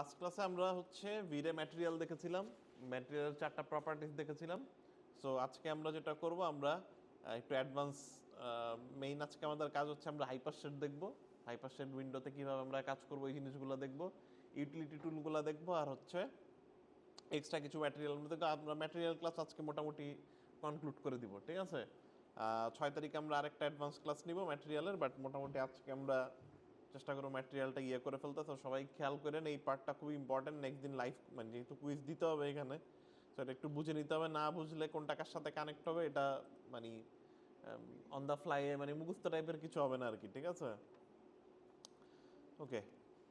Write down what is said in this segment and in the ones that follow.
Last ক্লাসে আমরা হচ্ছে ভিরে ম্যাটেরিয়াল দেখেছিলাম, ম্যাটেরিয়ালের 4টা প্রপার্টিজ দেখেছিলাম। সো আজকে আমরা যেটা করব, আমরা একটু অ্যাডভান্স মেইন আজকে আমাদের কাজ হচ্ছে আমরা হাইপারশেড দেখব। হাইপারশেড উইন্ডোতে কীভাবে আমরা কাজ করব এই জিনিসগুলো দেখব, ইউটিলিটি টুলগুলো দেখব, আর হচ্ছে এক্সট্রা কিছু ম্যাটেরিয়াল মধ্যে আমরা ম্যাটেরিয়াল ক্লাস আজকে মোটামুটি কনক্লুড করে দিব। ঠিক আছে, 6 তারিখে আমরা আরেকটা অ্যাডভান্স ক্লাস নিব ম্যাটেরিয়ালের, বাট মোটামুটি আজকে আমরা চেষ্টা করবো ম্যাটেরিয়ালটা করে ফেলতে। তো সবাই খেয়াল করেন, এই পার্টটা খুবই ইম্পর্টেন্ট। নেক্সট দিন লাইভ মানে যেহেতু কুইজ দিতে হবে এখানে, তো এটা একটু বুঝে নিতে হবে। না বুঝলে কোন টাকার সাথে কানেক্ট হবে এটা মানে অন দ্য ফ্লাইয়ে মানে মুখস্থ টাইপের কিছু হবে না আর কি। ঠিক আছে, ওকে।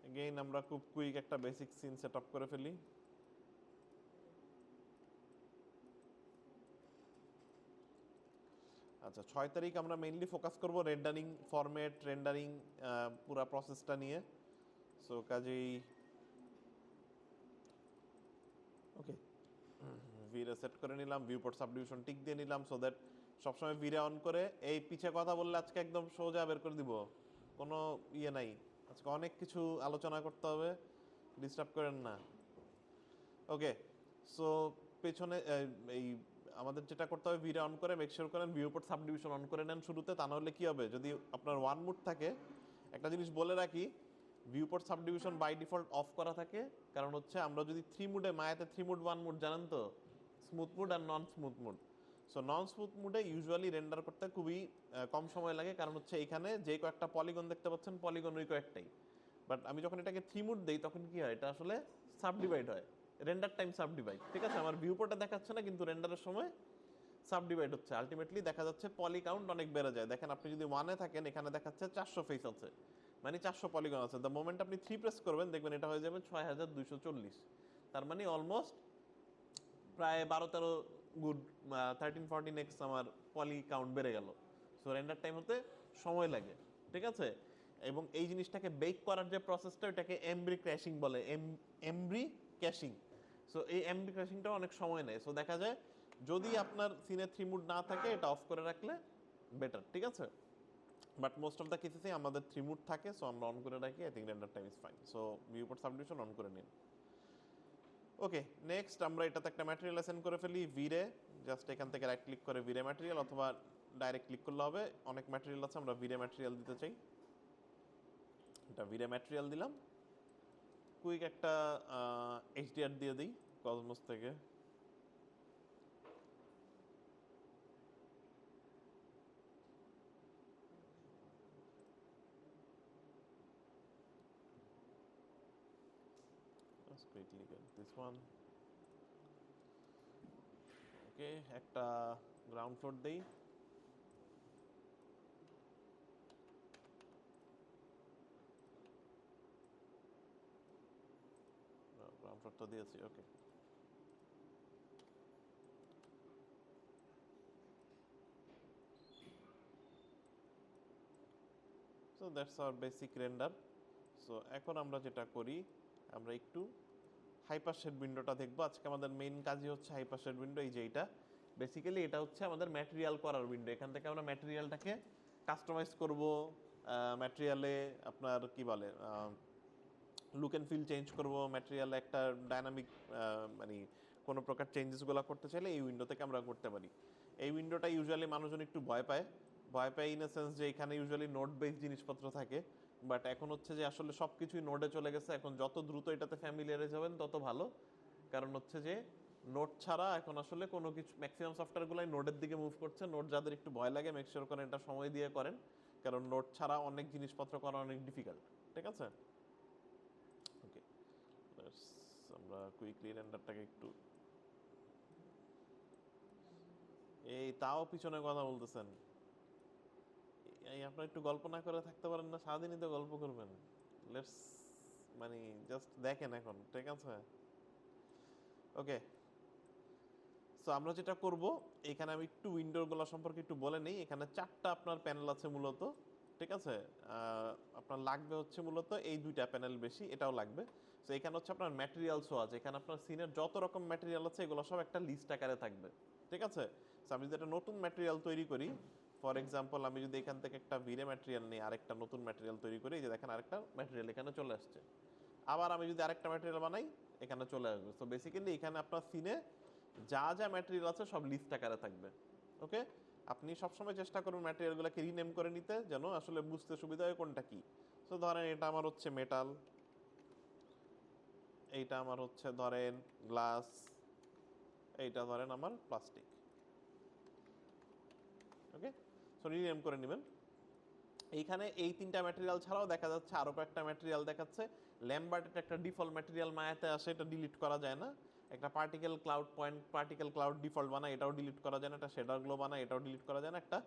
এগেইন আমরা খুব কুইক একটা বেসিক সিন সেট আপ করে ফেলি। আচ্ছা, 6 তারিখ আমরা মেইনলি ফোকাস করব রেন্ডারিং, ফরম্যাট, রেন্ডারিং পুরা প্রসেসটা নিয়ে। সো কাজেই ওকে, ভিরে সেট করে নিলাম, ভিউপোর্ট সাবডিভিশন টিক দিয়ে নিলাম, সো দ্যাট সবসময় ভিরে অন করে এই পিছে কথা বললে আজকে একদম সোজা বের করে দিব, কোনো নাই। আজকে অনেক কিছু আলোচনা করতে হবে, ডিস্টার্ব করেন না। ওকে, সো পেছনে এই আমাদের যেটা করতে হবে, ভিরে অন করে মেকশিওর করেন ভিউপোর্ট সাবডিভিশন অন করে নেন শুরুতে। তা নাহলে কী হবে, যদি আপনার ওয়ান মুড থাকে, একটা জিনিস বলে রাখি, viewport subdivision by default off করা থাকে। কারণ হচ্ছে আমরা যদি 3 মুডে, মায়াতে 3 মুড 1 মুড জানেন তো, স্মুথ মুড আর non smooth mode. So non smooth মুডে ইউজুয়ালি রেন্ডার করতে খুবই কম সময় লাগে, কারণ হচ্ছে এইখানে যে কয়েকটা পলিগন দেখতে পাচ্ছেন, পলিগন ওই কয়েকটাই। বাট আমি যখন এটাকে 3 মুড দিই তখন কি হয়, এটা আসলে সাবডিভাইড হয়, রেন্ডার টাইম সাবডিভাইড। ঠিক আছে, আমার ভিউপোর্টে দেখাচ্ছে না, কিন্তু রেন্ডারের সময় সাবডিভাইড হচ্ছে। আলটিমেটলি দেখা যাচ্ছে পলি কাউন্ট অনেক বেড়ে যায়। দেখেন, আপনি যদি 1-এ থাকেন, এখানে দেখাচ্ছে 400 ফেস আছে, মানে 400 পলিগন আছে। দ্য মোমেন্ট আপনি 3 প্রেস করবেন, দেখবেন এটা হয়ে যাবে 6240। তার মানে অলমোস্ট প্রায় 12-13 গুড 13-14x আমার পলি কাউন্ট বেড়ে গেল। সো রেন্ডার টাইম হতে সময় লাগে। ঠিক আছে, এবং এই জিনিসটাকে বেক করার যে প্রসেসটা, ওটাকে এমব্রি ক্র্যাশিং বলে, এমব্রি ক্যাশিং। সো এই এমব্রি ক্র্যাশিংটা অনেক সময় নেয়। সো দেখা যায় যদি আপনার সিনে 3 মুড না থাকে, এটা অফ করে রাখলে বেটার। ঠিক আছে, বাট মোস্ট অফ দ্য কেসেসে আমাদের 3 মুড থাকে, সো আমরা অন করে রাখি। I think render time is fine. So viewport subdivision on করে নিন। ওকে, নেক্সট আমরা এটাতে একটা ম্যাটেরিয়াল অ্যাসাইন করে ফেলি ভিরে। জাস্ট এখান থেকে রাইট ক্লিক করে ভিরে ম্যাটেরিয়াল, অথবা ডাইরেক্ট ক্লিক করলে হবে। অনেক ম্যাটেরিয়াল আছে, আমরা ভিরে ম্যাটেরিয়াল দিতে চাই। এটা ভিরে ম্যাটেরিয়াল দিলাম। কুইক একটা এইচডিআর দিয়ে দিই কসমোস থেকে। Let's quickly get this one. Okay, একটা গ্রাউন্ড ফ্লোর দেই। গ্রাউন্ড ফ্লোর তো দিয়েছি। Okay, so that's our basic render. So এখন আমরা যেটা করি, আমরা একটু হাইপারশেড উইন্ডোটা দেখবো। আজকে আমাদের মেইন কাজই হচ্ছে হাইপারশেড উইন্ডো। এই যে এইটা বেসিক্যালি এটা হচ্ছে আমাদের ম্যাটেরিয়াল করার উইন্ডো। এখান থেকে আমরা ম্যাটেরিয়ালটাকে কাস্টমাইজ করব। ম্যাটেরিয়ালে আপনার কি বলে, লুক অ্যান্ড ফিল চেঞ্জ করব। ম্যাটেরিয়ালে একটা ডায়নামিক মানে কোনো প্রকার চেঞ্জেসগুলো করতে চাইলে এই উইন্ডো থেকে আমরা করতে পারি। এই উইন্ডোটা ইউজুয়ালি মানুষজন একটু ভয় পায় ইন এ সেন্স যে এখানে ইউজুয়ালি নোট বেস জিনিসপত্র থাকে। বাট এখন হচ্ছে যে আসলে সব কিছুই নোডে চলে গেছে। এখন যত দ্রুত এটাতে ফ্যামিলিয়ারাইজ হবেন তত ভালো। কারণ হচ্ছে যে নোট ছাড়া এখন আসলে কোনো কিছু, ম্যাক্সিমাম সফটওয়্যারগুলোই নোটের দিকে মুভ করছে। নোট যাদের একটু ভয় লাগে, মেকশিওর করেন এটা সময় দিয়ে করেন, কারণ নোট ছাড়া অনেক জিনিসপত্র করা অনেক ডিফিকাল্ট। ঠিক আছে, ওকে। আমরা কুইকলি রেন্ডারটাকে একটু, এই তাও পিছনে কথা বলতেছেন। এই আপনার একটু গল্প না করে থাকতে পারেন না? সারাদিনই তো গল্প করবেন। লেটস মানে জাস্ট দেখেন এখন। ঠিক আছে, ওকে। সো আমরা যেটা করব, এখানে আমি একটু উইন্ডোগুলো সম্পর্কে একটু বলে নিই। এখানে 4টা আপনার প্যানেল আছে মূলত। ঠিক আছে, আপনার লাগবে হচ্ছে মূলত এই 2টা প্যানেল, বেশি এটাও লাগবে। সো এখানে হচ্ছে আপনার ম্যাটেরিয়ালসও আছে। এখানে আপনার সিনের যত রকম ম্যাটেরিয়াল আছে এগুলো সব একটা লিস্ট আকারে থাকবে। ঠিক আছে, সো আমি যদি একটা নতুন ম্যাটেরিয়াল তৈরি করি, ফর এক্সাম্পল আমি যদি এখান থেকে একটা ভিরে ম্যাটেরিয়াল নিই, আরেকটা নতুন ম্যাটেরিয়াল তৈরি করি, এই যে দেখেন আরেকটা ম্যাটেরিয়াল এখানে চলে আসছে। আবার আমি যদি আরেকটা ম্যাটেরিয়াল বানাই এখানে চলে আসবে। সো বেসিক্যালি এখানে আপনার সিনে যা যা ম্যাটেরিয়াল আছে সব লিস্ট আকারে থাকবে। ওকে, আপনি সবসময় চেষ্টা করবেন ম্যাটেরিয়ালগুলোকে রিনেম করে নিতে, যেন আসলে বুঝতে সুবিধা হয় কোনটা কি। সো ধরেন এটা আমার হচ্ছে মেটাল, এইটা আমার হচ্ছে ধরেন গ্লাস, এইটা ধরেন আমার প্লাস্টিক। ওকে, সো রিনেম করে নেবেন। এইখানে এই তিনটা ম্যাটেরিয়াল ছাড়াও দেখা যাচ্ছে আরও কয়েকটা ম্যাটেরিয়াল দেখাচ্ছে। ল্যাম্বার্ট এটা একটা ডিফল্ট ম্যাটেরিয়াল, মায়াতে আসে, এটা ডিলিট করা যায় না। একটা particle cloud point, particle cloud default বানায়, এটাও ডিলিট করা যায় না। একটা শেডার গ্লো বানায়, এটাও ডিলিট করা যায় না। একটা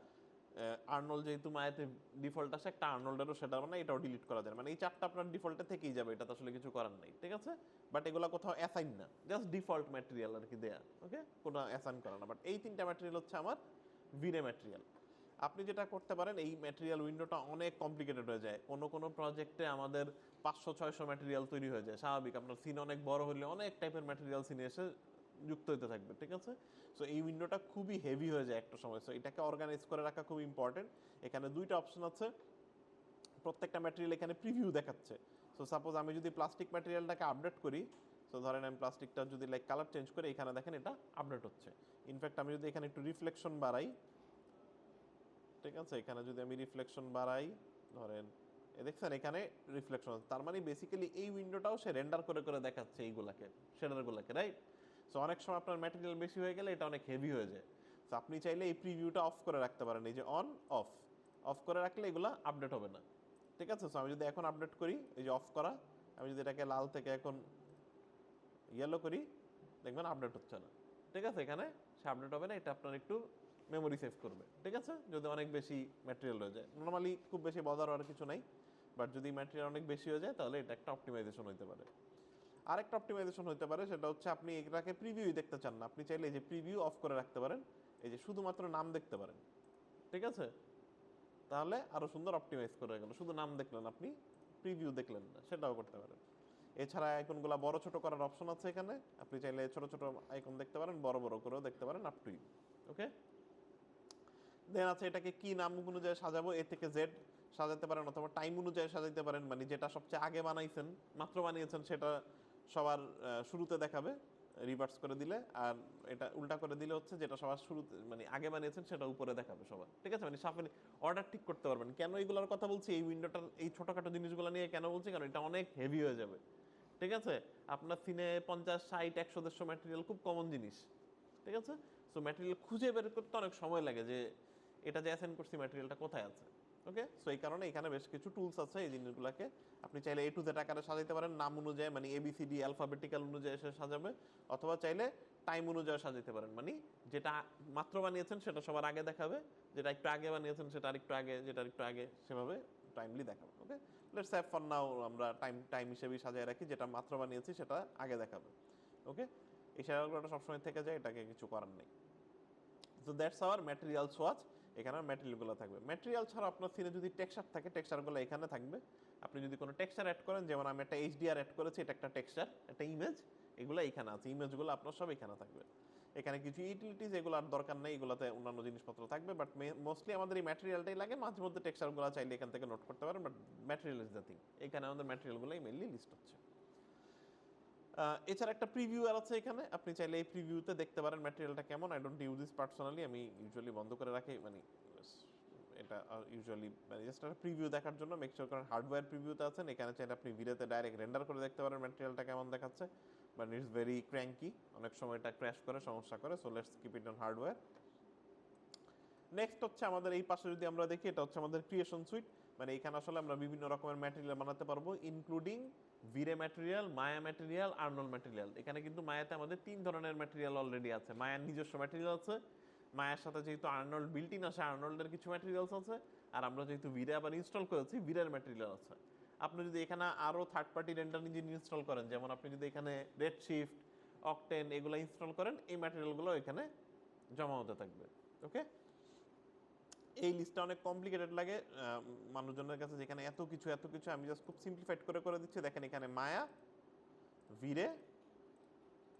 আর্নল্ড যেহেতু মায়াতে ডিফল্ট আসে, একটা আর্নল্ডেরও শেডার বানায়, এটাও ডিলিট করা যায় না। মানে এই চারটা আপনার ডিফল্টে থেকেই যাবে, এটা তো আসলে কিছু করার নাই, ঠিক আছে। বাট এগুলো কোথাও অ্যাসাইন না, জাস্ট ডিফল্ট ম্যাটেরিয়াল আর কি দেয়া। ওকে, কোনো অ্যাসাইন করা না। বাট এই তিনটা ম্যাটেরিয়াল হচ্ছে আমার ভিরে ম্যাটেরিয়াল। আপনি যেটা করতে পারেন, এই ম্যাটেরিয়াল উইন্ডোটা অনেক কমপ্লিকেটেড হয়ে যায়। কোনো কোনো প্রজেক্টে আমাদের 500-600 ম্যাটেরিয়াল তৈরি হয়ে যায়, স্বাভাবিক। আপনার সিন অনেক বড় হলে অনেক টাইপের ম্যাটেরিয়াল সিনে এসে যুক্ত হতে থাকবে, ঠিক আছে। সো এই উইন্ডোটা খুবই হেভি হয়ে যায় একটা সময়। সো এটাকে অর্গানাইজ করে রাখা খুব ইম্পর্টেন্ট। এখানে দুইটা অপশন আছে, প্রত্যেকটা ম্যাটেরিয়াল এখানে প্রিভিউ দেখাচ্ছে। সো সাপোজ আমি যদি প্লাস্টিক ম্যাটেরিয়ালটাকে আপডেট করি, সো ধরেন আমি প্লাস্টিকটা যদি লাইক কালার চেঞ্জ করি, এখানে দেখেন এটা আপডেট হচ্ছে। ইনফ্যাক্ট আমি যদি এখানে একটু রিফ্লেকশন বাড়াই, ঠিক আছে, এখানে যদি আমি রিফ্লেকশন বাড়াই, ধরেন দেখছেন এখানে রিফ্লেকশন, তার মানে বেসিক্যালি এই উইন্ডোটাও সে রেন্ডার করে করে দেখাচ্ছে এইগুলাকে, শেডারগুলোকে, রাইট। সো অনেক সময় আপনার ম্যাটেরিয়াল বেশি হয়ে গেলে এটা অনেক হেভি হয়ে যায়। সো আপনি চাইলে এই প্রিভিউটা অফ করে রাখতে পারেন, এই যে অন অফ, অফ করে রাখলে এগুলো আপডেট হবে না, ঠিক আছে। সো আমি যদি এখন আপডেট করি, এই যে অফ করা, আমি যদি এটাকে লাল থেকে এখন ইয়েলো করি, দেখবেন আপডেট হচ্ছে না, ঠিক আছে। এখানে সে আপডেট হবে না, এটা আপনার একটু মেমোরি সেভ করবে, ঠিক আছে, যদি অনেক বেশি ম্যাটেরিয়াল হয়ে যায়। নর্মালি খুব বেশি বদার আর কিছু নাই, বাট যদি ম্যাটেরিয়াল অনেক বেশি হয়ে যায় তাহলে এটা একটা অপটিমাইজেশন হতে পারে। আরেকটা অপটিমাইজেশন হতে পারে, সেটা হচ্ছে আপনি এটাকে প্রিভিউ দেখতে চান না, আপনি চাইলে এই যে প্রিভিউ অফ করে রাখতে পারেন, এই যে শুধুমাত্র নাম দেখতে পারেন, ঠিক আছে। তাহলে আরো সুন্দর অপটিমাইজ করে গেল, শুধু নাম দেখলেন আপনি, প্রিভিউ দেখলেন না, সেটাও করতে পারেন। এছাড়া আইকনগুলো বড় ছোট করার অপশন আছে এখানে, আপনি চাইলে ছোট ছোট আইকন দেখতে পারেন, বড় বড় করেও দেখতে পারেন, আপ টু ইউ। ওকে, দেন আছে এটাকে কি নাম অনুযায়ী সাজাবো, এ থেকে জেড সাজাতে পারেন, অথবা টাইম অনুযায়ী সাজাতে পারেন, মানে যেটা সবচেয়ে আগে বানাইছেন, মাত্র বানিয়েছেন, সেটা সবার শুরুতে দেখাবে রিভার্স করে দিলে, আর এটা উল্টা করে দিলে হচ্ছে যেটা সবার শুরুতে মানে আগে বানিয়েছেন সেটা উপরে দেখাবে সবার, ঠিক আছে। মানে সাফেলি অর্ডার ঠিক করতে পারবেন। কেন এইগুলোর কথা বলছি, এই উইন্ডোটার এই ছোটোখাটো জিনিসগুলো নিয়ে কেন বলছি, কারণ এটা অনেক হেভি হয়ে যাবে, ঠিক আছে। আপনার সিনে 50, 60, 100, 150 ম্যাটেরিয়াল খুব কমন জিনিস, ঠিক আছে। সো ম্যাটেরিয়াল খুঁজে বের করতে অনেক সময় লাগে, যে এটা যে অ্যাসাইন করছি ম্যাটেরিয়ালটা কোথায় আছে। ওকে, সো এই কারণে এখানে বেশ কিছু টুলস আছে, এই জিনিসগুলোকে আপনি চাইলে A to Z আকারে সাজাতে পারেন, নাম অনুযায়ী, মানে ABCD অ্যালফাবেটিক্যাল অনুযায়ী এসে সাজাবে, অথবা চাইলে টাইম অনুযায়ী সাজাতে পারেন, মানে যেটা মাত্র বানিয়েছেন সেটা সবার আগে দেখাবে, যেটা একটু আগে বানিয়েছেন সেটা আরেকটু আগে, যেটা একটু আগে, সেভাবে টাইমলি দেখাবে। ওকে, লেটস সেভ ফর নাও আমরা টাইম টাইম হিসেবেই সাজিয়ে রাখি, যেটা মাত্র বানিয়েছি সেটা আগে দেখাবে। ওকে, এই শেয়ারগুলোটা সবসময় থেকে যায়, এটাকে কিছু করার নেই। So that's hour material swatch. এখানে ম্যাটেরিয়ালগুলো থাকবে। ম্যাটেরিয়াল ছাড়া আপনার সিনে যদি টেক্সচার থাকে, টেক্সচারগুলো এখানে থাকবে। আপনি যদি কোনো টেক্সচার অ্যাড করেন, যেমন আমি একটা HDR অ্যাড করেছি, এটা একটা টেক্সচার, একটা ইমেজ, এগুলো এখানে আছে, ইমেজগুলো আপনার সব এখানে থাকবে। এখানে কিছু ইউটিলিটিস, এগুলো আর দরকার নেই, এগুলোতে অন্যান্য জিনিসপত্র থাকবে, বাট মোস্টলি আমাদের এই ম্যাটেরিয়ালটাই লাগে। মাঝে মধ্যে টেক্সচারগুলো চাইলে এখান থেকে নোট করতে পারেন, but material is the thing. এখানে আমাদের ম্যাটেরিয়ালগুলোই মেনলি লিস্ট হচ্ছে। এছাড়া একটা প্রিভিউ আছে এখানে, আপনি চাইলে এই প্রিভিউতে দেখতে পারেন ম্যাটেরিয়ালটা কেমন। I don't use this personally, আমি ইউজুয়ালি বন্ধ করে রাখি, মানে এটা ইউজুয়ালি মানে জাস্ট একটা প্রিভিউ দেখার জন্য। মেক শিওর করেন হার্ডওয়্যার প্রিভিউতে আছেন, এখানে চাইলে আপনি ভিডিওতে ডাইরেক্ট রেন্ডার করে দেখতে পারেন ম্যাটেরিয়ালটা কেমন দেখাচ্ছে, বাট ইটস ভেরি ক্র্যাঙ্কি, অনেক সময় এটা ক্র্যাশ করে, সমস্যা করে। So let's keep it on hardware. Next হচ্ছে আমাদের এই পাশে যদি আমরা দেখি, এটা হচ্ছে আমাদের ক্রিয়েশন সুইট। মানে এখানে আসলে আমরা বিভিন্ন রকমের ম্যাটেরিয়াল বানাতে পারবো, ইনক্লুডিং ভিরে ম্যাটেরিয়াল, মায়া ম্যাটেরিয়াল, আর্নল্ড ম্যাটেরিয়াল। এখানে কিন্তু মায়াতে আমাদের 3 ধরনের ম্যাটেরিয়াল অলরেডি আছে। মায়ার নিজস্ব ম্যাটেরিয়াল আছে, মায়ার সাথে যেহেতু আর্নল্ড বিল্ট ইন আসে, আর্নল্ডের কিছু ম্যাটেরিয়ালস আছে, আর আমরা যেহেতু ভিরে আবার ইনস্টল করেছি, ভিরের ম্যাটেরিয়াল আছে। আপনি যদি এখানে আরও third party render engine install করেন, যেমন আপনি যদি এখানে রেডশিফট, অকটেন এগুলো ইনস্টল করেন, এই ম্যাটেরিয়ালগুলো এখানে জমা হতে থাকবে। ওকে, এই লিস্টটা অনেক কমপ্লিকেটেড লাগে মানুষজনের কাছে, যেখানে এত কিছু এত কিছু। আমি জাস্ট খুব সিম্পলিফাইড করে করে দিচ্ছি। দেখেন এখানে মায়া, ভিরে,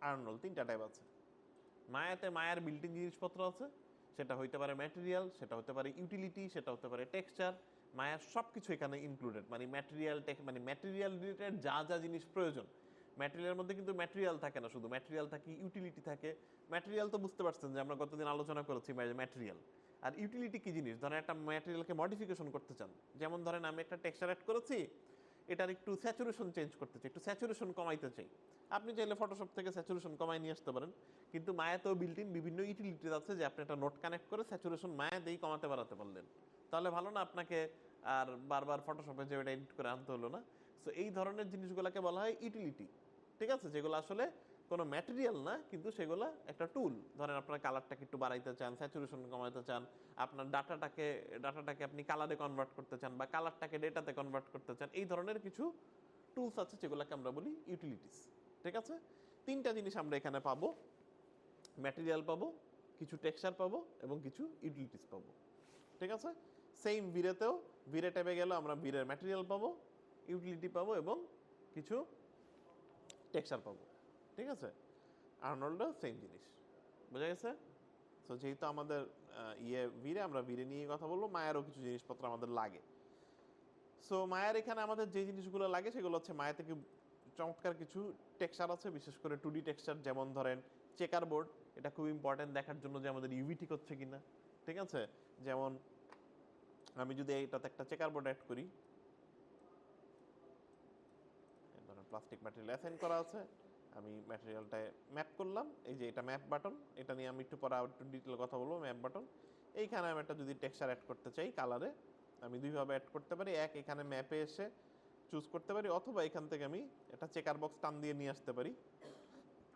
আর্নল্ড 3টা টাইপ আছে। মায়াতে মায়ার বিল্ট ইন জিনিসপত্র আছে, সেটা হইতে পারে ম্যাটেরিয়াল, সেটা হতে পারে ইউটিলিটি, সেটা হতে পারে টেক্সচার। মায়ার সব কিছু এখানে ইনক্লুডেড, মানে ম্যাটেরিয়াল মানে ম্যাটেরিয়াল রিলেটেড যা যা জিনিস প্রয়োজন। ম্যাটেরিয়ালের মধ্যে কিন্তু ম্যাটেরিয়াল থাকে না শুধু, ম্যাটেরিয়াল থাকে, ইউটিলিটি থাকে। ম্যাটেরিয়াল তো বুঝতে পারছেন যে আমরা গতদিন আলোচনা করেছি ম্যাটেরিয়াল। আর ইউটিলিটি কি জিনিস? ধরেন একটা ম্যাটেরিয়ালকে মডিফিকেশন করতে চান, যেমন ধরেন আমি একটা টেক্সচার অ্যাড করেছি, এটার একটু স্যাচুরেশন চেঞ্জ করতে চাই, একটু স্যাচুরেশন কমাইতে চাই। আপনি চাইলে ফটোশপ থেকে স্যাচুরেশন কমাই নিয়ে আসতে পারেন, কিন্তু মায়াতেও বিল্ট ইন বিভিন্ন ইউটিলিটিস আছে যে আপনি একটা নোট কানেক্ট করে স্যাচুরেশন মায়া দিয়েই কমাতে বাড়াতে পারলেন। তাহলে ভালো না? আপনাকে আর বারবার ফটোশপে যে ওটা এডিট করে আনতে হলো না। সো এই ধরনের জিনিসগুলোকে বলা হয় ইউটিলিটি, ঠিক আছে? যেগুলো আসলে কোনো ম্যাটেরিয়াল না, কিন্তু সেগুলো একটা টুল। ধরেন আপনার কালারটাকে একটু বাড়াইতে চান, স্যাচুরেশন কমাইতে চান, আপনার ডাটাটাকে আপনি কালারে কনভার্ট করতে চান, বা কালারটাকে ডেটাতে কনভার্ট করতে চান, এই ধরনের কিছু টুলস আছে যেগুলোকে আমরা বলি ইউটিলিটিস, ঠিক আছে? তিনটা জিনিস আমরা এখানে পাবো, ম্যাটেরিয়াল পাবো, কিছু টেক্সচার পাবো, এবং কিছু ইউটিলিটিস পাবো, ঠিক আছে? সেম ভিরেতেও, ভিরে ট্যাবে গেলে আমরা ভিরের ম্যাটেরিয়াল পাবো, ইউটিলিটি পাবো, এবং কিছু টেক্সচার পাবো, ঠিক আছে? আর্নল্ডও সেম জিনিস, বোঝা গেছে? সো যেহেতু আমাদের ভিরে, আমরা ভিরে নিয়ে কথা বলবো, মায়ারও কিছু জিনিসপত্র আমাদের লাগে। সো মায়ার এখানে আমাদের যে জিনিসগুলো লাগে সেগুলো হচ্ছে, মায়া থেকে চমৎকার কিছু টেক্সচার আছে, বিশেষ করে 2D টেক্সচার। যেমন ধরেন চেকার বোর্ড, এটা খুব ইম্পর্টেন্ট দেখার জন্য যে আমাদের ইউভি ঠিক হচ্ছে কিনা, ঠিক আছে? যেমন আমি যদি এইটাতে একটা চেকার বোর্ড অ্যাড করি, ধরেন প্লাস্টিক ম্যাটেরিয়াল অ্যাসাইন করা আছে, আমি ম্যাটেরিয়ালটায় ম্যাপ করলাম, এই যে এটা ম্যাপ বাটন, এটা নিয়ে আমি একটু পরে একটু ডিটেল কথা বলবো। ম্যাপ বাটন, এইখানে আমি একটা যদি টেক্সচার অ্যাড করতে চাই কালারে, আমি দুইভাবে অ্যাড করতে পারি। এখানে ম্যাপে এসে চুজ করতে পারি, অথবা এখান থেকে আমি একটা চেকার বক্স টান দিয়ে নিয়ে আসতে পারি,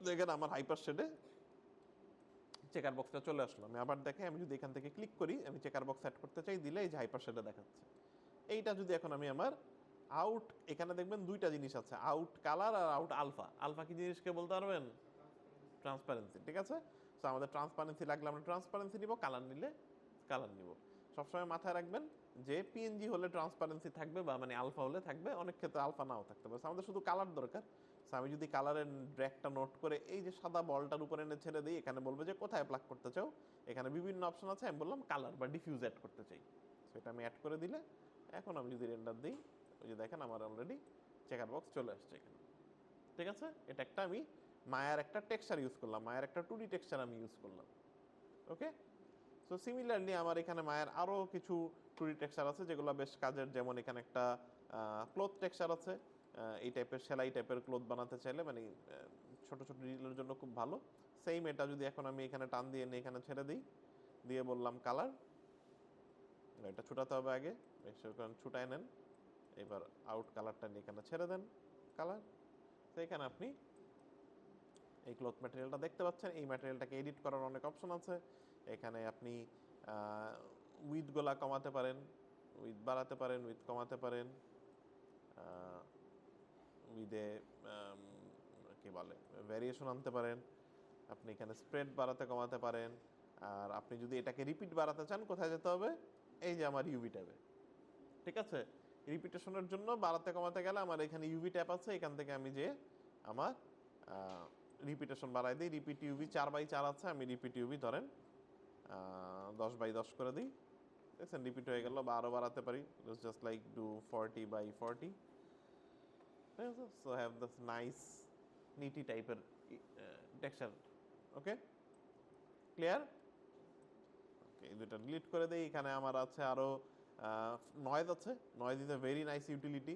যেখানে আমার হাইপার শেডে চেকার বক্সটা চলে আসলো। আমি আবার দেখে, আমি যদি এখান থেকে ক্লিক করি, আমি চেকার বক্স অ্যাড করতে চাই, দিলে এই যে হাইপার শেডে দেখাচ্ছে। এইটা যদি এখন আমি আমার আউট, এখানে দেখবেন দুইটা জিনিস আছে, আউট কালার আর আউট আলফা। আলফা কি জিনিসকে বলতে পারবেন? ট্রান্সপারেন্সি, ঠিক আছে? সো আমাদের ট্রান্সপারেন্সি লাগলে আমরা ট্রান্সপারেন্সি নিব, কালার নিলে কালার নিব। সবসময় মাথায় রাখবেন যে পিএনজি হলে ট্রান্সপারেন্সি থাকবে, বা মানে আলফা হলে থাকবে, অনেক ক্ষেত্রে আলফা নাও থাকতে পারে। আমাদের শুধু কালার দরকার। সো আমি যদি কালারের ড্র্যাগটা নোট করে এই যে সাদা বলটার উপরে এনে ছেড়ে দিই, এখানে বলবে যে কোথায় প্লাগ করতে চাও, এখানে বিভিন্ন অপশন আছে, আমি বললাম কালার বা ডিফিউজ অ্যাড করতে চাই। সো এটা আমি অ্যাড করে দিলে, এখন আমি যদি রেন্ডার দিই, ওই যে দেখেন আমার অলরেডি চেকার বক্স চলে আসছে এখানে, ঠিক আছে? এটা একটা আমি মায়ার একটা টেক্সচার ইউজ করলাম, মায়ার একটা 2D টেক্সচার আমি ইউজ করলাম, ওকে? সো সিমিলারলি আমার এখানে মায়ের আরও কিছু 2D টেক্সচার আছে যেগুলো বেশ কাজের। যেমন এখানে একটা ক্লোথ টেক্সচার আছে, এই টাইপের সেলাই টাইপের ক্লোথ বানাতে চাইলে, মানে ছোট ছোট ডিটেলের জন্য খুব ভালো। সেম এটা যদি এখন আমি এখানে টান দিয়ে নিয়ে এখানে ছেড়ে দিই, দিয়ে বললাম কালার, এটা ছুটাতে হবে আগে, ছুটায় নেন। এবার আউট কালারটা নিয়ে এখানে ছেড়ে দেন কালার। তো এখানে আপনি এই ক্লথ ম্যাটেরিয়ালটা দেখতে পাচ্ছেন। এই ম্যাটেরিয়ালটাকে এডিট করার অনেক অপশন আছে। এখানে আপনি উইথগুলা কমাতে পারেন, উইথ বাড়াতে পারেন, উইথ কমাতে পারেন, উইথে কী বলে ভ্যারিয়েশন আনতে পারেন। আপনি এখানে স্প্রেড বাড়াতে কমাতে পারেন। আর আপনি যদি এটাকে রিপিট বাড়াতে চান, কোথায় যেতে হবে? এই যে আমার ইউভি ট্যাবে, ঠিক আছে? রিপিটেশনের জন্য বাড়াতে কমাতে গেলে আমার এখানে ইউভি ট্যাব আছে, এখান থেকে আমি যে আমার রিপিটেশন বাড়াই দিই। রিপিট ইউভি 4x4 আছে, আমি রিপিট ইউভি ধরেন 10x10 করে দিই, দেখছেন রিপিট হয়ে গেল। বা আরও বাড়াতে পারি, জাস্ট লাইক ডু 40x40, ঠিক আছে? So have this nice NITI টাইপের টেক্সচার, ওকে? ক্লিয়ার? ওকে, এই দুটো ডিলিট করে দিই। এখানে আমার আছে আরও নয়েজ আছে। Noise is a very nice utility.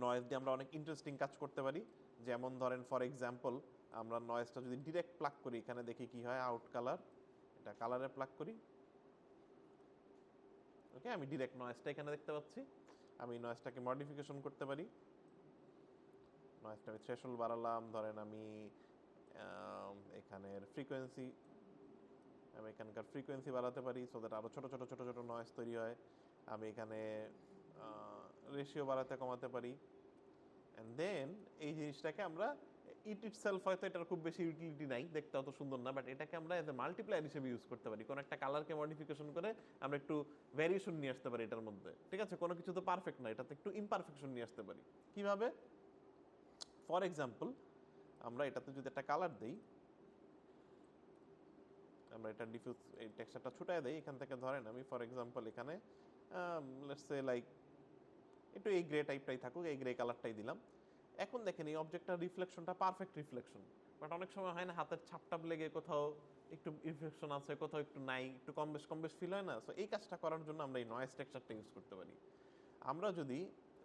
Noise দিয়ে আমরা অনেক ইন্টারেস্টিং কাজ করতে পারি। যেমন ধরেন ফর এক্সাম্পল, আমরা নয়েজটা যদি ডিরেক্ট প্লাগ করি, এখানে দেখি কি হয়। আউট কালার, এটা কালারে প্লাগ করি, ওকে? আমি ডিরেক্ট নয়েজটা এখানে দেখতে পাচ্ছি। আমি নয়েজটাকে মডিফিকেশন করতে পারি। নয়েজটা আমি থ্রেশহোল্ড বাড়ালাম, ধরেন আমি এখানের ফ্রিকোয়েন্সি, আমি এখানকার ফ্রিকোয়েন্সি বাড়াতে পারি, সো দ্যাট আরও ছোটো ছোটো ছোটো ছোটো নয়েজ তৈরি হয়। আমি এখানে রেশিও বাড়াতে কমাতে পারি। অ্যান্ড দেন এই জিনিসটাকে আমরা ইট সেলফ, হয়তো এটার খুব বেশি ইউটিলিটি নাই, দেখতে অত সুন্দর না, বাট এটাকে আমরা এজ এ মাল্টিপ্লায়ার হিসেবে ইউজ করতে পারি। কোনো একটা কালারকে মডিফিকেশন করে আমরা একটু ভ্যারিয়েশন নিয়ে আসতে পারি এটার মধ্যে, ঠিক আছে? কোনো কিছু তো পারফেক্ট না, এটাতে একটু ইমপারফেকশন নিয়ে আসতে পারি। কিভাবে? ফর এক্সাম্পল, আমরা এটাতে যদি একটা কালার দিই, আমরা এটা ডিফিউজ, এই টেক্সচারটা ছুটায় দিই এখান থেকে। ধরেন আমি ফর এক্সাম্পল এখানে লেটস সে লাইক একটু এই গ্রে টাইপটাই থাকুক, এই গ্রে কালারটাই দিলাম। এখন দেখেন এই অবজেক্টটার রিফ্লেকশনটা পারফেক্ট রিফ্লেকশন, বাট অনেক সময় হয় না হাতের ছাপটাপ লেগে কোথাও একটু রিফ্লেকশন আছে, কোথাও একটু নাই, একটু কম বেশ ফিল হয় না। সো এই কাজটা করার জন্য আমরা এই নয়েজ টেক্সচারটা ইউজ করতে পারি। আমরা যদি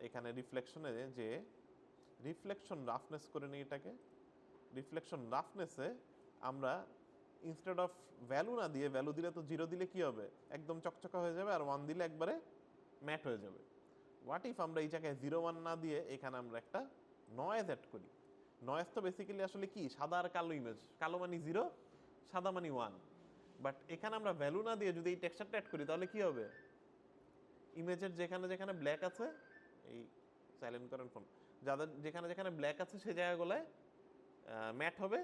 এখানে রিফ্লেকশনে যে রিফ্লেকশন রাফনেস করে নিই, এটাকে রিফ্লেকশন রাফনেসে আমরা ইনস্টেড অফ ভ্যালু না দিয়ে, ভ্যালু দিলে তো 0 দিলে কি হবে, একদম চকচকা হয়ে যাবে, আর 1 দিলে একবারে ম্যাট হয়ে যাবে। হোয়াট ইফ আমরা এই জায়গায় 0 1 না দিয়ে এখানে আমরা একটা নয়েজ অ্যাড করি। নয়েজ তো বেসিক্যালি আসলে কি, সাদা আর কালো ইমেজ, কালো মানে 0, সাদা মানে 1। বাট এখানে আমরা ভ্যালু না দিয়ে যদি এই টেক্সচারটা অ্যাড করি তাহলে কি হবে, ইমেজের যেখানে যেখানে ব্ল্যাক আছে, এই সাইলেন্ট করেন ফোন, যাদের যেখানে যেখানে ব্ল্যাক আছে সেই জায়গাগুলোয় ম্যাট হবে,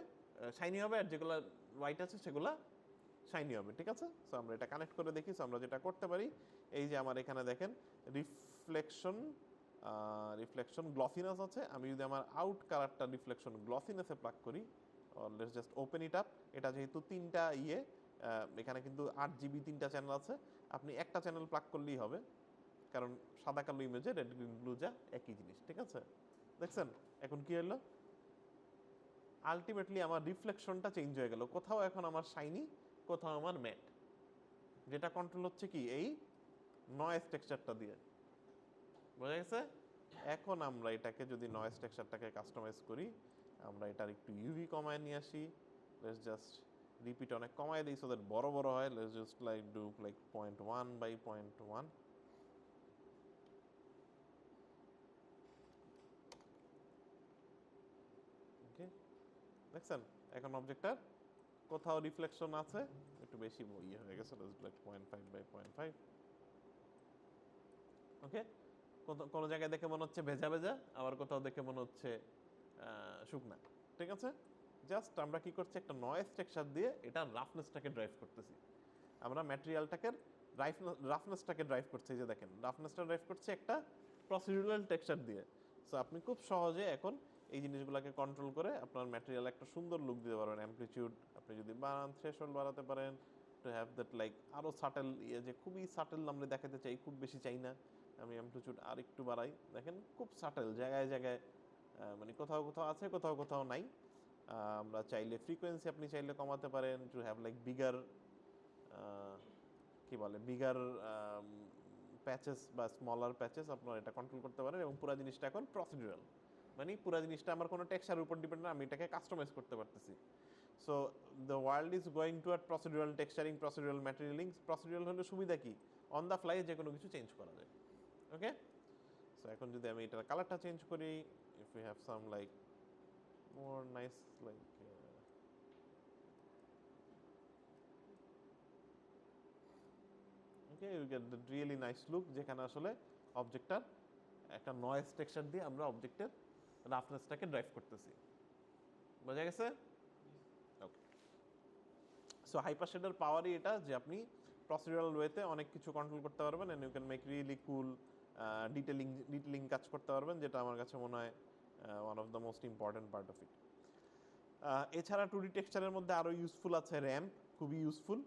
শাইনি হবে, আর যেগুলো হোয়াইট আছে সেগুলো শাইনি হবে। ঠিক আছে, সো আমরা এটা কানেক্ট করে দেখি। সো আমরা যেটা করতে পারি, এই যে আমার এখানে দেখেন রিফ্লেকশন গ্লসিনেস আছে। আমি যদি আমার আউট কালারটা রিফ্লেকশন গ্লসিনেসে প্লাগ করি, let's just open it up. এটা যেহেতু তিনটা এখানে কিন্তু 8 GB 3টা চ্যানেল আছে, আপনি একটা চ্যানেল প্লাগ করলেই হবে, কারণ সাদা কালো ইমেজে রেড গ্রিন ব্লু যা একই জিনিস। ঠিক আছে, দেখছেন এখন কি হলো, আলটিমেটলি আমার রিফ্লেকশনটা চেঞ্জ হয়ে গেল, কোথাও এখন আমার শাইনি, কোথাও আমার ম্যাট, যেটা কন্ট্রোল হচ্ছে কি এই নয়েজ টেক্সচারটা দিয়ে। বোঝা গেছে? এখন আমরা এটাকে যদি নয়েজ টেক্সচারটাকে কাস্টমাইজ করি, আমরা এটার একটু ইউভি কমায় নিয়ে আসি। লেটস জাস্ট রিপিট অনেক কমায় দিই সো দ্যাট বড় বড় হয়। Let's just like do like 0.1 by 0.1। Okay, দেখছেন এখন অবজেক্টটার কোথাও রিফ্লেকশন আছে, একটু বেশি ইয়ে হয়ে গেছে, লাইক 0.5 বাই 0.5। ওকে, কোনো জায়গায় দেখে মনে হচ্ছে ভেজা ভেজা, আবার কোথাও দেখে মনে হচ্ছে শুকনা। ঠিক আছে, জাস্ট আমরা কি করছি, একটা নয়েজ টেক্সচার দিয়ে এটা রাফনেসটাকে ড্রাইভ করতেছি। আমরা ম্যাটেরিয়ালটাকে রাফনেসটাকে ড্রাইভ করছি, এই যে দেখেন রাফনেসটা ড্রাইভ করছে একটা প্রসিডিউরাল টেক্সচার দিয়ে। সো আপনি খুব সহজে এখন এই জিনিসগুলোকে কন্ট্রোল করে আপনার ম্যাটেরিয়াল একটা সুন্দর লুক দিতে পারবেন। অ্যামপ্লিটিউড আপনি যদি বাড়ান, থ্রেশহোল্ড বাড়াতে পারেন টু হ্যাভ দ্যাট লাইক আরও সাটেল, যে খুবই সাটেল আমরা দেখাতে চাই, খুব বেশি চাই না, আমি অ্যামপ্লিটিউড আর একটু বাড়াই, দেখেন খুব সাটেল, জায়গায় জায়গায় মানে কোথাও কোথাও আছে, কোথাও কোথাও নাই। আমরা চাইলে ফ্রিকোয়েন্সি আপনি চাইলে কমাতে পারেন টু হ্যাভ লাইক বিগার কি বলে বিগার প্যাচেস বা স্মলার প্যাচেস, আপনারা এটা কন্ট্রোল করতে পারেন। এবং পুরো জিনিসটা এখন প্রসিডিউরাল, মানে পুরো জিনিসটা আমার কোনো টেক্সচারের উপর ডিপেন্ড না, আমি এটাকে কাস্টমাইজ করতে পারতেছি। So the world is going to আট প্রসিডিউরাল টেক্সচারিং, প্রসিডিউরাল ম্যাটেরিয়ালিং। প্রসিডিউরাল হলে সুবিধা কি, অন দ্য ফ্লাই যে কোনো কিছু চেঞ্জ করা যায়। ওকে, সো এখন যদি আমি এটার কালারটা চেঞ্জ করি, if you have some like more nice like okay, you get the really nice look, যেখানে আসলে অবজেক্টটার একটা নয়েজ টেক্সচার দিয়ে আমরা অবজেক্টের রাফনেসটাকে ড্রাইভ করতেছি। বোঝা গেছে? ওকে, সো হাইপার শেডার পাওয়ারই এটা, যে আপনি প্রসিডিউরাল ওয়েতে অনেক কিছু কন্ট্রোল করতে পারবেন, and you can make really cool detailing কাজ করতে পারবেন, যেটা আমার কাছে মনে হয় one of the most important part of it. এছাড়া 2D টেক্সচারের মধ্যে আরও ইউজফুল আছে র্যাম্প, খুবই ইউজফুল।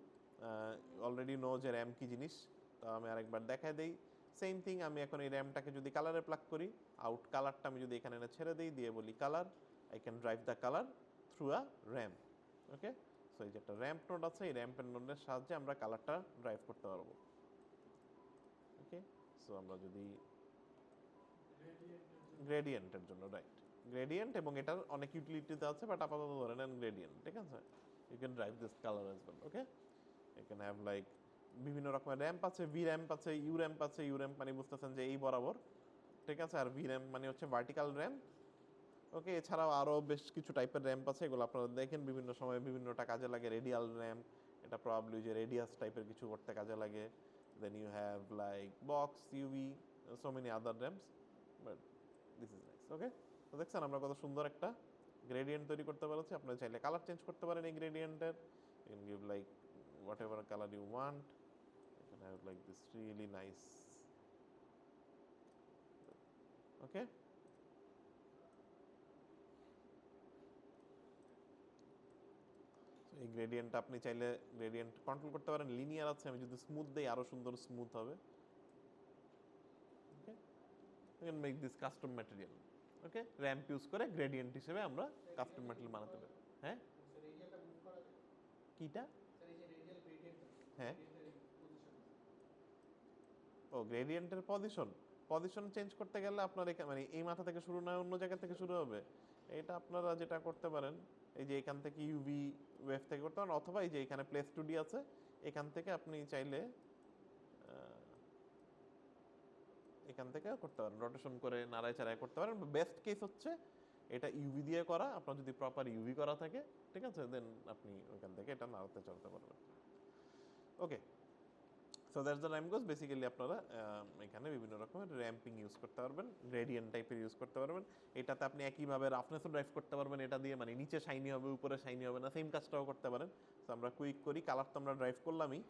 অলরেডি নো যে র্যাম কি জিনিস, তো আমি আরেকবার দেখাই দেই। সেম থিং, আমি এখন এই র্যামটাকে যদি কালারে প্লাগ করি, আউট কালারটা আমি যদি এখানে এনে ছেড়ে দিই, দিয়ে বলি colour, I can drive the colour through a RAM. Okay, so এই যে একটা র্যাম্প নোড আছে, এই র্যাম্পের নোডের সাহায্যে আমরা কালারটা ড্রাইভ করতে পারবো। ওকে, সো আমরা যদি গ্রেডিয়েন্টের জন্য, রাইট, গ্রেডিয়েন্ট, এবং এটার অনেক ইউটিলিটিতে আছে, বাট আপাতত ধরে নেন গ্রেডিয়েন্ট। ঠিক আছে, you can drive this colour as well. Okay, you can have like বিভিন্ন রকমের র্যাম্প আছে, ভি র্যাম্প আছে, ইউ র্যাম্প আছে। ইউ র্যাম্প মানে বুঝতেছেন যে এই বরাবর, ঠিক আছে, আর ভি র্যাম্প মানে হচ্ছে ভার্টিক্যাল র্যাম্প। ওকে, এছাড়াও আরও বেশ কিছু টাইপের র্যাম্প আছে, এগুলো আপনারা দেখেন বিভিন্ন সময় বিভিন্নটা কাজে লাগে। রেডিয়াল র্যাম্প, এটা প্রবাবলি যে রেডিয়াস টাইপের কিছু করতে কাজে লাগে। Then you have like box, UV, so many other ramps, but this is nice. Okay, তো দেখছেন আমরা কত সুন্দর একটা গ্রেডিয়েন্ট তৈরি করতে পারছি। আপনারা চাইলে কালার চেঞ্জ করতে পারেন এই গ্রেডিয়েন্টের, you can give like what ever colour you want, you can have like this really nice. Okay, এই গ্রেডিয়েন্ট আপনি চাইলে গ্রেডিয়েন্ট কন্ট্রোল করতে পারেন, লিনিয়ার আছে, আমি যদি স্মুথ দেই আরও সুন্দর স্মুথ হবে। we can make this custom material. Okay, ramp use করে গ্রেডিয়েন্ট হিসেবে আমরা কাস্টম ম্যাটেরিয়াল বানাতে পারি। হ্যাঁ, কিটা? হ্যাঁ, ও গ্রেডিয়েন্টের পজিশন চেঞ্জ করতে গেলে আপনার মানে এই মাথা থেকে শুরু না অন্য জায়গা থেকে শুরু হবে। এটা আপনারা যেটা করতে পারেন, এই যে এখান থেকে ইউভি ওয়েভ থেকে করতে পারেন, অথবা এই যে এখানে প্লে স্টুডিও আছে, এখান থেকে আপনি চাইলে এখান থেকে করতে পারেন, রোটেশন করে নাড়ায় চাড়ায় করতে পারেন। বেস্ট কেস হচ্ছে এটা ইউভি দিয়ে করা, আপনার যদি প্রপার ইউভি করা থাকে, ঠিক আছে, দেন আপনি ওইখান থেকে এটা নাড়াতে চলতে পারবেন। Okay, so that's the ramp goes. Basically আপনারা এখানে বিভিন্ন রকমের র্যাম্পিং ইউজ করতে পারবেন, গ্রেডিয়েন্ট টাইপের ইউজ করতে পারবেন। এটাতে আপনি একইভাবে রাফনেসও ড্রাইভ করতে পারবেন এটা দিয়ে, মানে নিচে শাইনি হবে উপরে শাইনি হবে না, সেম কাজটাও করতে পারেন। সো আমরা কুইক করি, কালার তো আমরা ড্রাইভ করলামই।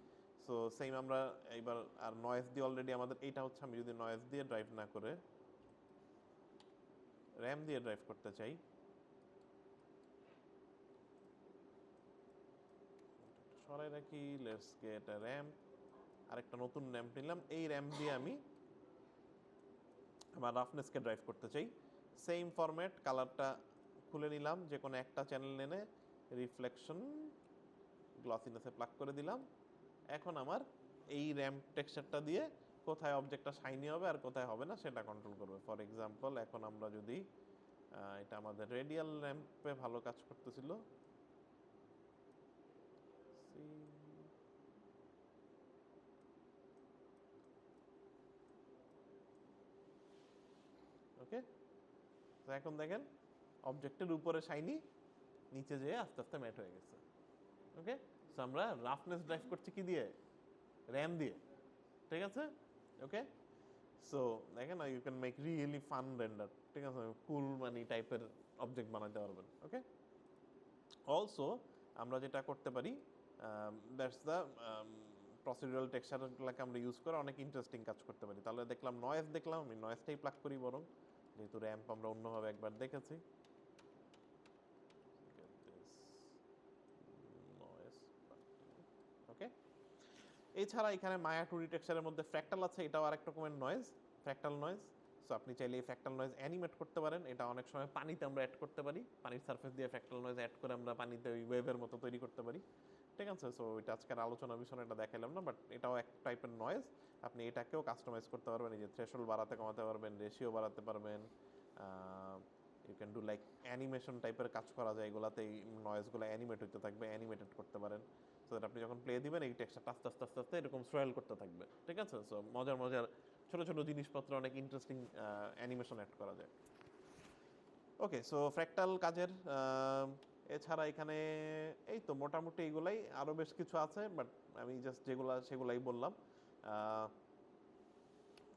সো সেম আমরা এইবার আর নয়েজ দিয়ে অলরেডি আমাদের এইটা হচ্ছে, আমি যদি নয়েজ দিয়ে ড্রাইভ না করে র্যাম দিয়ে ড্রাইভ করতে চাই, সরাই রাখি, লেটস গেট আ র্যাম্প, আরেকটা নতুন র্যাম্প নিলাম। এই র্যাম্প দিয়ে আমি আমার রাফনেসকে ড্রাইভ করতে চাই। সেম ফরম্যাট, কালারটা খুলে নিলাম, যে কোনো একটা চ্যানেল এনে রিফ্লেকশন গ্লসিনেসে প্লাগ করে দিলাম। এখন আমার এই র্যাম্প টেক্সচারটা দিয়ে কোথায় অবজেক্টটা শাইনি হবে আর কোথায় হবে না সেটা কন্ট্রোল করবে। ফর এক্সাম্পল, এখন আমরা যদি এটা আমাদের রেডিয়াল র্যাম্পে ভালো কাজ করতেছিল, ওকে। তো এখন দেখেন অবজেক্টের উপরে শাইনি, নিচে যেয়ে আস্তে আস্তে ম্যাট হয়ে গেছে। ওকে, সো আমরা রাফনেস ড্রাইভ করছি কি দিয়ে? র্যাম দিয়ে, ঠিক আছে। ওকে, সো দেখেন you can make really fun render, ঠিক আছে, কুল মানি টাইপের অবজেক্ট বানাতে পারবেন। ওকে, অলসো আমরা যেটা করতে পারি, দ্যাটস দ্য প্রসিডিউরাল টেক্সচারগুলোকে আমরা ইউজ করে অনেক ইন্টারেস্টিং কাজ করতে পারি। তাহলে দেখলাম নয়েজ, দেখলাম আমি নয়েজটাই প্লাগ করি বরং, যেহেতু র্যাম্প আমরা অন্যভাবে একবার দেখেছি। ওকে, এছাড়া এখানে মায়া টু টেক্সচারের মধ্যে ফ্র্যাক্টাল আছে, এটাও আরেক রকমের নয়েজ, ফ্র্যাক্টাল নয়েজ। সো আপনি চাইলে এই ফ্র্যাক্টাল নয়েজ অ্যানিমেট করতে পারেন। এটা অনেক সময় পানিতে আমরা অ্যাড করতে পারি, পানির সার্ফেস দিয়ে ফ্র্যাক্টাল নয়েজ অ্যাড করে আমরা পানিতে ওই ওয়েভের মতো তৈরি করতে পারি, ঠিক আছে। সো এটা আজকের আলোচনা বিষয় এটা দেখাইলাম না, বাট এটাও এক টাইপের নয়েজ। আপনি এটাকেও কাস্টমাইজ করতে পারবেন, এই যে থ্রেশহোল্ড বাড়াতে কমাতে পারবেন, রেশিও বাড়াতে পারবেন, you can do like animation টাইপের কাজ করা যায়, এগুলাতে এই নয়েজগুলো অ্যানিমেট হইতে থাকবে, অ্যানিমেটেড করতে পারেন। সো দ্যাট আপনি যখন প্লে দিবেন এই টেক্সটটা আস্তে আস্তে আস্তে আস্তে এরকম সোয়েল করতে থাকবে, ঠিক আছে। সো মজার মজার ছোটো ছোটো জিনিসপত্র, অনেক ইন্টারেস্টিং অ্যানিমেশন অ্যাড করা যায়। ওকে, সো ফ্র্যাক্টাল কাজের এছাড়া এখানে এই তো মোটামুটি এইগুলাই, আরও বেশ কিছু আছে, বাট আমি জাস্ট যেগুলা সেগুলাই বললাম।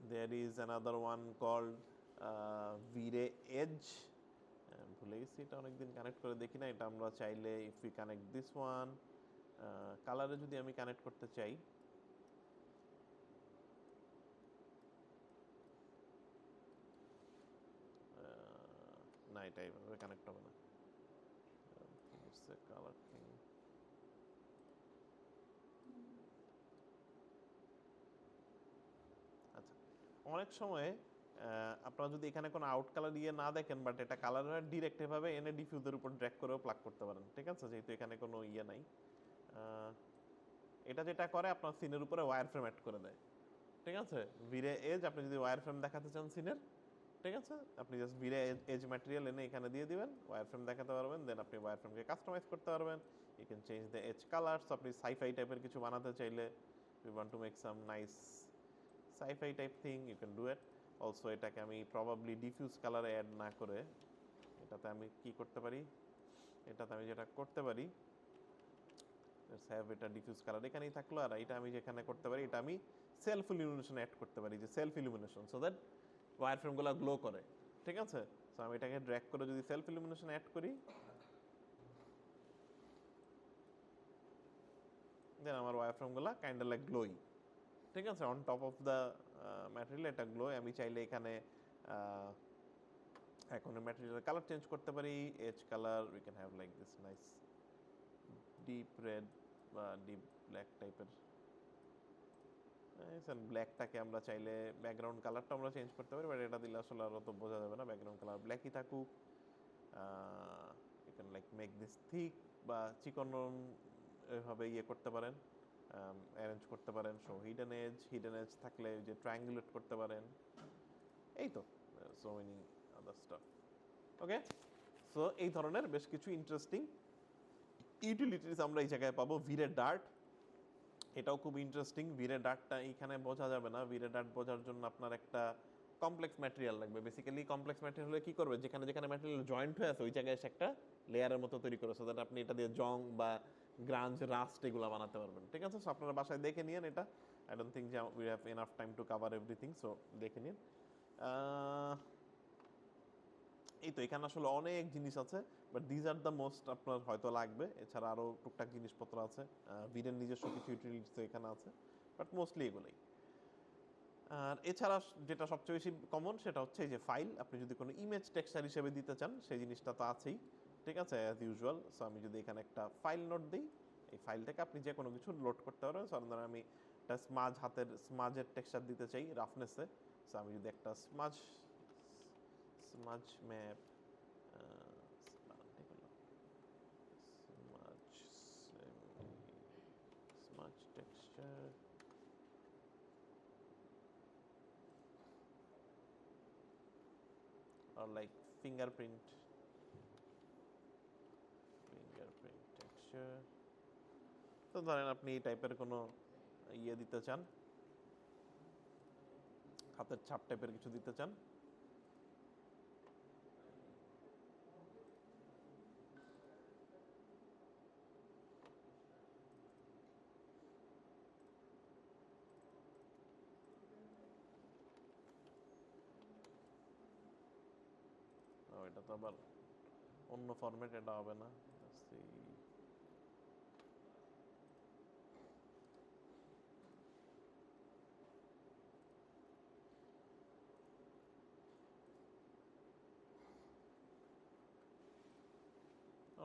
There is another one called VRay edge, ভুলে গেছি, এটা অনেকদিন কানেক্ট করে দেখি না। এটা আমরা চাইলে if we connect this one, কালারে যদি আমি কানেক্ট করতে চাই, না এটা এইভাবে কানেক্ট হবে না, কালার থিং। আচ্ছা, অনেক সময় আপনারা যদি এখানে কোনো আউট কালার দিয়ে না দেখেন, বাট এটা কালার ডিরেক্ট এভাবে এনে ডিফিউজের উপর ড্র্যাগ করেও প্লাগ করতে পারেন, ঠিক আছে, যেহেতু এখানে কোনো ইয়ে নাই। এটা যেটা করে আপনার সিনের উপরে ওয়্যার ফ্রেম অ্যাড করে দেয়, ঠিক আছে। ভিরে এজ, আপনি যদি ওয়্যার ফ্রেম দেখাতে চান সিনের, ঠিক আছে, আপনি জাস্ট ভিরে এজ ম্যাটেরিয়াল এনে এখানে দিয়ে দিবেন, ওয়্যার ফ্রেম দেখাতে পারবেন, দেন আপনি ওয়্যার ফ্রেমকে কাস্টমাইজ করতে পারবেন। You can change the edge colours. আপনি সাইফাই টাইপের কিছু বানাতে চাইলে, you want to make some nice scifi type thing, you can do it. Also এটাকে আমি প্রবাবলি ডিফিউজ কালারে অ্যাড না করে, এটাতে আমি কি করতে পারি, এটাতে আমি যেটা করতে পারি, এটা ডিফিউজ কালার এখানেই থাকলো, আর এটা আমি যেখানে করতে পারি, এটা আমি সেলফ ইলুমিনেশন অ্যাড করতে পারি, যে self illumination, so that wire ফ্রেমগুলো গ্লো করে, ঠিক আছে। সো আমি এটাকে ড্র্যাগ করে যদি সেলফ ইলুমিনেশন অ্যাড করি, দেন আমার ওয়্যার ফ্রেমগুলো কাইন্ড অফ লাইক গ্লোই, ঠিক আছে, on top of the material এটা গ্লো। আমি চাইলে এখানে এখন ম্যাটেরিয়ালের কালার চেঞ্জ করতে পারি, as colour we can have like this nice deep red বা ডিপ ব্ল্যাক টাইপের, ব্ল্যাকটাকে আমরা চাইলে ব্যাকগ্রাউন্ড কালারটা আমরা চেঞ্জ করতে পারি, বাট এটা দিলে আসলে আর অত বোঝা যাবে না। ব্যাকগ্রাউন্ড কালার ব্ল্যাকই থাকুক। You can like make this thick বা চিকন এভাবে ইয়ে করতে পারেন, অ্যারেঞ্জ করতে পারেন। সো হিডেন এজ থাকলে যে ট্রায়াঙ্গুলেট করতে পারেন। এই তো সো মেনি আদার স্টাফ। ওকে, সো এই ধরনের বেশ কিছু ইন্টারেস্টিং ইউটিলিটিস আমরা এই জায়গায় পাবো। ভিরে ডার্ট, এটাও খুব ইন্টারেস্টিং। ভিরে ডার্টটা এইখানে বোঝা যাবে না। ভিরে ডার্ট বোঝার জন্য আপনার একটা কমপ্লেক্স ম্যাটেরিয়াল লাগবে। বেসিক্যালি কমপ্লেক্স ম্যাটেরিয়াল হলে কি করবে, যেখানে যেখানে ম্যাটেরিয়াল জয়েন্ট হয়ে আছে ওই জায়গায় এসে একটা লেয়ারের মতো তৈরি করে, সো দ্যাট আপনি এটা দিয়ে জং বা গ্রাঞ্জ রাস্ট এগুলো বানাতে পারবেন। ঠিক আছে, সো আপনারা বাসায় দেখে নিন এটা। আই ডোন্ট থিঙ্ক যে we have enough time to cover everything, so দেখে নিন। এই তো এখানে আসলে অনেক জিনিস আছে, but these are the most আপনার হয়তো লাগবে। এছাড়া আরও টুকটাক জিনিসপত্র আছে, ভিডের নিজস্ব কিছু ইউটিলিটিস তো এখানে আছে, বাট মোস্টলি এগুলোই। আর এছাড়া যেটা সবচেয়ে বেশি কমন সেটা হচ্ছে এই যে ফাইল। আপনি যদি কোনো ইমেজ টেক্সচার হিসেবে দিতে চান সেই জিনিসটা তো আছেই। ঠিক আছে, অ্যাজ ইউজুয়াল। সো আমি যদি এখানে একটা ফাইল নোট দিই, এই ফাইল থেকে আপনি যে কোনো কিছু লোড করতে পারবেন। সো ধরেন আমি একটা স্মাজের টেক্সচার দিতে চাই রাফনেসে। সো আমি যদি একটা smudge map smudge texture or like fingerprint texture। তো ধরেন আপনি এই টাইপের কোনো ইয়ে দিতে চান, হাতের ছাপ টাইপের কিছু দিতে চান, এটা তো আবার অন্য ফরম্যাট, এটা হবে না।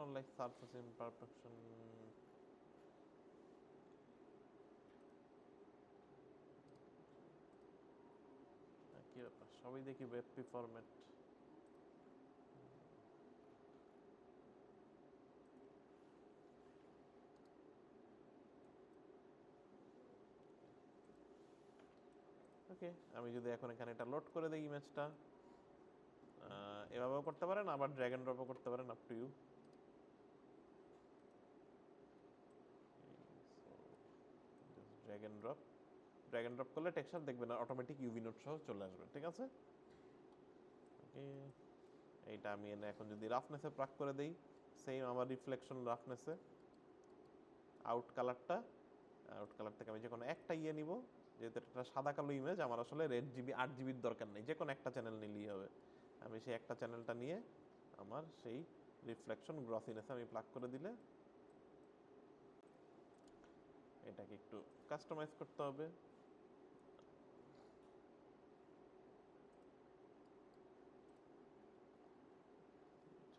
or like surface imperfection। কি ব্যাপার, সবই দেখি ওয়েবপি ফরম্যাট। ওকে, আমি যদি এখন এখানে এটা লোড করে দিই ইমেজটা, এভাবেও করতে পারেন, আবার ড্র্যাগ এন্ড ড্রপও করতে পারেন, up to you. Drag and drop করলে টেক্সচার দেখবেন না, অটোমেটিক ইউভি নোট সহ চলে আসবে। ঠিক আছে, ওকে। এইটা আমি এনে এখন যদি রাফনেসে প্রাক করে দেই, সেম আমার রিফ্লেকশন রাফনেসে আউট কালার থেকে আমি যে কোনো একটা ইয়ে নিব। যেহেতু একটা সাদা কালো ইমেজ, আমার আসলে রেড জিবি 8 জিবির দরকার নেই, যে কোনো একটা চ্যানেল নিলেই হবে। আমি সেই একটা চ্যানেলটা নিয়ে আমার সেই রিফ্লেকশন গ্রসিনেসে আমি প্লাগ করে দিলে, এটাকে একটু কাস্টমাইজ করতে হবে।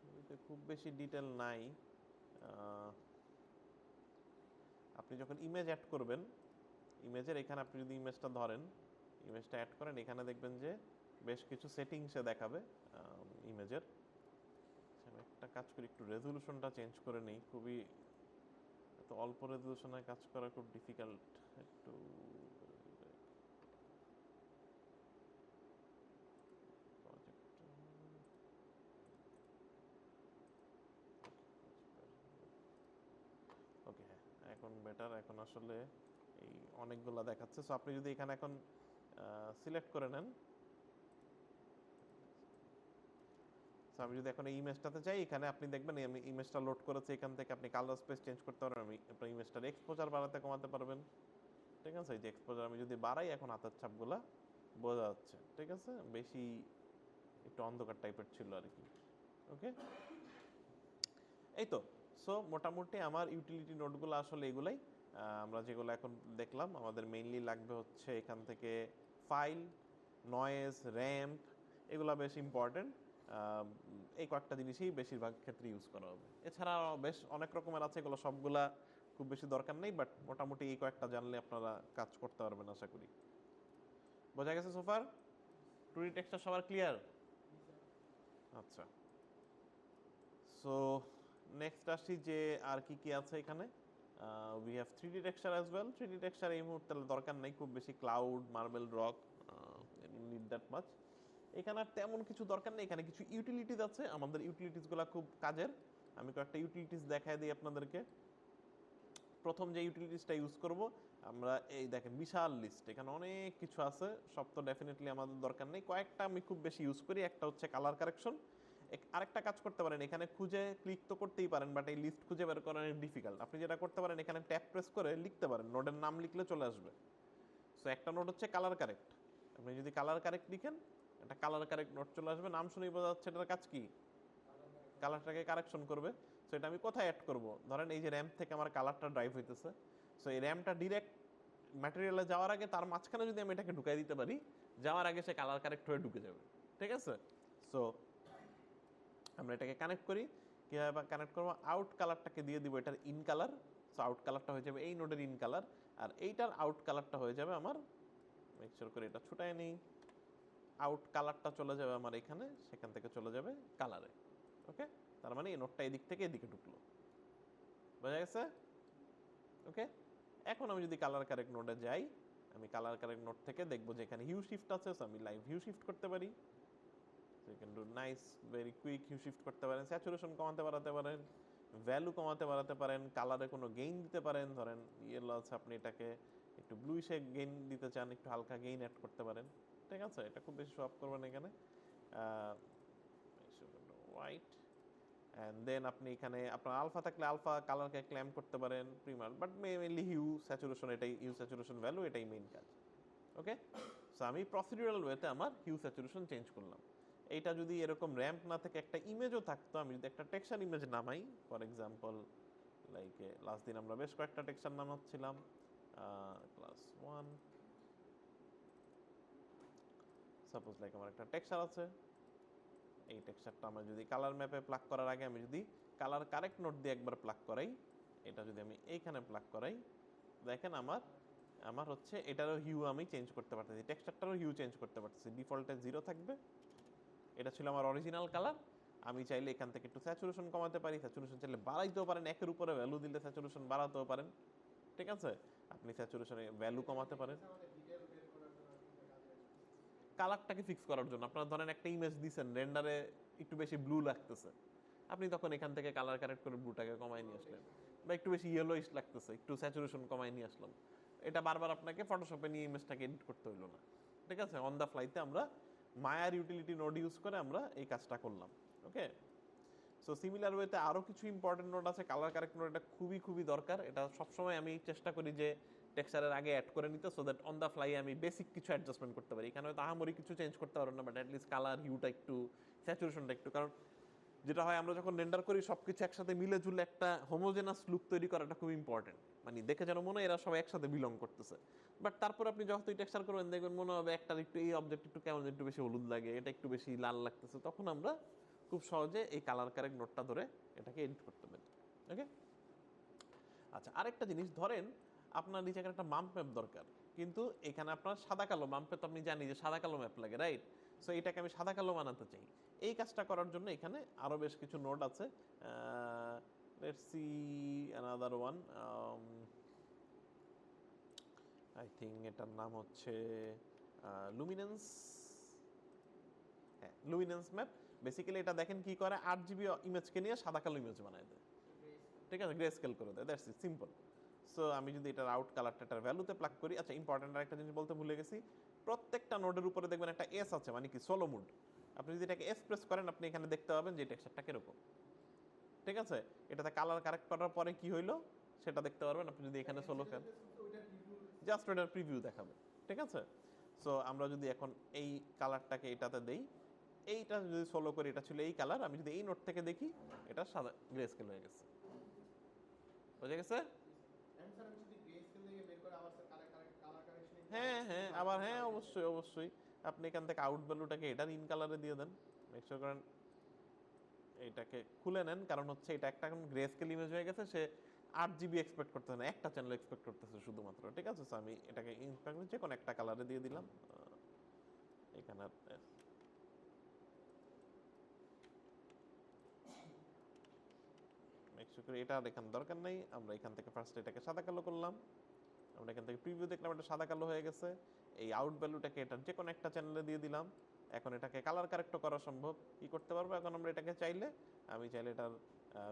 ছবিতে খুব বেশি ডিটেল নাই। আপনি যখন ইমেজ অ্যাড করবেন, ইমেজের এখানে আপনি যদি ইমেজটা ধরেন, ইমেজটা অ্যাড করেন, এখানে দেখবেন যে বেশ কিছু সেটিংসে দেখাবে ইমেজের। আমি একটা কাজ করি, একটু রেজলিউশনটা চেঞ্জ করে নিই। খুবই এত অল্প রেজলিউশনে কাজ করা খুব ডিফিকাল্ট। একটু ওকে, হ্যাঁ এখন বেটার। এখন আসলে এই অনেকগুলা দেখাচ্ছে। সো আপনি যদি এখানে এখন সিলেক্ট করে নেন, সো আমি যদি এখন এই ইমেজটাতে চাই, এখানে আপনি দেখবেন আমি ইমেজটা লোড করেছি, এখান থেকে আপনি কালার স্পেস চেঞ্জ করতে পারবেন। আমি আপনার ইমেজটার এক্সপোজার বাড়াতে কমাতে পারবেন। ঠিক আছে, এই যে এক্সপোজার আমি যদি বাড়াই, এখন হাতের ছাপগুলা বোঝা যাচ্ছে। ঠিক আছে, বেশি একটু অন্ধকার টাইপের ছিল আর কি। ওকে, এই তো। সো মোটামুটি আমার ইউটিলিটি নোটগুলো আসলে এগুলাই। আমরা যেগুলো এখন দেখলাম, আমাদের মেইনলি লাগবে হচ্ছে এখান থেকে ফাইল, নয়েজ, র্যাম্প, এগুলো বেশ ইম্পর্টেন্ট। এই কয়েকটা জিনিসই বেশিরভাগ ক্ষেত্রে ইউজ করা হবে। এছাড়া বেশ অনেক রকমের আছে, এগুলো সবগুলা খুব বেশি দরকার নেই, বাট মোটামুটি এই কয়েকটা জানলে আপনারা কাজ করতে পারবেন আশা করি। বোঝা গেছে সোফার? 2D টেক্সচার সবার ক্লিয়ার? আচ্ছা, সো নেক্সট আসি যে আর কি কি আছে এখানে। We have 3D texture as well. 3D texture এই মুহূর্তে দরকার নেই খুব বেশি, cloud, marble, rock, need that much. এখানে আর তেমন কিছু দরকার নেই, এখানে কিছু ইউটিলিটিস আছে, আমাদের ইউটিলিটিসগুলো খুব কাজের। আমি কয়েকটা ইউটিলিটিস দেখাই দিই আপনাদেরকে। প্রথম যে ইউটিলিটিসটা ইউজ করব আমরা, এই দেখেন বিশাল লিস্ট, এখানে অনেক কিছু আছে, সব তো ডেফিনেটলি আমাদের দরকার নেই। কয়েকটা আমি খুব বেশি ইউজ করি। একটা হচ্ছে কালার কারেকশন। আরেকটা কাজ করতে পারেন, এখানে খুঁজে ক্লিক তো করতেই পারেন, বাট এই লিস্ট খুঁজে বের করা ডিফিকাল্ট। আপনি যেটা করতে পারেন, এখানে ট্যাপ প্রেস করে লিখতে পারেন, নোডের নাম লিখলে চলে আসবে। সো একটা নোট হচ্ছে কালার কারেক্ট। আপনি যদি কালার কারেক্ট লিখেন, একটা কালার কারেক্ট নোট চলে আসবে। নাম শুনেই বোঝা যাচ্ছে এটার কাজ কি, কালারটাকে কারেকশন করবে। সো এটা আমি কোথায় অ্যাড করব? ধরেন এই যে র্যাম থেকে আমার কালারটা ড্রাইভ হইতেছে, সো এই র্যামটা ডিরেক্ট ম্যাটেরিয়ালে যাওয়ার আগে তার মাঝখানে যদি আমি এটাকে ঢুকাই দিতে পারি, যাওয়ার আগে সে কালার কারেক্ট হয়ে ঢুকে যাবে। ঠিক আছে? সো আমরা এটাকে কানেক্ট করি। কীভাবে কানেক্ট করবো? আউট কালারটাকে দিয়ে দিব এটার ইন কালার। সো আউট কালারটা হয়ে যাবে এই নোডের ইন কালার, আর এইটার আউট কালারটা হয়ে যাবে আমার, মেক শিওর করে এটা ছুটায় নেই, আউট কালারটা চলে যাবে আমার এখানে, সেখান থেকে চলে যাবে কালারে। ওকে, তার মানে এই নোটটা এদিক থেকে এদিকে ঢুকলো। বোঝা গেছে? ওকে, এখন আমি যদি কালার কারেক্ট নোডে যাই, আমি কালার কারেক্ট নোড থেকে দেখবো যে এখানে হিউ শিফট আছে, সো আমি লাইভ হিউ শিফট করতে পারি। So you can do nice very quick hue shift করতে পারেন, স্যাচুরেশন কমাতে বাড়াতে পারেন, ভ্যালু কমাতে বাড়াতে পারেন, কালারে কোনো গেইন দিতে পারেন। ধরেন ইয়েলো আছে, আপনি এটাকে একটু ব্লুইশে গেইন দিতে চান, একটু হালকা গেইন অ্যাড করতে পারেন। ঠিক আছে, এটা খুব বেশি শো আপ করবেন এখানে। হোয়াইট, অ্যান্ড দেন আপনি এখানে আপনার আলফা থাকলে আলফা কালারকে ক্ল্যাম করতে পারেন, প্রিমার, বাট মেইনলি হিউ স্যাচুরেশন, এটাই হিউ স্যাচুরেশন ভ্যালু, এটাই মেইন কাজ। ওকে, সো আমি প্রসিডিউরাল ওয়েতে আমার হিউ স্যাচুরেশন চেঞ্জ করলাম। এইটা যদি এরকম র্যাম্প না থেকে একটা ইমেজও থাকতো, আমি যদি একটা টেক্সচার ইমেজ নামাই, ফর এক্সাম্পল লাইক লাস্ট দিন আমরা বেশ কয়েকটা টেক্সচার নামাচ্ছিলাম, ক্লাস 1, সাপোজ লাইক আমার একটা টেক্সচার আছে, এই টেক্সচারটা আমরা যদি কালার ম্যাপে প্লাগ করার আগে আমি যদি কালার কারেক্ট নোট দিয়ে একবার প্লাগ করাই, এটা যদি আমি এইখানে প্লাগ করাই, দেখেন আমার হচ্ছে এটারও হিউ আমি চেঞ্জ করতে পারতেছি, টেক্সচারটারও হিউ চেঞ্জ করতে পারতেছি। ডিফল্টে 0 থাকবে, এটা ছিল আমার অরিজিনাল কালার। আমি চাইলে এখান থেকে একটু স্যাচুরেশন কমাতে পারি, স্যাচুরেশন চাইলে বাড়াইতেও পারেন, একের উপরে ভ্যালু দিলে স্যাচুরেশন বাড়াতেও পারেন। ঠিক আছে, আপনি স্যাচুরেশনে ভ্যালু কমাতে পারেন। কালারটাকে ফিক্স করার জন্য আপনার ধরেন একটা ইমেজ দিচ্ছেন, রেন্ডারে একটু বেশি ব্লু লাগতেছে, আপনি তখন এখান থেকে কালার কারেক্ট করে ব্লুটাকে কমায় নিয়ে আসলেন, বা একটু বেশি ইয়েলোইশ লাগতেছে, একটু স্যাচুরেশন কমায় নিয়ে আসলাম। এটা বারবার আপনাকে ফটোশপে নিয়ে ইমেজটাকে এডিট করতে হইলো না। ঠিক আছে, অন দ্য ফ্লাইতে আমরা মায়ার ইউটিলিটি নোড ইউজ করে আমরা এই কাজটা করলাম। ওকে, সো সিমিলার ওয়েতে আরও কিছু ইম্পর্টেন্ট নোড আছে। কালার কারেক্ট নোড, এটা খুবই খুবই দরকার। এটা সবসময় আমি চেষ্টা করি যে টেক্সচারের আগে অ্যাড করে নিতে, so that on the fly আমি বেসিক কিছু অ্যাডজাস্টমেন্ট করতে পারি। এখানে হয়তো আহামরি কিছু চেঞ্জ করতে পারবেন না, বাট অ্যাটলিস্ট কালার হিউটা একটু, স্যাচুরেশনটা একটু, কারণ যেটা হয় আমরা যখন রেন্ডার করি সব কিছু একসাথে মিলে ঝুলে একটা হোমোজেনাস লুক তৈরি করাটা খুব ইম্পর্টেন্ট, মানে দেখে যেন মনে হয় এরা সবাই একসাথে বিলং করতেছে। বাট তারপর আপনি যতই টেক্সচার করবেন দেখবেন মনে হবে একটার একটু, এই অবজেক্ট একটু কেমন একটু বেশি হলুদ লাগে, এটা একটু বেশি লাল লাগতেছে, তখন আমরা খুব সহজে এই কালার কারেক্ট নোটটা ধরে এটাকে এডিট করতে পারি। ওকে, আচ্ছা, আরেকটা জিনিস, ধরেন আপনার নিচে একটা মাম্প ম্যাপ দরকার, কিন্তু এখানে আপনার সাদা কালো মাম্পে, তো আপনি জানি যে সাদা কালো ম্যাপ লাগে, রাইট? সো এটাকে আমি সাদা কালো বানাতে চাই। এই কাজটা করার জন্য এখানে আরও বেশ কিছু নোড আছে। Let's see another one, I think এটার নাম হচ্ছে লুমিনেন্স। হ্যাঁ, লুমিনেন্স ম্যাপ। বেসিক্যালি এটা দেখেন কি করে, 8 GB ইমেজকে নিয়ে সাদা কালো ইমেজ বানায় দেয়। ঠিক আছে, গ্রে স্কেল করে দেয়, দ্যাটস ইট, সিম্পল। সো আমি যদি এটার আউট কালারটা এটার ভ্যালুতে প্লাগ করি, আচ্ছা ইম্পর্টেন্ট আরেকটা জিনিস বলতে ভুলে গেছি, প্রত্যেকটা নোডের উপরে দেখবেন একটা এস আছে, মানে কি সোলো মুড। আপনি যদি এটাকে এস প্রেস করেন, আপনি এখানে দেখতে পাবেন যে টেক্সচারটা কিরকম। ঠিক আছে, এটাতে কালার কারেক্ট করার পরে কি হইলো সেটা দেখতে পারবেন আপনি যদি এখানে সোলো ফেল, জাস্ট ওটার প্রিভিউ দেখাবে। ঠিক আছে, সো আমরা যদি এখন এই কালারটাকে এটাতে দেই, এইটা যদি সোলো করি, এটা ছিল এই কালার, আমি যদি এই নোট থেকে দেখি, এটা সাদা গ্রে স্কেল হয়ে গেছে। বুঝে গেছে? হ্যাঁ হ্যাঁ, আবার হ্যাঁ, অবশ্যই অবশ্যই, আপনি এখান থেকে আউট ভ্যালুটাকে এটার ইন কালারে দিয়ে দেন, মেক শিওর করেন এইটাকে খুলে নেন, কারণ হচ্ছে এটা একটা এখন গ্রে স্কেল ইমেজ হয়ে গেছে, সে 8 GB এক্সপেক্ট করতেছে না, একটা চ্যানেল এক্সপেক্ট করতেছে শুধুমাত্র, ঠিক আছে? সো আমি এটাকে ইনস্পেক্ট যে কোনো একটা কালারে দিয়ে দিলাম এখানে। মেকশিওর করে এটা আর এখানে দরকার নেই, আমরা এখান থেকে ফার্স্ট এটাকে সাদা কালো করলাম, আমরা এখান থেকে প্রিভিউ দেখলাম এটা সাদা কালো হয়ে গেছে। এই আউট ভ্যালুটাকে এটা যে কোনো একটা চ্যানেলে দিয়ে দিলাম। এখন এটাকে কালার কারেক্টও করা সম্ভব, কি করতে পারবো এখন আমরা এটাকে চাইলে, আমি চাইলে এটার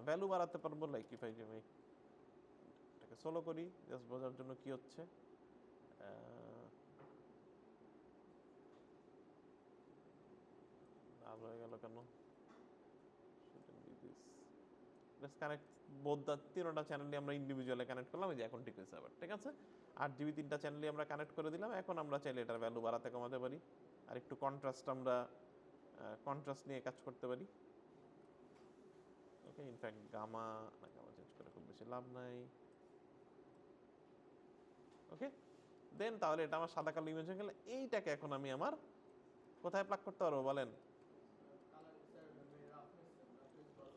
ভ্যালু বাড়াতে পারবো, লাইক ইফ আই এটাকে সোলো করি জাস্ট বোঝার জন্য কি হচ্ছে। লাল হয়ে গেল কেন? লেটস কানেক্ট বোথ দা, তিনটা চ্যানেলই আমরা ইন্ডিভিজুয়ালি কানেক্ট করলাম, এই যে এখন ঠিক হয়েছে আবার, ঠিক আছে? 8 GB তিনটা চ্যানেলই আমরা কানেক্ট করে দিলাম। এখন আমরা চাইলে এটার ভ্যালু বাড়াতে কমাতে পারি, আর একটু কন্ট্রাস্ট আমরা কন্ট্রাস্ট নিয়ে কাজ করতে পারি। ওকে, ইনফ্যাক্ট গামা চেঞ্জ করে খুব বেশি লাভ নাই। ওকে দেন তাহলে এটা আমার সাদা কালো ইমেজ হয়ে গেলে, এইটাকে এখন আমি আমার কোথায় প্লাগ করতে পারবো বলেন?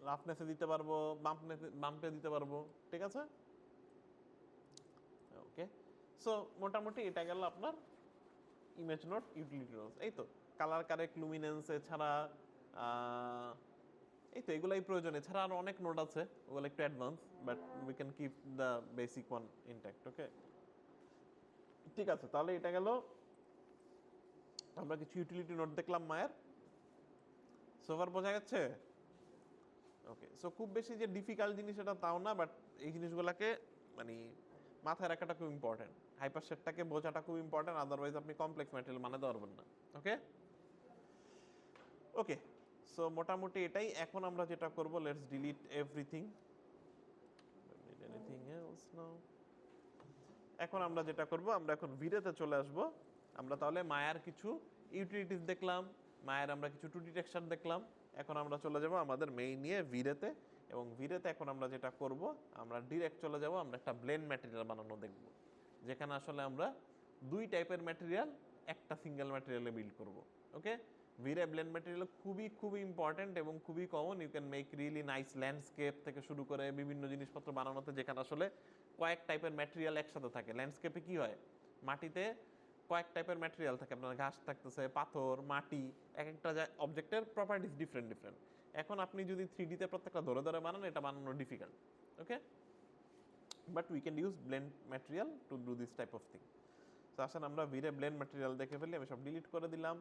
রাফনেসে দিতে পারবো, বাম্পে দিতে পারবো, ঠিক আছে? ওকে, সো মোটামুটি এটা গেল আপনার ইমেজ নোট ইউটিলিটি নোটস। এই তো কালার কারেক্ট, লুমিনেন্স, এছাড়া এই তো এগুলাই প্রয়োজন। এছাড়া আরো অনেক নোট আছে, ওগুলো একটু advance, but we can keep the basic one intact. Okay, ঠিক আছে, তাহলে এটা গেল আমরা কিছু ইউটিলিটি নোট দেখলাম মায়ের। সোফার বোঝা যাচ্ছে? ওকে, সো খুব বেশি যে ডিফিকাল্ট জিনিস এটা তাও না, বাট এই জিনিসগুলোকে মানে মাথায় রাখাটা খুব ইম্পর্টেন্ট। হাইপার সেটটাকে বোঝাটা খুব ইম্পর্টেন্ট, আদারওয়াইজ আপনি কমপ্লেক্স ম্যাটেরিয়াল বানাতে পারবেন না। ওকে ওকে, সো মোটামুটি এটাই। এখন আমরা যেটা করব, let's delete everything, anything else now. এখন আমরা যেটা করব, আমরা এখন ভিডিওতে চলে আসব। আমরা তাহলে মায়ার কিছু ইউটিলিটিস দেখলাম, মায়ের আমরা কিছু 2D টেক্সচার দেখলাম। এখন আমরা চলে যাব আমাদের মেইন নিয়ে ভিডিওতে, এবং ভিডিওতে এখন আমরা যেটা করব, আমরা ডিরেক্ট চলে যাব, আমরা একটা ব্লেন্ড ম্যাটেরিয়াল বানানো দেখব, যেখানে আসলে আমরা দুই টাইপের ম্যাটেরিয়াল একটা সিঙ্গেল ম্যাটেরিয়ালে বিল্ড করব। ওকে, ভিরে ব্লেন্ড ম্যাটেরিয়াল খুবই খুবই ইম্পর্টেন্ট এবং খুবই common. You can make really nice landscape থেকে শুরু করে বিভিন্ন জিনিসপত্র বানানোতে, যেখানে আসলে কয়েক টাইপের ম্যাটেরিয়াল একসাথে থাকে। ল্যান্ডস্কেপে কি হয়, মাটিতে কয়েক টাইপের ম্যাটেরিয়াল থাকে, আপনার ঘাস থাকতেছে, পাথর, মাটি, এক একটা অবজেক্টের প্রপার্টিস ডিফারেন্ট ডিফারেন্ট। এখন আপনি যদি 3Dতে প্রত্যেকটা ধরে ধরে বানান, এটা বানানো difficult. Okay, but we can use blend material to do this type of thing. তো আসেন আমরা ভিরে ব্লেন্ড ম্যাটেরিয়াল দেখে ফেলি। আমি সব ডিলিট করে দিলাম।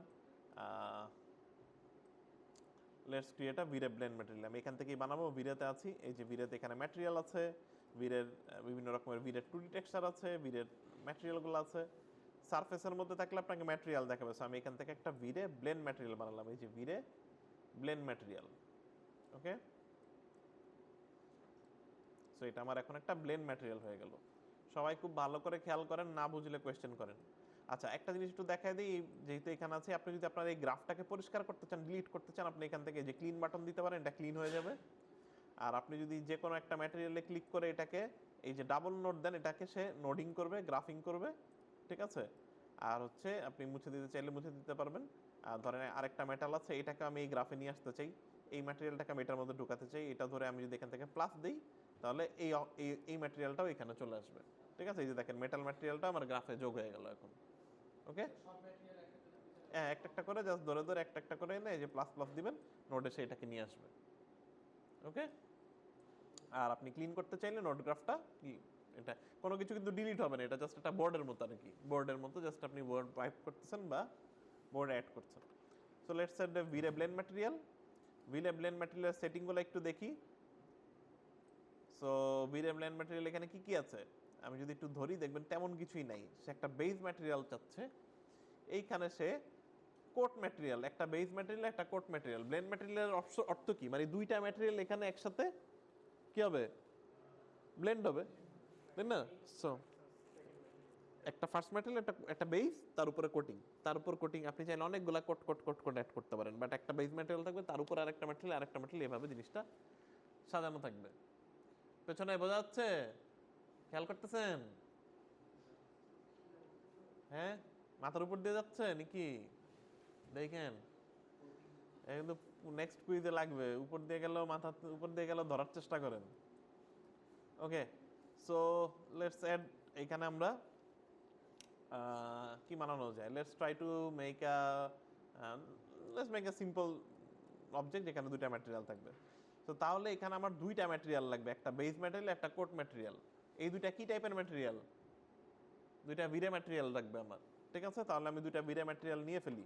Let's create a VRay blend material. আমি এখান থেকেই বানাবো, ভিরেতে আছি, এই যে ভিরেতে এখানে ম্যাটেরিয়াল আছে, ভিরের বিভিন্ন রকমের ভিরের 2D টেক্সচার আছে, ভিরের ম্যাটেরিয়ালগুলো আছে। সারফেসের মধ্যে থাকলে আপনাকে ম্যাটেরিয়াল দেখাবে। সো আমি এখান থেকে একটা ভিরে ব্লেন্ড ম্যাটেরিয়াল বানালাম, এই যে ভিরে ব্লেন্ড ম্যাটেরিয়াল। ওকে, সো এটা আমার এখন একটা ব্লেন্ড ম্যাটেরিয়াল হয়ে গেল। সবাই খুব ভালো করে খেয়াল করেন, না বুঝলে কোয়েশ্চেন করেন। আচ্ছা, একটা জিনিস একটু দেখাই দিই, যেহেতু এখানে আছে, আপনি যদি আপনার এই গ্রাফটাকে পরিষ্কার করতে চান, ডিলিট করতে চান, আপনি এখান থেকে যে ক্লিন বাটন দিতে পারেন, এটা ক্লিন হয়ে যাবে। আর আপনি যদি যে কোনো একটা ম্যাটেরিয়ালে ক্লিক করে এটাকে এই যে ডাবল নোট দেন, এটাকে সে নোডিং করবে, গ্রাফিং করবে, ঠিক আছে? আর হচ্ছে আপনি মুছে দিতে চাইলে মুছে দিতে পারবেন। আর ধরেন আরেকটা মেটাল আছে, এটাকে আমি এই গ্রাফে নিয়ে আসতে চাই, এই ম্যাটেরিয়ালটাকে আমি এটার মধ্যে ঢুকাতে চাই, এটা ধরে আমি যদি এখান থেকে প্লাস দিই, তাহলে এই ম্যাটেরিয়ালটাও এখানে চলে আসবে, ঠিক আছে? এই যে দেখেন মেটাল ম্যাটেরিয়ালটা আমার গ্রাফে যোগ হয়ে গেল এখন। ওকে, হ্যাঁ, একটা একটা করে জাস্ট ধরে ধরে একটা একটা করে এনে এই যে প্লাস প্লাস দিবেন, নোটে সে এটাকে নিয়ে আসবে। ওকে, আর আপনি ক্লিন করতে চাইলে নোট গ্রাফটা কি, এটা কোনো কিছু কিন্তু ডিলিট হবে না, এটা জাস্ট একটা বোর্ডের মতো আর কি, বোর্ডের মতো জাস্ট আপনি বোর্ড ওয়াইপ করতেছেন বা বোর্ড অ্যাড করছেন। So let's set the VRay blend material. VRay blend ম্যাটেরিয়ালের সেটিংগুলো একটু দেখি। সো ভিরে ব্লেন্ড ম্যাটেরিয়াল এখানে কি কি আছে, আমি যদি একটু ধরি দেখবেন তেমন কিছুই নাই। সে একটা বেস ম্যাটেরিয়াল চাচ্ছে, এইখানে সে কোট ম্যাটেরিয়াল, একটা বেস ম্যাটেরিয়াল, একটা কোট ম্যাটেরিয়াল। ব্লেন্ড ম্যাটেরিয়ালের অর্থ কি, মানে দুইটা ম্যাটেরিয়াল এখানে একসাথে কি হবে, ব্লেন্ড হবে, তাই না? সো একটা ফার্স্ট ম্যাটেরিয়াল, একটা বেস, তার উপরে কোটিং, তার উপর কোটিং। আপনি চাইলে অনেকগুলা coat coat coat coat add করতে পারেন, বাট একটা বেস ম্যাটেরিয়াল থাকবে, তার উপর আরেকটা ম্যাটেরিয়াল, আরেকটা ম্যাটেরিয়াল, এভাবে জিনিসটা সাজানো থাকবে। পেছনে বোঝা যাচ্ছে? খেয়াল করতেছেন? হ্যাঁ, মাথার উপর দিয়ে যাচ্ছে নাকি? দেখেন, কিন্তু নেক্সট কুইজে লাগবে, উপর দিয়ে গেলেও মাথা উপর দিয়ে গেলেও ধরার চেষ্টা করেন। ওকে, সো লেটস অ্যাড, এখানে আমরা কি বানানো যায়, let's try to make a simple object যেখানে দুইটা ম্যাটেরিয়াল থাকবে। তো তাহলে এখানে আমার দুইটা ম্যাটেরিয়াল লাগবে, একটা বেস ম্যাটেরিয়াল, একটা কোট ম্যাটেরিয়াল। এই দুইটা কি টাইপের ম্যাটেরিয়াল? দুইটা ভিরে ম্যাটেরিয়াল লাগবে আমার। ঠিক আছে, তাহলে আমি দুইটা ভিরে ম্যাটেরিয়াল নিয়ে ফেলি।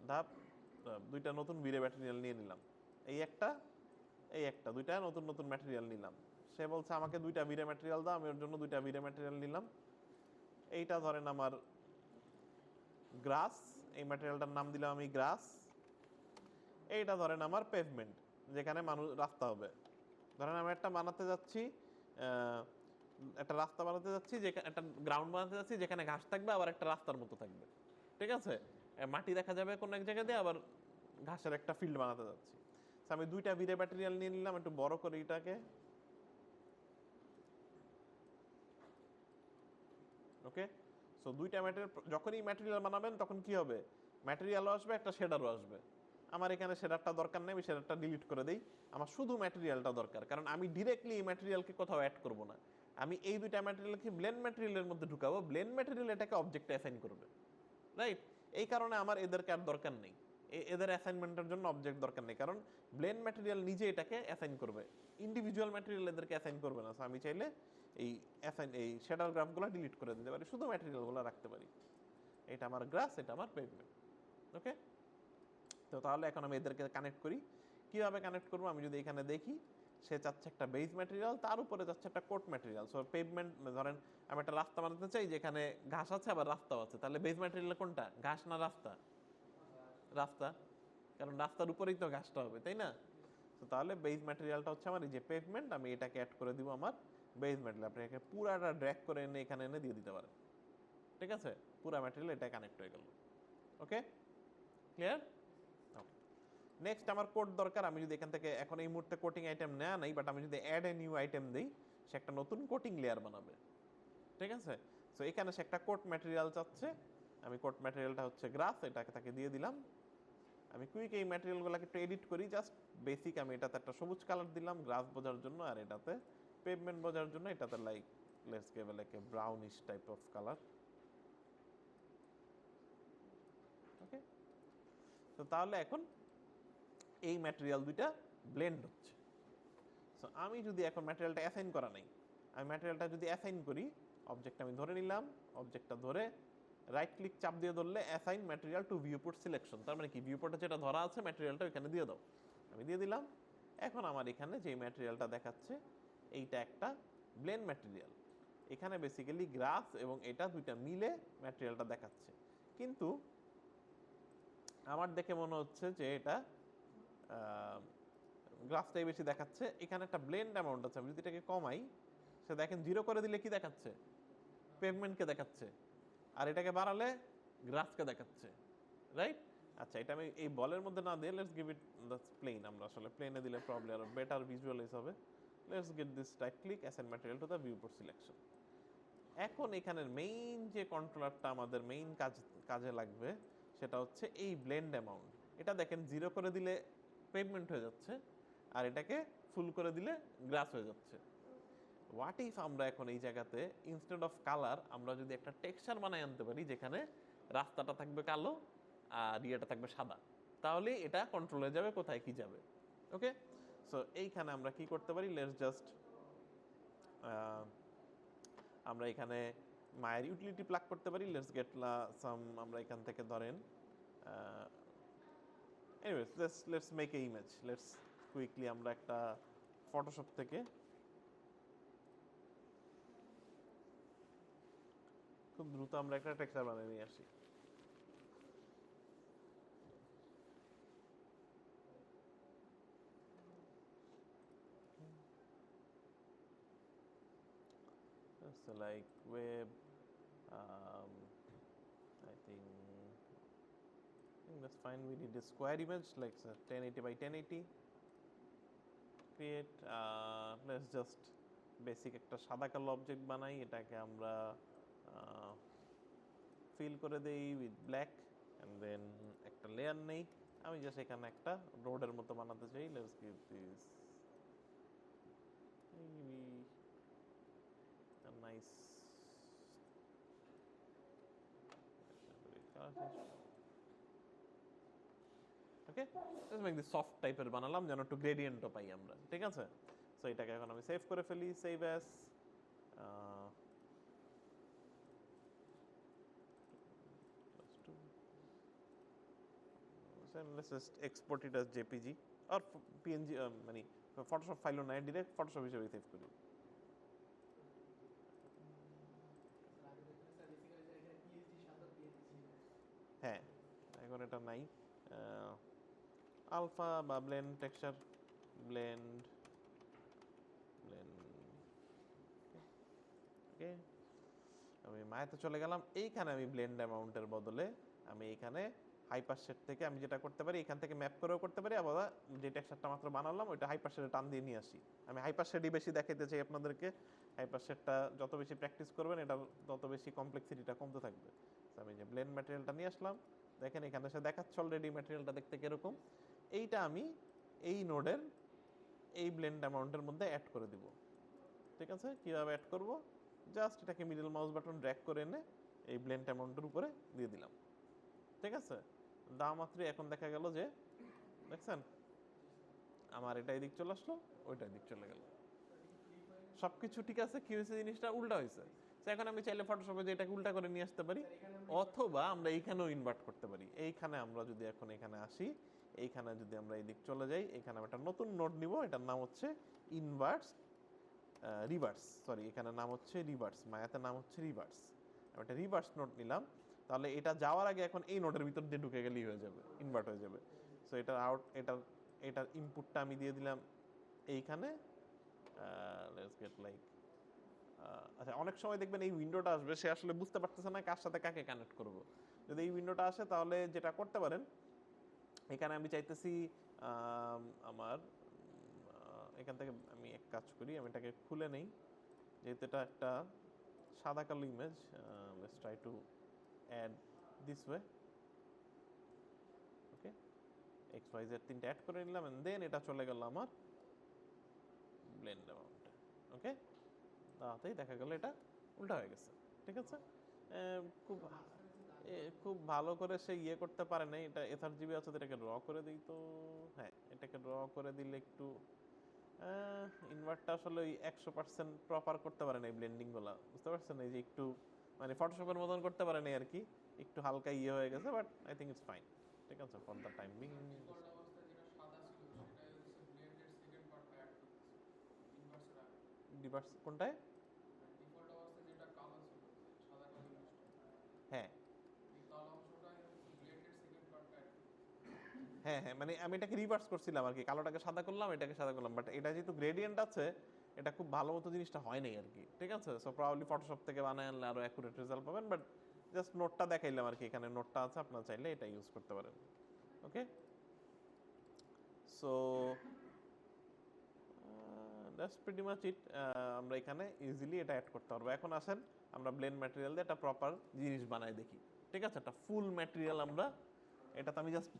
ধাপ, দুইটা নতুন ভিরে ম্যাটেরিয়াল নিয়ে নিলাম। এই একটা, এই একটা, দুইটা নতুন নতুন ম্যাটেরিয়াল নিলাম। সে বলছে আমাকে দুইটা ভিরে ম্যাটেরিয়াল দাও, আমি ওর জন্য দুইটা ভিরে ম্যাটেরিয়াল নিলাম। এইটা ধরেন আমার গ্রাস, এই ম্যাটেরিয়ালটার নাম দিলাম আমি গ্রাস। এইটা ধরেন আমার পেভমেন্ট, যেখানে মানুষ রাস্তা হবে। ধরেন আমি একটা বানাতে যাচ্ছি, একটা রাস্তা বানাতে যাচ্ছি, যেখানে একটা গ্রাউন্ড বানাতে যাচ্ছি যেখানে ঘাস থাকবে, আবার একটা রাস্তার মতো থাকবে। ঠিক আছে, মাটি দেখা যাবে কোন এক জায়গা দিয়ে, আবার ঘাসের একটা ফিল্ড বানাতে যাচ্ছি। আমি দুইটা ভিরে ম্যাটেরিয়াল নিয়ে নিলাম, একটু বড় করে এটাকে। ওকে, সো দুইটা ম্যাটেরিয়াল, যখনই ম্যাটেরিয়াল বানাবেন তখন কি হবে, ম্যাটেরিয়ালও আসবে, একটা শেডারও আসবে। আমার এখানে শেডারটা দরকার নেই, আমি শেডারটা ডিলিট করে দেই। আমার শুধু ম্যাটেরিয়ালটা দরকার, কারণ আমি ডিরেক্টলি এই ম্যাটেরিয়ালকে কোথাও অ্যাড করব না। আমি এই দুইটা ম্যাটেরিয়ালকে ব্লেন্ড ম্যাটেরিয়ালের মধ্যে ঢুকাবো, ব্লেন্ড ম্যাটেরিয়াল এটাকে অবজেক্টে অ্যাসাইন করবে। রাইট, এই কারণে আমার এদেরকে আর দরকার নেই, এদের অ্যাসাইনমেন্টের জন্য অবজেক্ট দরকার নেই, কারণ ব্লেন্ড ম্যাটেরিয়াল নিজে এটাকে অ্যাসাইন করবে, ইন্ডিভিজুয়াল ম্যাটেরিয়াল এদেরকে অ্যাসাইন করবে না। আমি চাইলে এই শেডার গ্রাফগুলো ডিলিট করে দিতে পারি, শুধু ম্যাটেরিয়ালগুলো রাখতে পারি। এটা আমার গ্রাস, এটা আমার পেভমেন্ট। ওকে, তো তাহলে এখন আমি এদেরকে কানেক্ট করি। কিভাবে কানেক্ট করবো, আমি যদি এখানে দেখি, সে চাচ্ছে একটা বেস ম্যাটেরিয়াল, তার উপরে যাচ্ছে একটা কোট ম্যাটেরিয়াল। সো পেভমেন্ট, ধরেন আমি একটা রাস্তা বানাতে চাই যেখানে ঘাস আছে আবার রাস্তাও আছে, তাহলে বেস ম্যাটেরিয়াল কোনটা, ঘাস না রাস্তা? রাস্তা, কারণ রাস্তার উপরেই তো ঘাসটা হবে, তাই না? তো তাহলে বেস ম্যাটেরিয়ালটা হচ্ছে আমার এই যে পেভমেন্ট, আমি এটাকে অ্যাড করে দিব আমার বেস ম্যাটেরিয়াল। আপনি এখানে পুরাটা ড্র্যাগ করে এনে এখানে এনে দিয়ে দিতে পারেন। ঠিক আছে, পুরা ম্যাটেরিয়াল এটা কানেক্ট হয়ে গেল। ওকে, ক্লিয়ার? নেক্সট আমার কোড দরকার। আমি যদি এখান থেকে, এখন এই মুহূর্তে কোটিং আইটেম নেওয়া নাই, বাট আমি যদি অ্যাড এ নিউ আইটেম দিই, সে একটা নতুন কোটিং লেয়ার বানাবে। ঠিক আছে, সো এখানে সে একটা কোট ম্যাটেরিয়াল চাচ্ছে। আমি কোট ম্যাটেরিয়ালটা হচ্ছে গ্রাস, এটাকে তাকে দিয়ে দিলাম। আমি কুইক এই ম্যাটেরিয়ালগুলোকে একটু এডিট করি, জাস্ট বেসিক। আমি এটাতে একটা সবুজ কালার দিলাম গ্রাস বোঝার জন্য, আর এটাতে পেভমেন্ট বোঝার জন্য এটাতে let's give like a brownish type of colour. Okay, তো তাহলে এখন এই ম্যাটেরিয়াল দুইটা ব্লেন্ড হচ্ছে। সো আমি যদি এখন ম্যাটেরিয়ালটা অ্যাসাইন করা নাই, আমি ম্যাটেরিয়ালটা যদি অ্যাসাইন করি, অবজেক্ট আমি ধরে নিলাম, অবজেক্টটা ধরে রাইট ক্লিক চাপ দিয়ে ধরলে assign material to viewport selection, তার মানে কি, ভিউপোর্টে যেটা ধরা আছে ম্যাটেরিয়ালটা এখানে দিয়ে দাও। আমি দিয়ে দিলাম। এখন আমার এখানে যে ম্যাটেরিয়ালটা দেখাচ্ছে, এইটা একটা ব্লেন্ড ম্যাটেরিয়াল। এখানে বেসিক্যালি গ্রাস এবং এটা দুইটা মিলে ম্যাটেরিয়ালটা দেখাচ্ছে, কিন্তু আমার দেখে মনে হচ্ছে যে এটা গ্রাফটাই বেশি দেখাচ্ছে। এখানে একটা ব্লেন্ড অ্যামাউন্ট আছে, আমি যদি এটাকে কমাই, সে দেখেন 0 করে দিলে কি দেখাচ্ছে, পেভমেন্টকে দেখাচ্ছে, আর এটাকে বাড়ালে গ্রাফকে দেখাচ্ছে। রাইট, আচ্ছা, এটা আমি এই বলের মধ্যে না দিয়ে let's give it the plane. আমরা আসলে প্লেনে দিলে প্রবলেম আর বেটার ভিজুয়ালাইজ হবে। Let's get this right click assign material to the viewport selection. এখন এখানের মেইন যে কন্ট্রোলারটা আমাদের মেইন কাজে লাগবে, সেটা হচ্ছে এই ব্লেন্ড অ্যামাউন্ট। এটা দেখেন 0 করে দিলে পেভমেন্ট হয়ে যাচ্ছে, আর এটাকে ফুল করে দিলে গ্রাস হয়ে যাচ্ছে। হোয়াট ইফ আমরা এখন এই জায়গাতে ইনস্টেড অফ কালার আমরা যদি একটা টেক্সচার বানাই আনতে পারি, যেখানে রাস্তাটা থাকবে কালো আর ইয়েটা থাকবে সাদা, তাহলে এটা কন্ট্রোল হয়ে যাবে কোথায় কি যাবে। ওকে, সো এইখানে আমরা কি করতে পারি, লেটস জাস্ট আমরা এখানে মায়ের ইউটিলিটি প্লাগ করতে পারি। লেটস গেট সাম, আমরা এখান থেকে ধরেন anyways let's make a image. Let's quickly আমরা একটা ফটোশপ থেকে খুব দ্রুত আমরা একটা টেক্সচার বানিয়ে নিয়ে আসি। So like web, I think that's fine. We need a square image like 1080 by 1080. Create. Let's just basic একটা সাদা কালো অবজেক্ট বানাই, এটাকে আমরা ফিল করে দেই উইথ ব্ল্যাক, অ্যান্ড দেন একটা লেয়ার নেই। আমি জাস্ট এখানে একটা রোডের মতো বানাতে চাই। Let's give this nice. Okay, just make this soft টাইপের বানালাম যেন একটু গ্রেডিয়েন্টও পাই আমরা, ঠিক আছে? সো এটাকে এখন আমি সেভ করে ফেলি, save as, let's just export it as jpg or png, মানে ফটোশপ ফাইলও নাই, ডিরেক্ট ফটোশপ হিসেবে সেভ করি। হ্যাঁ, এখন এটা নাই, আলফা বা ব্লেন্ড টেক্সচার, ব্লেন্ড ব্লেন্ড। ওকে, আমি মায়াতে চলে গেলাম। এইখানে আমি ব্লেন্ড অ্যামাউন্টের বদলে আমি এইখানে হাইপারশেড থেকে আমি যেটা করতে পারি, এখান থেকে ম্যাপ করেও করতে পারি, আবার যে টেক্সচারটা মাত্র বানালাম ওইটা হাইপারশেডে টান দিয়ে নিয়ে আসি। আমি হাইপারশেডই বেশি দেখাইতে চাই আপনাদেরকে। হাইপারশেডটা যত বেশি প্র্যাকটিস করবেন এটা তত বেশি কমপ্লেক্সিটিটা কমতে থাকবে। আমি যে ব্লেন্ড ম্যাটেরিয়ালটা নিয়ে আসলাম, দেখেন এখানে সে দেখাচ্ছে অলরেডি ম্যাটেরিয়ালটা দেখতে কিরকম। এইটা আমি এই নোডের এই ব্লেন্ড অ্যামাউন্টের মধ্যে অ্যাড করে দিব। ঠিক আছে, কীভাবে অ্যাড করব? জাস্ট এটাকে মিডল মাউস বাটন ড্র্যাগ করে এনে এই ব্লেন্ড অ্যামাউন্টের উপরে দিয়ে দিলাম। ঠিক আছে, দাম মাত্র এখন দেখা গেল যে, দেখছেন আমার এটা এদিক চলে আসলো, ওইটা এদিক চলে গেল, সবকিছু ঠিক আছে। কি হয়েছে, জিনিসটা উল্টা হয়েছে। এখন আমি চাইলে ফটোশপে যে এটাকে উল্টা করে নিয়ে আসতে পারি, অথবা আমরা এইখানেও ইনভার্ট করতে পারি। এইখানে আমরা যদি এখন এখানে আসি, এইখানে যদি আমরা এই দিক চলে যাই, এখানে আমি একটা নতুন নোট নিব, এটার নাম হচ্ছে ইনভার্স রিভার্স, সরি এখানে নাম হচ্ছে রিভার্স, মায়াতে নাম হচ্ছে রিভার্স। আমি একটা রিভার্স নোট নিলাম, তাহলে এটা যাওয়ার আগে এখন এই নোটের ভিতর দিয়ে ঢুকে গেলেই হয়ে যাবে, ইনভার্ট হয়ে যাবে। সো এটার এটার ইনপুটটা আমি দিয়ে দিলাম এইখানে। লেটস গেট লাইক, আচ্ছা, অনেক সময় দেখবেন এই উইন্ডোটা আসবে, সে আসলে বুঝতে পারতেছে না কার সাথে কাকে কানেক্ট করব। যদি এই উইন্ডোটা আসে তাহলে যেটা করতে পারেন, এখানে আমি চাইতেছি আমার এখান থেকে আমি এক কাজ করি, আমি এটাকে খুলে নেই, যেহেতু এটা একটা সাদা কালো image. Let's try to add this way. Okay, X Y Z তিনটা অ্যাড করে নিলাম, এন্ড দেন এটা চলে গেল আমার ব্লেন্ড অ্যামাউন্টে। ওকে, তাতেই দেখা গেল এটা উল্টা হয়ে গেছে। ঠিক আছে, খুব খুব ভালো করে সে ইয়ে করতে পারে না। এটা এসআরজিবি আছে, এটাকে ড্র করে দিই তো। হ্যাঁ, এটাকে ড্র করে দিলে একটু ইনভার্টটা আসলে ওই 100% প্রপার করতে পারে না এই ব্লেন্ডিংগুলো, বুঝতে পারছেন? এই যে একটু মানে ফটোশপের মতন করতে পারে না আর কি, একটু হালকা ইয়ে হয়ে গেছে, but I think it's fine. ঠিক আছে, for the time being. Diverse কোনটায়? হ্যাঁ হ্যাঁ হ্যাঁ, মানে আমি এটাকে রিভার্স করছিলাম আর কি, কালোটাকে সাদা করলাম, এটাকে সাদা করলাম, বাট এটা যেহেতু গ্রেডিয়েন্ট আছে, এটা খুব ভালো মতো জিনিসটা হয় নাই আর কি। ঠিক আছে, সো প্রবাবলি ফটোশপ থেকে বানায় আনলে আরো অ্যাকুরেট রেজাল্ট পাবেন, বাট জাস্ট নোটটা দেখাইলাম আর কি, এখানে নোটটা আছে, আপনারা চাইলে এটা ইউজ করতে পারেন। Okay, so that's pretty much it. আমরা এখানে ইজিলি এটা অ্যাড করতে পারবো। এখন আসেন আমরা ব্লেন্ড ম্যাটেরিয়াল দিয়ে একটা প্রপার জিনিস বানাই দেখি। ঠিক আছে, একটা ফুল ম্যাটেরিয়াল আমরা, এটা তো আমি জাস্ট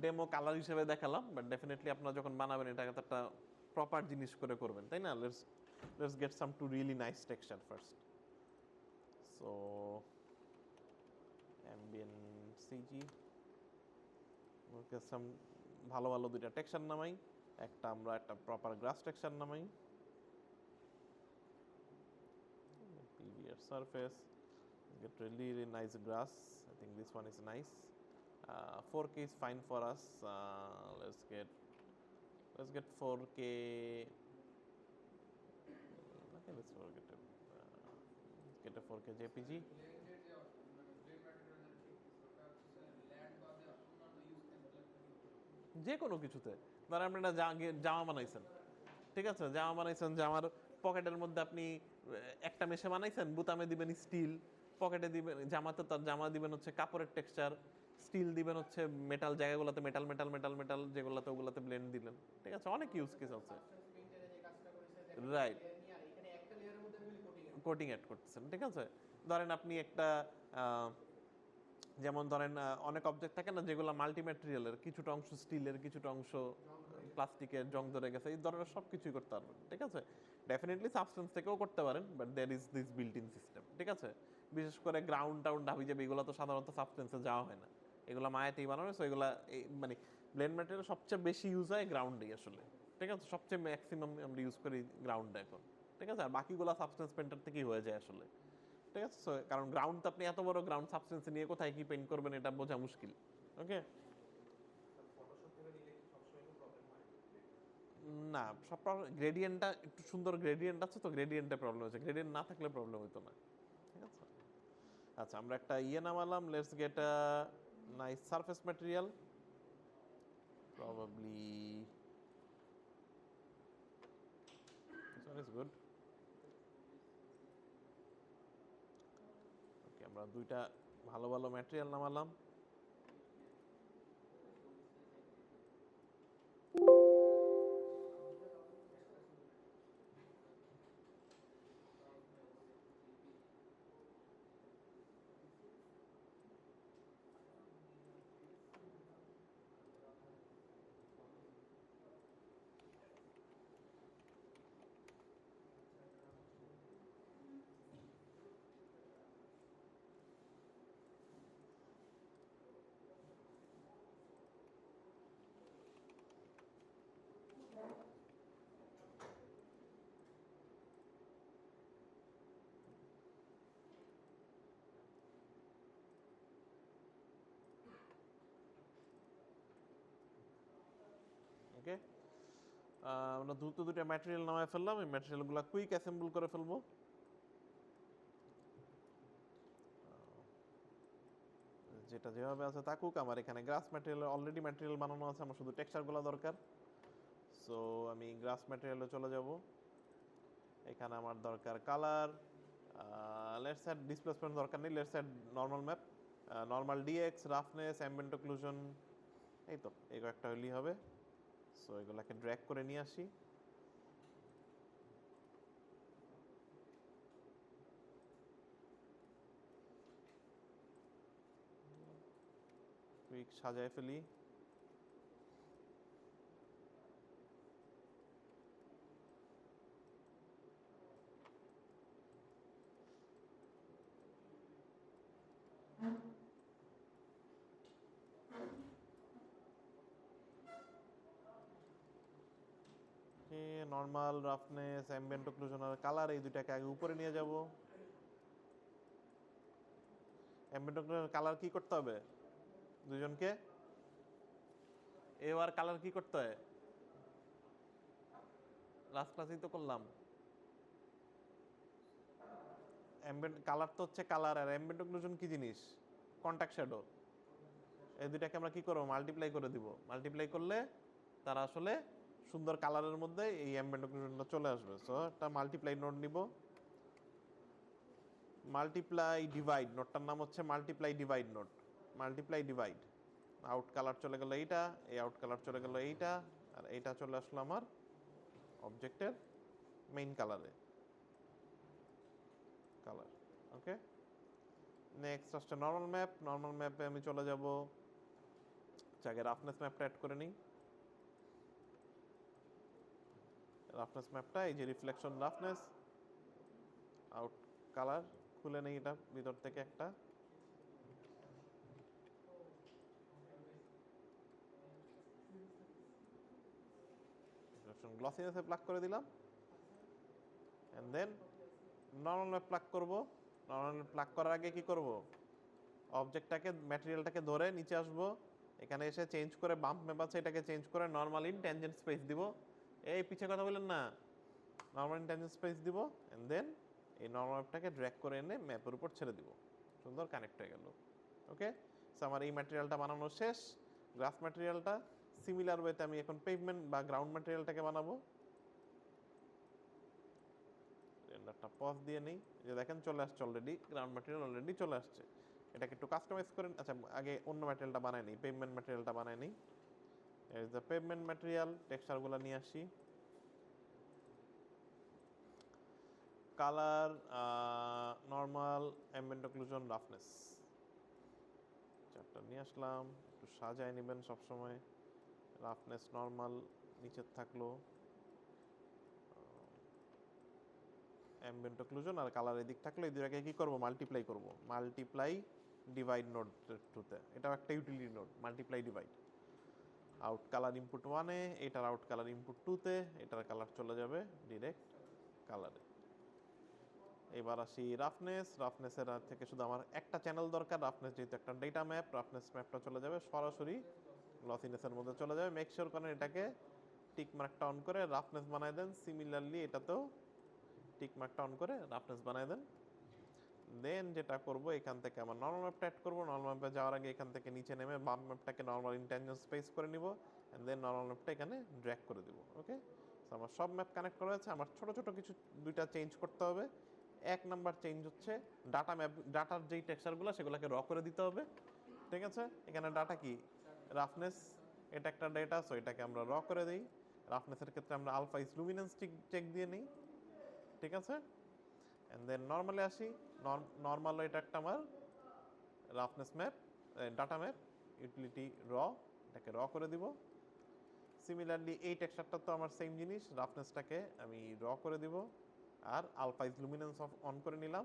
ডেমো কালার হিসেবে দেখালাম, বাট ডেফিনেটলি আপনারা যখন বানাবেন এটাকে তো একটা প্রপার জিনিস করে করবেন, তাই না? Let's get some two really nice texture first. So ambient CG, okay, some ভালো ভালো দুইটা টেক্সচার নামাই, একটা আমরা একটা প্রপার গ্রাস টেক্সচার নামাই, PVR surface, get really, really nice grass. I think this one is nice. 4K is fine for us. Let's get 4K. Okay, let's get a 4K JPG. যে কোনো কিছুতে, ধরেন আপনি একটা জামা বানাইছেন, ঠিক আছে, জামা বানাইছেন, জামার পকেটের মধ্যে আপনি একটা মেশে বানাইছেন, বুতামে দিবেন স্টিল, পকেটে দিবেন, জামাতে তার জামা দিবেন হচ্ছে কাপড়ের টেক্সচার, স্টিল দিবেন হচ্ছে মেটাল জায়গাগুলোতে, মেটাল মেটাল মেটাল মেটাল যেগুলোতে, ওগুলোতে ব্লেন্ড দিলেন। ঠিক আছে, অনেক ইউজ কেস আছে। রাইট, কোটিং অ্যাড করতেছেন। ঠিক আছে, ধরেন আপনি একটা যেমন ধরেন অনেক অবজেক্ট থাকে না যেগুলো মাল্টি ম্যাটেরিয়ালের, কিছুটা অংশ স্টিলের, কিছুটা অংশ প্লাস্টিকের জং ধরে গেছে, এই ধরনের সব কিছুই করতে পারবেন, ঠিক আছে। ডেফিনেটলি সাবস্টেন্স থেকেও করতে পারেন, but there is this built in system, ঠিক আছে। বিশেষ করে গ্রাউন্ড টাউন্ড হাবি যাবে, এগুলো তো সাধারণত সাবস্টেন্সে যাওয়া হয় না, এগুলো মায়াতেই বানানো, সো এগুলা মানে ব্লেন্ড ম্যাটেরিয়াল সবচেয়ে বেশি ইউজ হয় গ্রাউন্ডেই আসলে, ঠিক আছে। সবচেয়ে ম্যাক্সিমাম আমরা ইউজ করি গ্রাউন্ডে এখন, ঠিক আছে। আর বাকিগুলো সাবস্টেন্স পেন্টার থেকেই হয়ে যায় আসলে, ঠিক আছে। So, কারণ গ্রাউন্ড তো আপনি এত বড় গ্রাউন্ড সাবস্টেন্স নিয়ে কোথায় কি পেইন্ট করবেন এটা বোঝা মুশকিল, ওকে। না, সব গ্রেডিয়েন্টটা একটু সুন্দর গ্রেডিয়েন্ট আছে তো, গ্রেডিয়েন্টে প্রবলেম হচ্ছে, গ্রেডিয়েন্ট না থাকলে প্রবলেম হতো না, ঠিক আছে। আচ্ছা, আমরা একটা নামালাম, let's get a nice surface material, probably this one is good. Okay, আমরা দুইটা ভালো ভালো ম্যাটেরিয়াল নামালাম। ওকে, আমরা দ্রুত দুটো ম্যাটেরিয়াল নামায় ফেললাম, এই ম্যাটেরিয়ালগুলো কুইক অ্যাসেম্বল করে ফেলবো। যেটা যেভাবে আছে থাকুক, আমার এখানে গ্রাস ম্যাটেরিয়াল অলরেডি ম্যাটেরিয়াল বানানো আছে, আমার শুধু টেক্সচারগুলো দরকার। সো আমি গ্রাস ম্যাটেরিয়ালে চলে যাব। এখানে আমার দরকার কালার, লেটস অ্যাড ডিসপ্লেসমেন্ট দরকার নেই, let's add normal map, normal DX, roughness, ambient occlusion, এই তো এই কয়েকটা হলেই হবে। সো এগুলাকে ড্র্যাগ করে নিয়ে আসি। কুইক সাজায় ফেলি। নর্মাল, রাফনেস, অ্যাম্বিয়েন্ট অক্লুশন আর কালার, এই দুটাকে আগে উপরে নিয়ে যাব। অ্যাম্বিয়েন্ট অক্লুশন কালার কি করতে হবে দুজনকে? এবার কালার কি করতে হয়? লাস্ট ক্লাসেই তো করলাম। অ্যাম্বিয়েন্ট কালার তো হচ্ছে কালার, আর অ্যাম্বিয়েন্ট অক্লুশন কি জিনিস? Contact shadow. এই দুটাকে আমরা কি করব? মাল্টিপ্লাই করে দিব। মাল্টিপ্লাই করলে তারা আসলে সুন্দর কালারের মধ্যে এই অ্যাম্বিয়েন্ট অক্লুশনটা চলে আসবে। সো একটা মাল্টিপ্লাই নোড নিব। মাল্টিপ্লাই ডিভাইড নোডটার নাম হচ্ছে multiply divide node. Multiply divide, out colour চলে গেল এইটা, এই আউট কালার চলে গেল এইটা, আর এইটা চলে আসলো আমার অবজেক্টের মেইন কালারে, কালার। ওকে, নেক্সট আসছে নর্মাল ম্যাপ। নর্মাল ম্যাপে আমি চলে যাব, আগে রাফনেস ম্যাপটা অ্যাড করে নিই। রাফনেস ম্যাপটা এই যে রিফ্লেকশন রাফনেস, আউট কালার খুলে নেই এটা ভিতর থেকে একটা। গ্লসিনেসে প্লাগ করে দিলাম, and then normal map plug করব। নর্মাল প্লাগ করার আগে কি করব? অবজেক্টটাকে, ম্যাটেরিয়ালটাকে ধরে নিচে আসব, এখানে এসে চেঞ্জ করে বাম্প ম্যাপ আছে এটাকে চেঞ্জ করে নর্মাল ইন ট্যানজেন্ট স্পেস দিব। এই পিছে কথা বললেন না, নর্মাল ইন ট্যানজেন্ট স্পেস দিব, এন্ড দেন এই নর্মাল ম্যাপটাকে ড্র্যাগ করে এনে ম্যাপের উপর ছেড়ে দিব। সুন্দর কানেক্ট হয়ে গেল। ওকে, সো আমার এই ম্যাটেরিয়ালটা বানানো শেষ। গ্রাস ম্যাটেরিয়ালটা সিমিলার ওয়েতে আমি এখন পেভমেন্ট বা গ্রাউন্ড ম্যাটেরিয়ালটাকে বানাবো। রেন্ডারটা পজ দিয়ে নেই, যে দেখেন চলে আসছে অলরেডি, গ্রাউন্ড ম্যাটেরিয়াল অলরেডি চলে আসছে। এটাকে একটু কাস্টমাইজ করেন। আচ্ছা, আগে অন্য ম্যাটেরিয়ালটা বানাই নিই, পেভমেন্ট ম্যাটেরিয়ালটা বানাই নিই। এর দ্য পেভমেন্ট ম্যাটেরিয়াল, টেক্সচারগুলো নিয়ে আসি। Colour, normal, ambient occlusion, roughness, চারটা নিয়ে আসলাম। একটু সাজায় নেবেন সবসময়। রাফনেস নর্মাল, নিচের থাকলো অ্যাম্বিয়েন্ট অক্লুশন, আর কালার এদিক থাকলো, এই দুটাকে কি করব, মাল্টিপ্লাই করব, মাল্টিপ্লাই ডিভাইড নোড টুতে, এটাও একটা utility node, multiply divide. Out colour input 1-এ, এটার আউট কালার ইনপুট 2-তে, এটার কালার চলে যাবে ডিরেক্ট কালারে। এবার আসি রাফনেস, রাফনেসের থেকে শুধু আমার একটা চ্যানেল দরকার, রাফনেস যেহেতু একটা ডেটা ম্যাপ, রাফনেস ম্যাপটা চলে যাবে সরাসরি লসিনেসের মধ্যে চলে যাবে। মেক শিওর করেন এটাকে টিক মার্কটা অন করে রাফনেস বানায় দেন, সিমিলারলি এটাতেও টিক মার্কটা অন করে রাফনেস বানায় দেন। দেন যেটা করব, এখান থেকে আমার নর্মাল ম্যাপটা অ্যাড করবো, নর্মাল ম্যাপে যাওয়ার আগে এখান থেকে নিচে নেমে বাম ম্যাপটাকে নর্মাল ইন্টেনশন স্পেস করে নিব, অ্যান্ড দেন নর্মাল ম্যাপটা এখানে ড্র্যাগ করে দিব। ওকে, সো আমার সব ম্যাপ কানেক্ট করা আছে, আমার ছোট ছোট কিছু দুইটা চেঞ্জ করতে হবে। এক নাম্বার চেঞ্জ হচ্ছে ডাটা ম্যাপ, ডাটার যেই টেক্সচারগুলো সেগুলোকে র করে দিতে হবে। ঠিক আছে, এখানে ডাটা কি রাফনেস, এটা একটা ডেটা, সো এটাকে আমরা র করে দিই। রাফনেসের ক্ষেত্রে আমরা আলফা ইজ লুমিনেন্স চেক দিয়ে নিই। ঠিক আছে, অ্যান্ড দেন নর্মালে আসি, নর্মাল এটা একটা আমার roughness map, data map, utility র, এটাকে র করে দিব। সিমিলারলি এই টেক্সচারটা তো আমার সেম জিনিস, রাফনেসটাকে আমি র করে দিব, আর আলফা ইজ লুমিনেন্স অন করে নিলাম,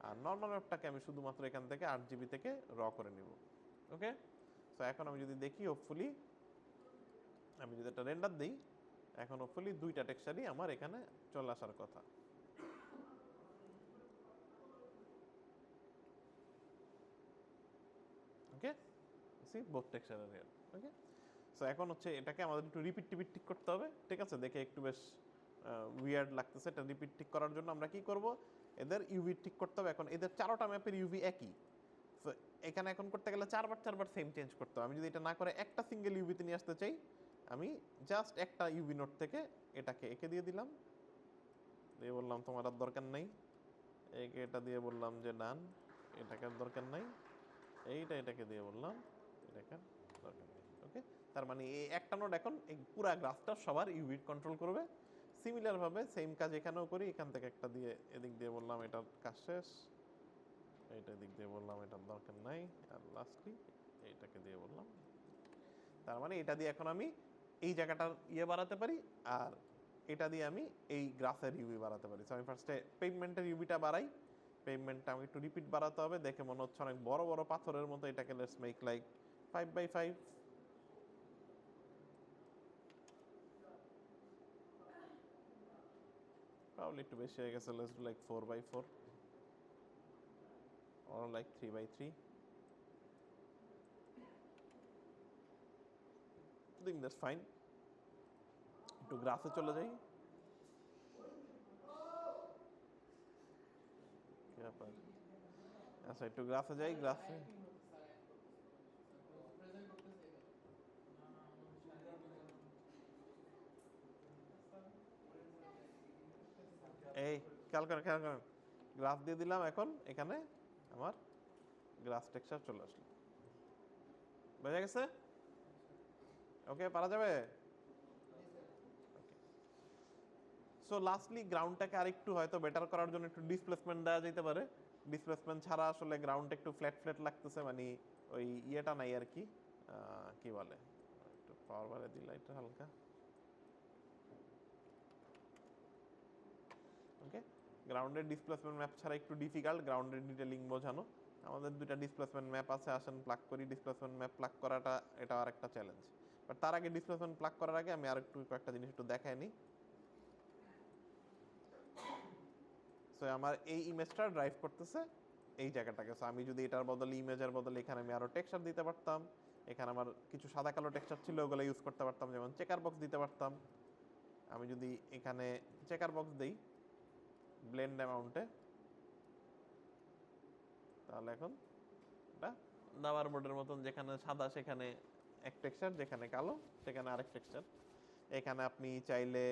আর নর্মাল ম্যাপটাকে আমি শুধুমাত্র এখান থেকে 8 GB থেকে র করে নিব। ওকে, সো এখন আমি যদি দেখি, হোপফুলি আমি যদি একটা রেন্ডার দিই, এখন হোপফুলি দুইটা টেক্সচারই আমার এখানে চলে আসার কথা। ওকে, সি বোথ টেক্সচার আর রিয়েল। ওকে, সো এখন হচ্ছে এটাকে আমাদের একটু রিপিট টিপিট ঠিক করতে হবে। ঠিক আছে, দেখে একটু বেশ উইয়ার্ড লাগতেছে, এটা রিপিট ঠিক করার জন্য আমরা কি করব, এদের ইউভি ঠিক করতে হবে। এখন এদের চারোটা ম্যাপের ইউভি একই, সো এখানে এখন করতে গেলে চারবার সেম চেঞ্জ করতে হবে। আমি যদি এটা না করে একটা সিঙ্গেল ইউভিতে নিয়ে আসতে চাই, আমি জাস্ট একটা ইউভি নোট থেকে এটাকে একে দিয়ে দিলাম, দিয়ে বললাম তোমার আর দরকার নাই, একে এটা দিয়ে বললাম যে ডান, এটাকে আর দরকার নাই, এটাকে দিয়ে বললাম এটাকে দরকার নেই। ওকে, তার মানে এই একটা নোড এখন এই পুরা গ্রাফটা সবার ইউভি কন্ট্রোল করবে। সিমিলার ভাবে সেম কাজ এখানেও করি, এখান থেকে একটা দিয়ে এদিক দিয়ে বললাম এটার কাজ শেষ, এইটা দিক দিয়ে বললাম এটার দরকার নাই, আর লাস্টলি এইটাকে দিয়ে বললাম। তার মানে এটা দিয়ে এখন আমি এই জায়গাটার ইয়ে বাড়াতে পারি, আর এটা দিয়ে আমি এই গ্রাফের ইউভি বাড়াতে পারি। সো আমি ফার্স্টে পেভমেন্টের ইউভিটা বাড়াই, পেভমেন্টটা আমি একটু রিপিট বাড়াতে হবে, দেখে মনে হচ্ছে অনেক বড় বড় পাথরের মতো, এটাকে let's make like 5x5। Probably একটু বেশি হয়ে গেছে, let's do like 4x4 or like 3x3। I think that's fine। একটু গ্রাফে চলে যাই, কি ব্যাপার, আচ্ছা একটু গ্রাফে যাই, গ্রাফে এই খেয়াল করেন, গ্রাফ দিয়ে দিলাম, এখন এখানে আমার গ্রাফ টেক্সচার চলে আসলো, বোঝা গেছে? ওকে, পারা যাবে? সো লাস্টলি গ্রাউন্ডটাকে আরেকটু হয়তো বেটার করার জন্য একটু ডিসপ্লেসমেন্ট দেওয়া যেতে পারে। ডিসপ্লেসমেন্ট ছাড়া আসলে গ্রাউন্ড একটু ফ্ল্যাট ফ্ল্যাট লাগতেছে, মানে ওই ইয়েটা নাই আর কি, কি বলে, একটু পাওয়ার বাড়ে দিলে এটা হালকা। ওকে, গ্রাউন্ডের ডিসপ্লেসমেন্ট ম্যাপ ছাড়া একটু ডিফিকাল্ট গ্রাউন্ডের ডিটেলিং বোঝানো। আমাদের দুইটা ডিসপ্লেসমেন্ট ম্যাপ আছে, আসেন প্লাগ করি। ডিসপ্লেসমেন্ট ম্যাপ প্লাগ করাটা এটা আর একটা চ্যালেঞ্জ, বাট তার আগে ডিসপ্লেসমেন্ট প্লাগ করার আগে আমি আর একটু কয়েকটা জিনিস একটু দেখাই নিই। সো আমার এই ইমেজটা ড্রাইভ করতেছে এই জায়গাটাকে। সো আমি যদি এটার বদলে, ইমেজের বদলে এখানে আমি আরো টেক্সচার দিতে পারতাম, এখানে আমার কিছু সাদা কালো টেক্সচার ছিল, ওগুলো ইউজ করতে পারতাম, যেমন চেকার বক্স দিতে পারতাম। আমি যদি এখানে চেকার বক্স দেই ব্লেন্ড অ্যামাউন্টে, তাহলে এখন এটা দাবার বোর্ডের মতন, যেখানে সাদা সেখানে এক টেক্সচার, যেখানে কালো সেখানে আরেক টেক্সচার। এখানে আপনি চাইলে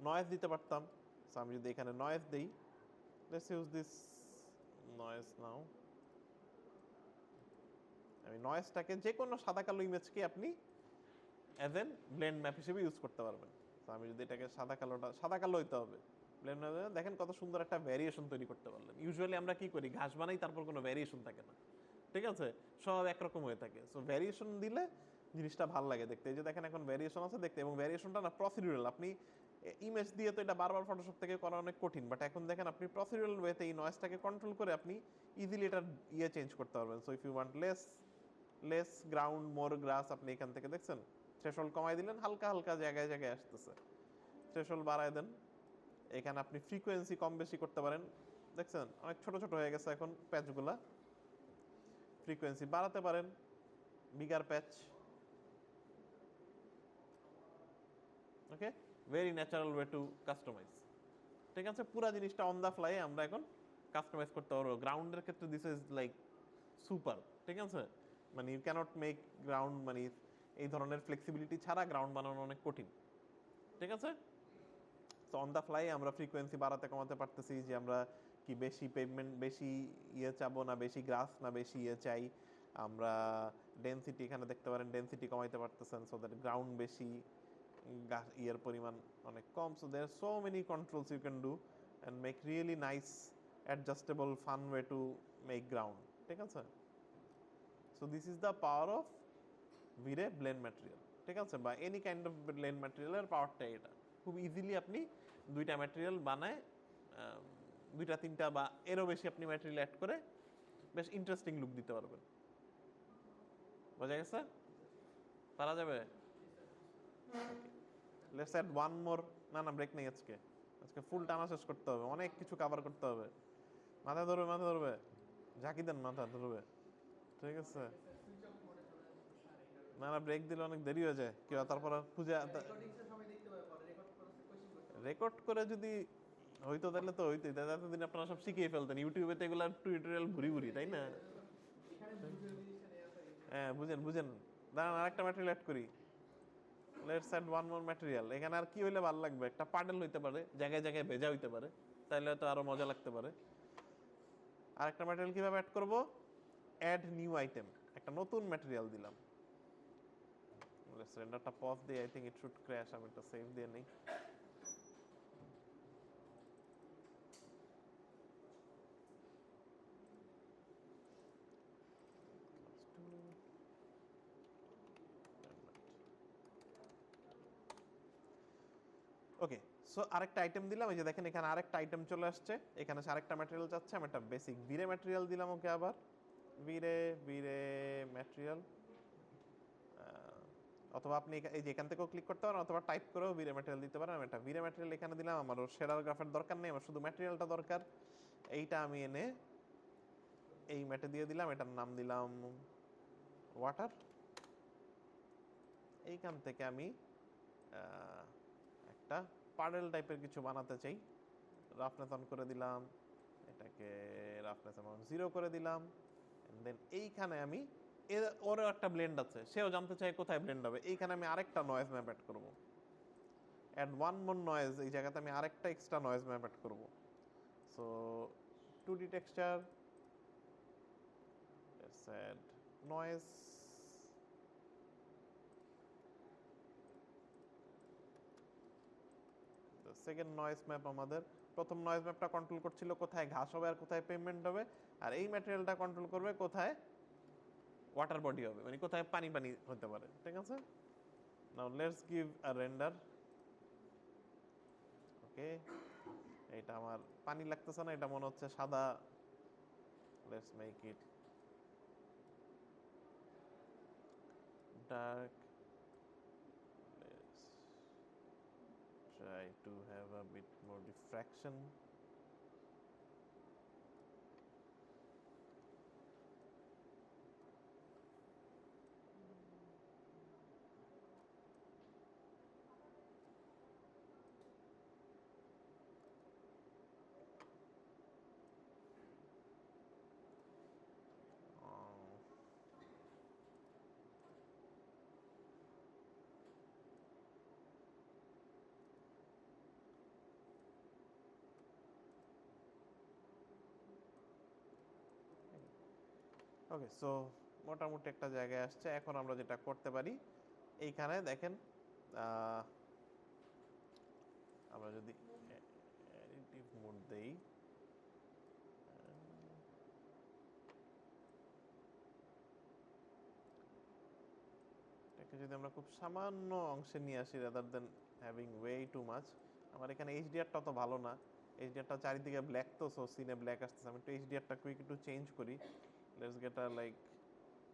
নয়েজ দিতে পারতাম। সো আমি যদি এখানে নয়েজ দেই, লেটস ইউজ দিস নয়েজ নাও। আমি নয়েজটাকে যে কোনো সাদা কালো ইমেজকে আপনি অ্যাজ এন ব্লেন্ড ম্যাপ হিসেবে ইউজ করতে পারবেন। তো আমি যদি এটাকে সাদা কালো হইতে হবে, ব্লেন্ড ম্যাপে দেখেন কত সুন্দর একটা ভ্যারিয়েশন তৈরি করতে পারলেন। ইউজুয়ালি আমরা কি করি, ঘাস বানাই, তারপর কোনো ভ্যারিয়েশন থাকে না, ঠিক আছে, সব একরকম হয়ে থাকে। সো ভ্যারিয়েশন দিলে জিনিসটা ভালো লাগে দেখতে। এই যে দেখেন এখন ভ্যারিয়েশন আছে দেখতে, এবং ভ্যারিয়েশনটা না প্রসিডিউরাল। আপনি ইমেজ দিয়ে তো এটা বারবার ফটোশপ থেকে করা অনেক কঠিন, বাট এখন দেখেন আপনি প্রসিডিউরাল ওয়েতে এই নয়েজটাকে কন্ট্রোল করে আপনি ইজিলি এটার চেঞ্জ করতে পারবেন। So if you want less less ground more grass, আপনি এখান থেকে দেখছেন থ্রেশহোল্ড কমাই দিলেন, হালকা হালকা জায়গায় জায়গায় আসতেছে। থ্রেশহোল্ড বাড়ায় দেন, এখানে আপনি ফ্রিকোয়েন্সি কম বেশি করতে পারেন। দেখছেন অনেক ছোট ছোট হয়ে গেছে এখন প্যাচগুলা। ফ্রিকোয়েন্সি বাড়াতে পারেন, bigger patch. Okay, very natural way to customize. ঠিক আছে, পুরা জিনিসটা অন দা ফ্লাই আমরা এখন কাস্টমাইজ করতে পারবো। গ্রাউন্ডের ক্ষেত্রে দিস ইজ লাইক সুপার। ঠিক আছে, মানে ইউ ক্যানট মেক গ্রাউন্ড, মানে এই ধরনের ফ্লেক্সিবিলিটি ছাড়া গ্রাউন্ড বানানো অনেক কঠিন। ঠিক আছে, তো অন দা ফ্লাই আমরা ফ্রিকোয়েন্সি বাড়াতে কমাতে পারতেছি, যে আমরা কি বেশি পেভমেন্ট, বেশি চাবো না বেশি গ্রাস, না বেশি চাই। আমরা ডেনসিটি এখানে দেখতে পারেন, ডেনসিটি কমাইতে পারতেছেন, সো দ্যাট গ্রাউন্ড বেশি, পরিমাণ অনেক কম। So there so many controls you can do and make really nice adjustable fun way to make ground. ঠিক আছে, so this is the power of VRay blend material. ঠিক আছে, বা এনি কাইন্ড অফ ব্লেন্ড ম্যাটেরিয়ালের পাওয়ারটাই এটা। খুব easily আপনি দুইটা ম্যাটেরিয়াল বানায়, দুইটা তিনটা বা এরও বেশি আপনি ম্যাটেরিয়াল অ্যাড করে বেশ ইন্টারেস্টিং লুক দিতে পারবেন। বোঝা গেছে? পারা যাবে? Let's add one more. না ব্রেক নেই আজকে, আজকে ফুল টানা শেষ করতে হবে, অনেক কিছু কভার করতে হবে। মাথা ধরবে, মাথা ধরবে, ঝাঁকি দেন, মাথা ধরবে। ঠিক আছে, না ব্রেক দিলে অনেক দেরি হয়ে যায়, কেউ তারপর খুঁজে রেকর্ড করে যদি হইতো তাহলে তো হইতোই, তাহলে এতদিন আপনারা সব শিখিয়ে ফেলতেন। ইউটিউবে তো এগুলো টিউটোরিয়াল ভুরি ভুরি, তাই না? হ্যাঁ, বুঝেন বুঝেন। দাঁড়ান আরেকটা ম্যাটেরিয়াল অ্যাড করি। Let's add one more material. এখানে আর কি হইলে ভালো লাগবে? একটা পাডেল হইতে পারে, জায়গায় জায়গায় ভেজা হইতে পারে, তাইলে হয়তো আরো মজা লাগতে পারে। আরেকটা ম্যাটেরিয়াল কিভাবে অ্যাড করব? অ্যাড নিউ আইটেম, একটা নতুন ম্যাটেরিয়াল দিলাম। রেন্ডারটা পজ দিয়ে, I think it should crash. আমি একটা সেভ দিয়ে নেই। ওকে, সো আরেকটা আইটেম দিলাম। এই যে দেখেন এখানে আরেকটা আইটেম চলে আসছে, এখানে আরেকটা ম্যাটেরিয়াল চাচ্ছে। আমি একটা বেসিক ভিরে ম্যাটেরিয়াল দিলাম ওকে, আবার ভিরে ভিরে ম্যাটেরিয়াল। অথবা আপনি এই যে এখান থেকেও ক্লিক করতে পারেন, অথবা টাইপ করেও ভিরে ম্যাটেরিয়াল দিতে পারেন। আমি একটা ভিরে ম্যাটেরিয়াল এখানে দিলাম। আমার শেডার গ্রাফের দরকার নেই, আমার শুধু ম্যাটেরিয়ালটা দরকার। এইটা আমি এনে এই ম্যাটে দিয়ে দিলাম, এটার নাম দিলাম ওয়াটার। এইখান থেকে আমি একটা পাডেল টাইপের কিছু বানাতে চাই। রাফনেস অন করে দিলাম, এটাকে রাফনেস অ্যামাউন্ট 0 করে দিলাম। দেন এইখানে আমি ওরও একটা ব্লেন্ড আছে, সেও জানতে চাই কোথায় ব্লেন্ড হবে। এইখানে আমি আরেকটা নয়েজ ম্যাপ অ্যাড করব। অ্যাড ওয়ান মোর নয়েজ, এই জায়গাতে আমি আরেকটা এক্সট্রা নয়েজ ম্যাপ অ্যাড করব। So 2D texture, let's add noise. Second noise map, আমাদের প্রথম নয়েজ ম্যাপটা কন্ট্রোল করছিল কোথায় ঘাস হবে আর কোথায় পেমেন্ট হবে, আর এই ম্যাটেরিয়ালটা কন্ট্রোল করবে কোথায় ওয়াটার বডি হবে, মানে কোথায় পানি পানি হতে পারে। ঠিক আছে, now let's give a render. Okay, এটা আমার পানি লাগতেছে না, এটা মনে হচ্ছে সাদা। Let's make it dark. Let's try to have a bit more diffraction. Okay, so মোটামুটি একটা জায়গায় আসছে। এখন আমরা যেটা করতে পারি, এইখানে দেখেন আমরা যদি অ্যাডিটিভ মোড দেই, যদি আমরা খুব সামান্য অংশে নিয়ে আসি rather than having way too much. আমার এখানে এইচডিআরটা তো ভালো না, এইচডিআরটা চারিদিকে ব্ল্যাক, তো সো সিনে ব্ল্যাক আসতেছে। আমি একটু এইচডিআরটা কুইক একটু চেঞ্জ করি। Let's get a like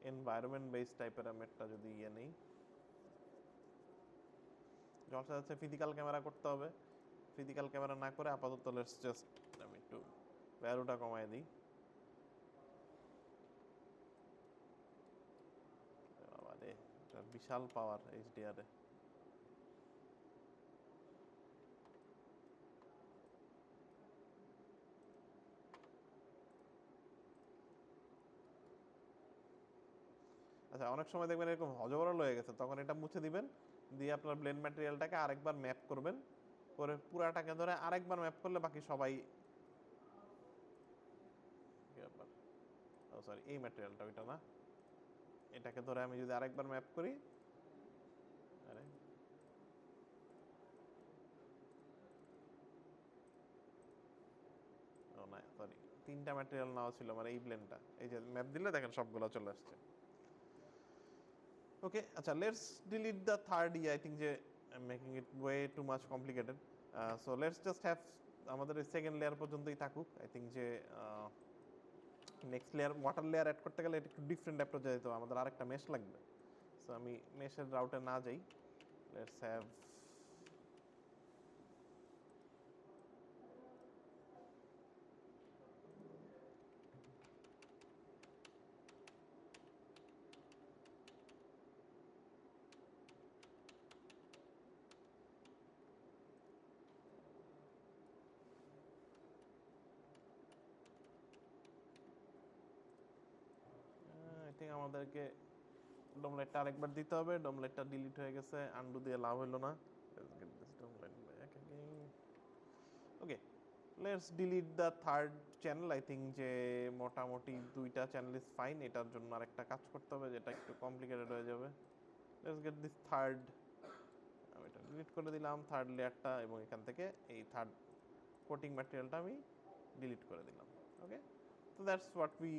environment base টাইপের আমি একটা যদি নেই। জলসা যাচ্ছে ফিজিক্যাল ক্যামেরা করতে হবে, ফিজিক্যাল ক্যামেরা না করে আপাতত লেটস জাস্ট আমি একটু ভ্যালুটা কমায় দিই। বাবা রে, বিশাল পাওয়ার এইচডিআর এ। আচ্ছা, অনেক সময় দেখবেন এরকম হজবরল হয়ে গেছে, তখন এটা মুছে দিবেন, দিয়ে আপনার ব্লেন্ড ম্যাটেরিয়ালটাকে আরেকবার ম্যাপ করবেন, করে পুরাটাকে ধরে আরেকবার ম্যাপ করলে বাকি সবাই সরি এই ম্যাটেরিয়ালটা ওইটা না, এটাকে ধরে আমি যদি আরেকবার ম্যাপ করি, আরে ও না সরি, তিনটা ম্যাটেরিয়াল নেওয়া ছিল আমার এই ব্লেন্ডটা, এই যে ম্যাপ দিলে দেখেন সবগুলো চলে আসছে। ওকে, আচ্ছা let's delete the third I think যে making it way too much complicated. So let's just have আমাদের সেকেন্ড লেয়ার পর্যন্তই থাকুক। আই থিঙ্ক যে next layer water layer add করতে গেলে এটা একটু ডিফারেন্ট অ্যাপ্রোচে যেতে হবে, আমাদের আরেকটা মেশ লাগবে। সো আমি মেশের রাউটে না যাই, লেটস হ্যাভ আই থিঙ্ক আমাদেরকে ডমলেটটা আরেকবার দিতে হবে। ডমলেটটা ডিলিট হয়ে গেছে, আন্ডু দিয়ে লাভ হলো না। Okay, let's delete the third channel. I think যে মোটামুটি দুইটা চ্যানেল ইজ ফাইন। এটার জন্য আরেকটা কাজ করতে হবে যেটা একটু কমপ্লিকেটেড হয়ে যাবে। লেটস গেট দিস থার্ড, আমি এটা ডিলিট করে দিলাম থার্ড লেয়ারটা, এবং এখান থেকে এই থার্ড কোটিং ম্যাটেরিয়ালটা আমি ডিলিট করে দিলাম। ওকে, তো that's what we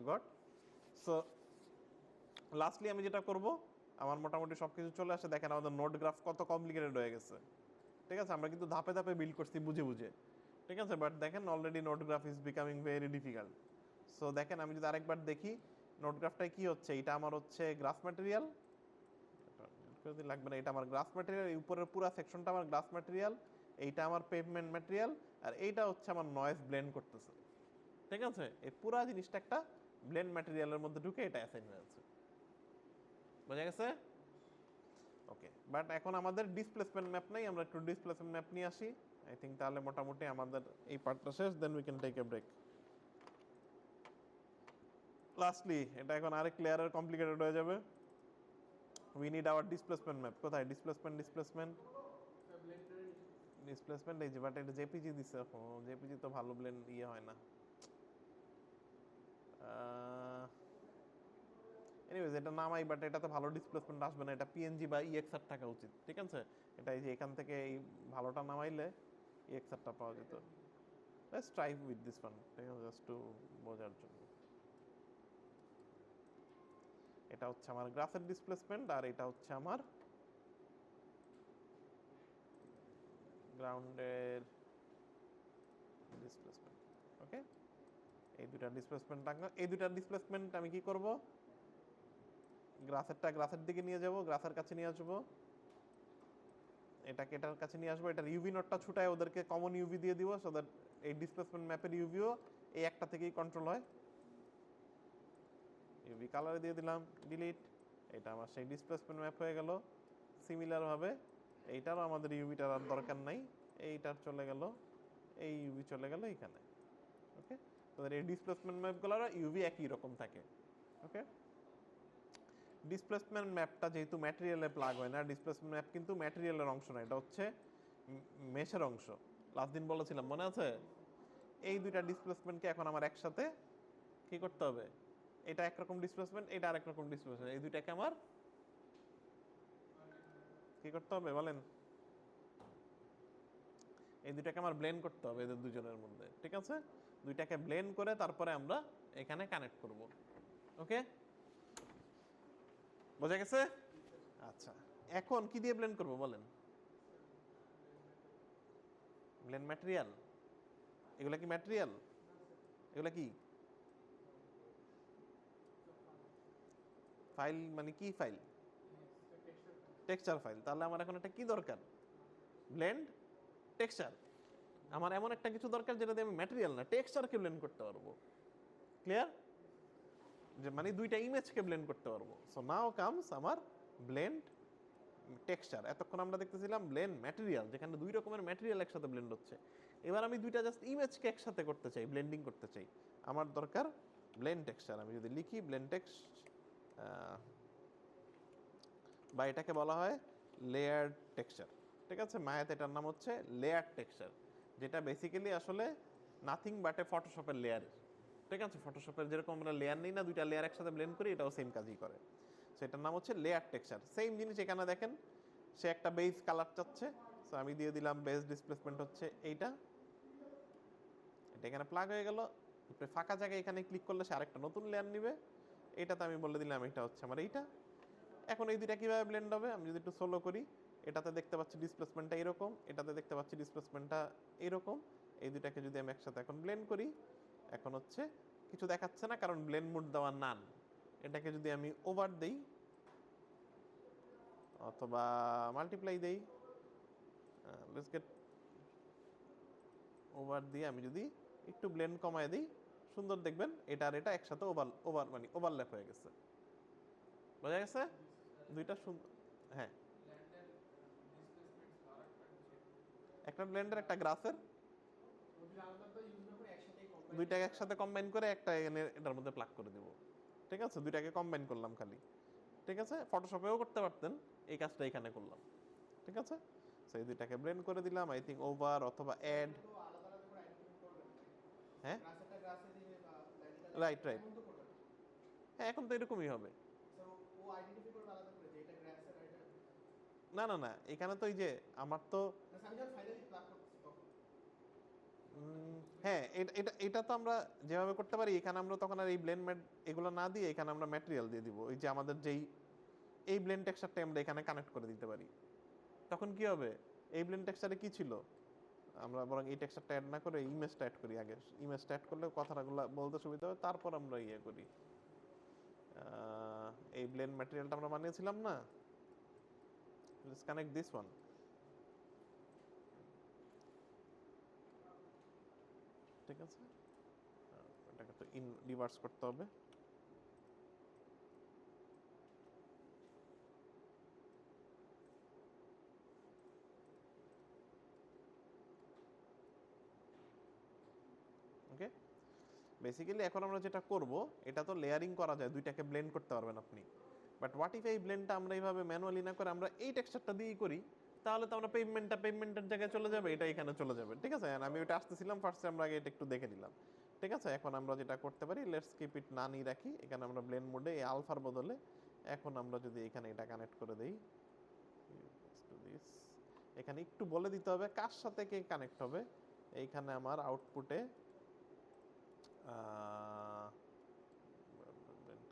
got. So lastly আমি যেটা করব, আমার মোটামুটি সব কিছু চলে আসে। দেখেন আমাদের নোড গ্রাফ কত কমপ্লিকেটেড হয়ে গেছে, ঠিক আছে? আমরা কিন্তু ধাপে ধাপে বিল্ড করছি বুঝে বুঝে, ঠিক আছে? বাট দেখেন already node graph is becoming very difficult. So দেখেন আমি যদি আরেকবার দেখি নোড গ্রাফটায় কি হচ্ছে, এটা আমার হচ্ছে গ্রাফ ম্যাটেরিয়াল, লাগবে না, এটা আমার গ্রাফ ম্যাটেরিয়াল, এই উপরের পুরো সেকশনটা আমার গ্রাফ ম্যাটেরিয়াল, এইটা আমার পেভমেন্ট ম্যাটেরিয়াল, আর এইটা হচ্ছে আমার নয়েজ ব্লেন্ড করতেছে, ঠিক আছে? এই পুরো জিনিসটা একটা ব্লেন্ড ম্যাটেরিয়ালের মধ্যে ঢুকে এটা অ্যাসাইন হয়ে আছে, বোঝা গেছে? ওকে, বাট এখন আমাদের ডিসপ্লেসমেন্ট ম্যাপ নেই, আমরা একটু ডিসপ্লেসমেন্ট ম্যাপ নিয়ে আসি। আই থিঙ্ক তাহলে মোটামুটি আমাদের এই পার্টটা শেষ, then we can take a break. Lastly এটা এখন আরেক লেয়ারের কমপ্লিকেটেড হয়ে যাবে। We need our displacement map. কোথায় ডিসপ্লেসমেন্ট? ডিসপ্লেসমেন্ট এই যে, বাট এটা জেপিজি দিছে। ও জেপিজি তো ভালো ব্লেন্ড ইয়ে হয় না। এনিওয়েজ এটা নামাই, বাট এটাতে ভালো ডিসপ্লেসমেন্ট আসবে না, এটা পিএনজি বা ইএক্সআর থাকা উচিত, ঠিক আছে? এটা এই যে এখান থেকে এই ভালোটা নামাইলে ইএক্সআরটা পাওয়া যেত। Let's try with this one, ঠিক আছে? জাস্ট টু বোঝার জন্য। এটা হচ্ছে আমার গ্রাফের ডিসপ্লেসমেন্ট, আর এটা হচ্ছে আমার গ্রাউন্ডের ডিসপ্লেসমেন্ট। ওকে, এই দুটা ডিসপ্লেসমেন্ট রাখবো। এই দুটা ডিসপ্লেসমেন্ট আমি কি করব, গ্রাফেরটা গ্রাফের দিকে নিয়ে যাব, গ্রাফের কাছে নিয়ে আসবো, এটাকে এটার কাছে নিয়ে আসবো, এটার ইউভি নোটটা ছুটায় ওদেরকে কমন ইউভি দিয়ে দিব, সো দ্যাট এই ডিসপ্লেসমেন্ট ম্যাপের ইউভিও এই একটা থেকেই কন্ট্রোল হয়। ইউভি কালার দিয়ে দিলাম, ডিলিট। এটা আমার সেই ডিসপ্লেসমেন্ট ম্যাপ হয়ে গেল। সিমিলারভাবে এইটারও আমাদের ইউভিটার আর দরকার নাই, এইটার চলে গেল, এই ইউভি চলে গেল এইখানে। ওকে, তো এই ডিসপ্লেসমেন্ট ম্যাপগুলোর ইউভি একই রকম থাকে। ওকে, ডিসপ্লেসমেন্ট ম্যাপটা যেহেতু ম্যাটেরিয়ালে প্লাগ হয় না, ডিসপ্লেসমেন্ট ম্যাপ কিন্তু ম্যাটেরিয়ালের অংশ না, এটা হচ্ছে মেশের অংশ। লাস্ট দিন বলেছিলাম, মনে আছে? এই দুইটা ডিসপ্লেসমেন্টকে এখন আমার একসাথে কি করতে হবে, এটা একরকম ডিসপ্লেসমেন্ট, এটা আরেক রকম ডিসপ্লেসমেন্ট, এই দুইটাকে আমার কি করতে হবে বলেন? এই দুইটাকে আমার ব্লেন্ড করতে হবে এদের দুজনের মধ্যে, ঠিক আছে? দুইটাকে ব্লেন্ড করে তারপরে আমরা এখানে কানেক্ট করব। ওকে, বোঝা গেছে? আচ্ছা, এখন কি দিয়ে ব্লেন্ড করব বলেন? ব্লেন্ড ম্যাটেরিয়াল, এগুলা কি ম্যাটেরিয়াল? এগুলা কি ফাইল? মানে কি ফাইল? Texture file. তাহলে আমার এখন একটা কি দরকার? Blend texture. আমার এমন একটা কিছু দরকার যেটা দিয়ে আমি ম্যাটেরিয়াল না টেক্সচারকে ব্লেন্ড করতে পারবো। ক্লিয়ার? যে মানে দুইটা ইমেজকে ব্লেন্ড করতে পারবো। সো নাও কামস আমার ব্লেন্ড টেক্সচার। এতক্ষণ আমরা দেখতেছিলাম ব্লেন্ড ম্যাটেরিয়াল, যেখানে দুই রকমের ম্যাটেরিয়াল একসাথে ব্লেন্ড হচ্ছে। এবার আমি দুইটা জাস্ট ইমেজকে একসাথে করতে চাই, ব্লেন্ডিং করতে চাই। আমার দরকার ব্লেন্ড টেক্সচার। আমি যদি লিখি ব্লেন্ড টেক্সট, বা এটাকে বলা হয় লেয়ার টেক্সচার। ঠিক আছে, মায়াতে এটার নাম হচ্ছে লেয়ার টেক্সচার, যেটা বেসিক্যালি আসলে নাথিং বাট এ ফটোশপের লেয়ার। ঠিক আছে, ফটোশপের যেরকম আমরা লেয়ার নিই না, দুইটা লেয়ার একসাথে ব্লেন্ড করি, এটাও সেম কাজই করে। সো এটার নাম হচ্ছে লেয়ার টেক্সচার। সেম জিনিস এখানে দেখেন, সে একটা বেস কালার চাচ্ছে। সো আমি দিয়ে দিলাম বেস ডিসপ্লেসমেন্ট হচ্ছে এইটা। এটা এখানে প্লাগ হয়ে গেল। ফাঁকা জায়গায় এখানে ক্লিক করলে সে আরেকটা নতুন লেয়ার নিবে। এটাতে আমি বলে দিলাম এটা হচ্ছে আমার এইটা। এখন এই দুইটা কীভাবে ব্লেন্ড হবে? আমি যদি একটু সোলো করি, এটাতে দেখতে পাচ্ছি ডিসপ্লেসমেন্টটা এরকম, এটাতে দেখতে পাচ্ছি ডিসপ্লেসমেন্টটা এরকম। এই দুইটাকে যদি আমি একসাথে এখন ব্লেন্ড করি, এখন হচ্ছে কিছু দেখাচ্ছে না, কারণ ব্লেন্ড মোড দেওয়া নান। এটাকে যদি আমি ওভার দেই অথবা মাল্টিপ্লাই দেই, লেটস গেট ওভার দিয়ে আমি যদি একটু ব্লেন্ড কমায় দিই, সুন্দর দেখবেন এটা আর এটা একসাথে মানে ওভারল্যাপ হয়ে গেছে। বোঝা গেছে? দুইটা সুন্দর। হ্যাঁ, একটা ব্লেন্ডার একটা গ্রাসের, দুইটাকে একসাথে কম্বাইন করে একটা এটার মধ্যে প্লাগ করে দিব। ঠিক আছে, দুইটাকে কম্বাইন করলাম খালি। ঠিক আছে, ফটোশপেও করতে পারতেন, এই কাজটা এখানে করলাম। ঠিক আছে, সেই দুইটাকে ব্লেন্ড করে দিলাম। আই থিঙ্ক ওভার অথবা অ্যাড। হ্যাঁ, রাইট রাইট। হ্যাঁ, এখন তো এরকমই হবে। না না না, এখানে তো এই যে আমার তো হ্যাঁ, এটা এটা এটা তো আমরা যেভাবে করতে পারি, এখানে আমরা তখন আর এই ব্লেন্ড এগুলো না দিয়ে এখানে আমরা ম্যাটেরিয়াল দিয়ে দিব। ওই যে আমাদের যেই এই ব্লেন্ড টেক্সচারটা আমরা এখানে কানেক্ট করে দিতে পারি। তখন কি হবে? এই ব্লেন্ড টেক্সচারে কি ছিল? আমরা বরং এই টেক্সচারটা অ্যাড না করে ইমেজটা অ্যাড করি আগে। ইমেজটা অ্যাড করলে কথাগুলো বলতে সুবিধা হবে, তারপর আমরা ইয়ে করি। এই ব্লেন্ড ম্যাটেরিয়ালটা আমরা বানিয়েছিলাম না, লেটস কানেক্ট দিস ওয়ান। ঠিক আছে, এটাকে তো রিভার্স করতে হবে। ওকে, বেসিক্যালি এখন আমরা যেটা করব, এটা তো লেয়ারিং করা যায়, দুইটাকে ব্লেন্ড করতে পারবেন আপনি। বাট হোয়াট ইফ এই ব্লেন্ডটা আমরা এইভাবে ম্যানুয়ালি না করে আমরা এই টেক্সচারটা দিয়েই করি? তাহলে তো আমরা পেভমেন্টের জায়গায় চলে যাবে, এটা এখানে চলে যাবে। ঠিক আছে, আমি ওটা আসতেছিলাম ফার্স্টে, আমরা আগে এটা একটু দেখে নিলাম। ঠিক আছে, এখন আমরা যেটা করতে পারি, লেটস কিপ ইট না নিয়ে রাখি। এখানে আমরা ব্লেন্ড মোডে এই আলফার বদলে এখন আমরা যদি এখানে এটা কানেক্ট করে দেই, এখানে একটু বলে দিতে হবে কার সাথে কে কানেক্ট হবে। এইখানে আমার আউটপুটে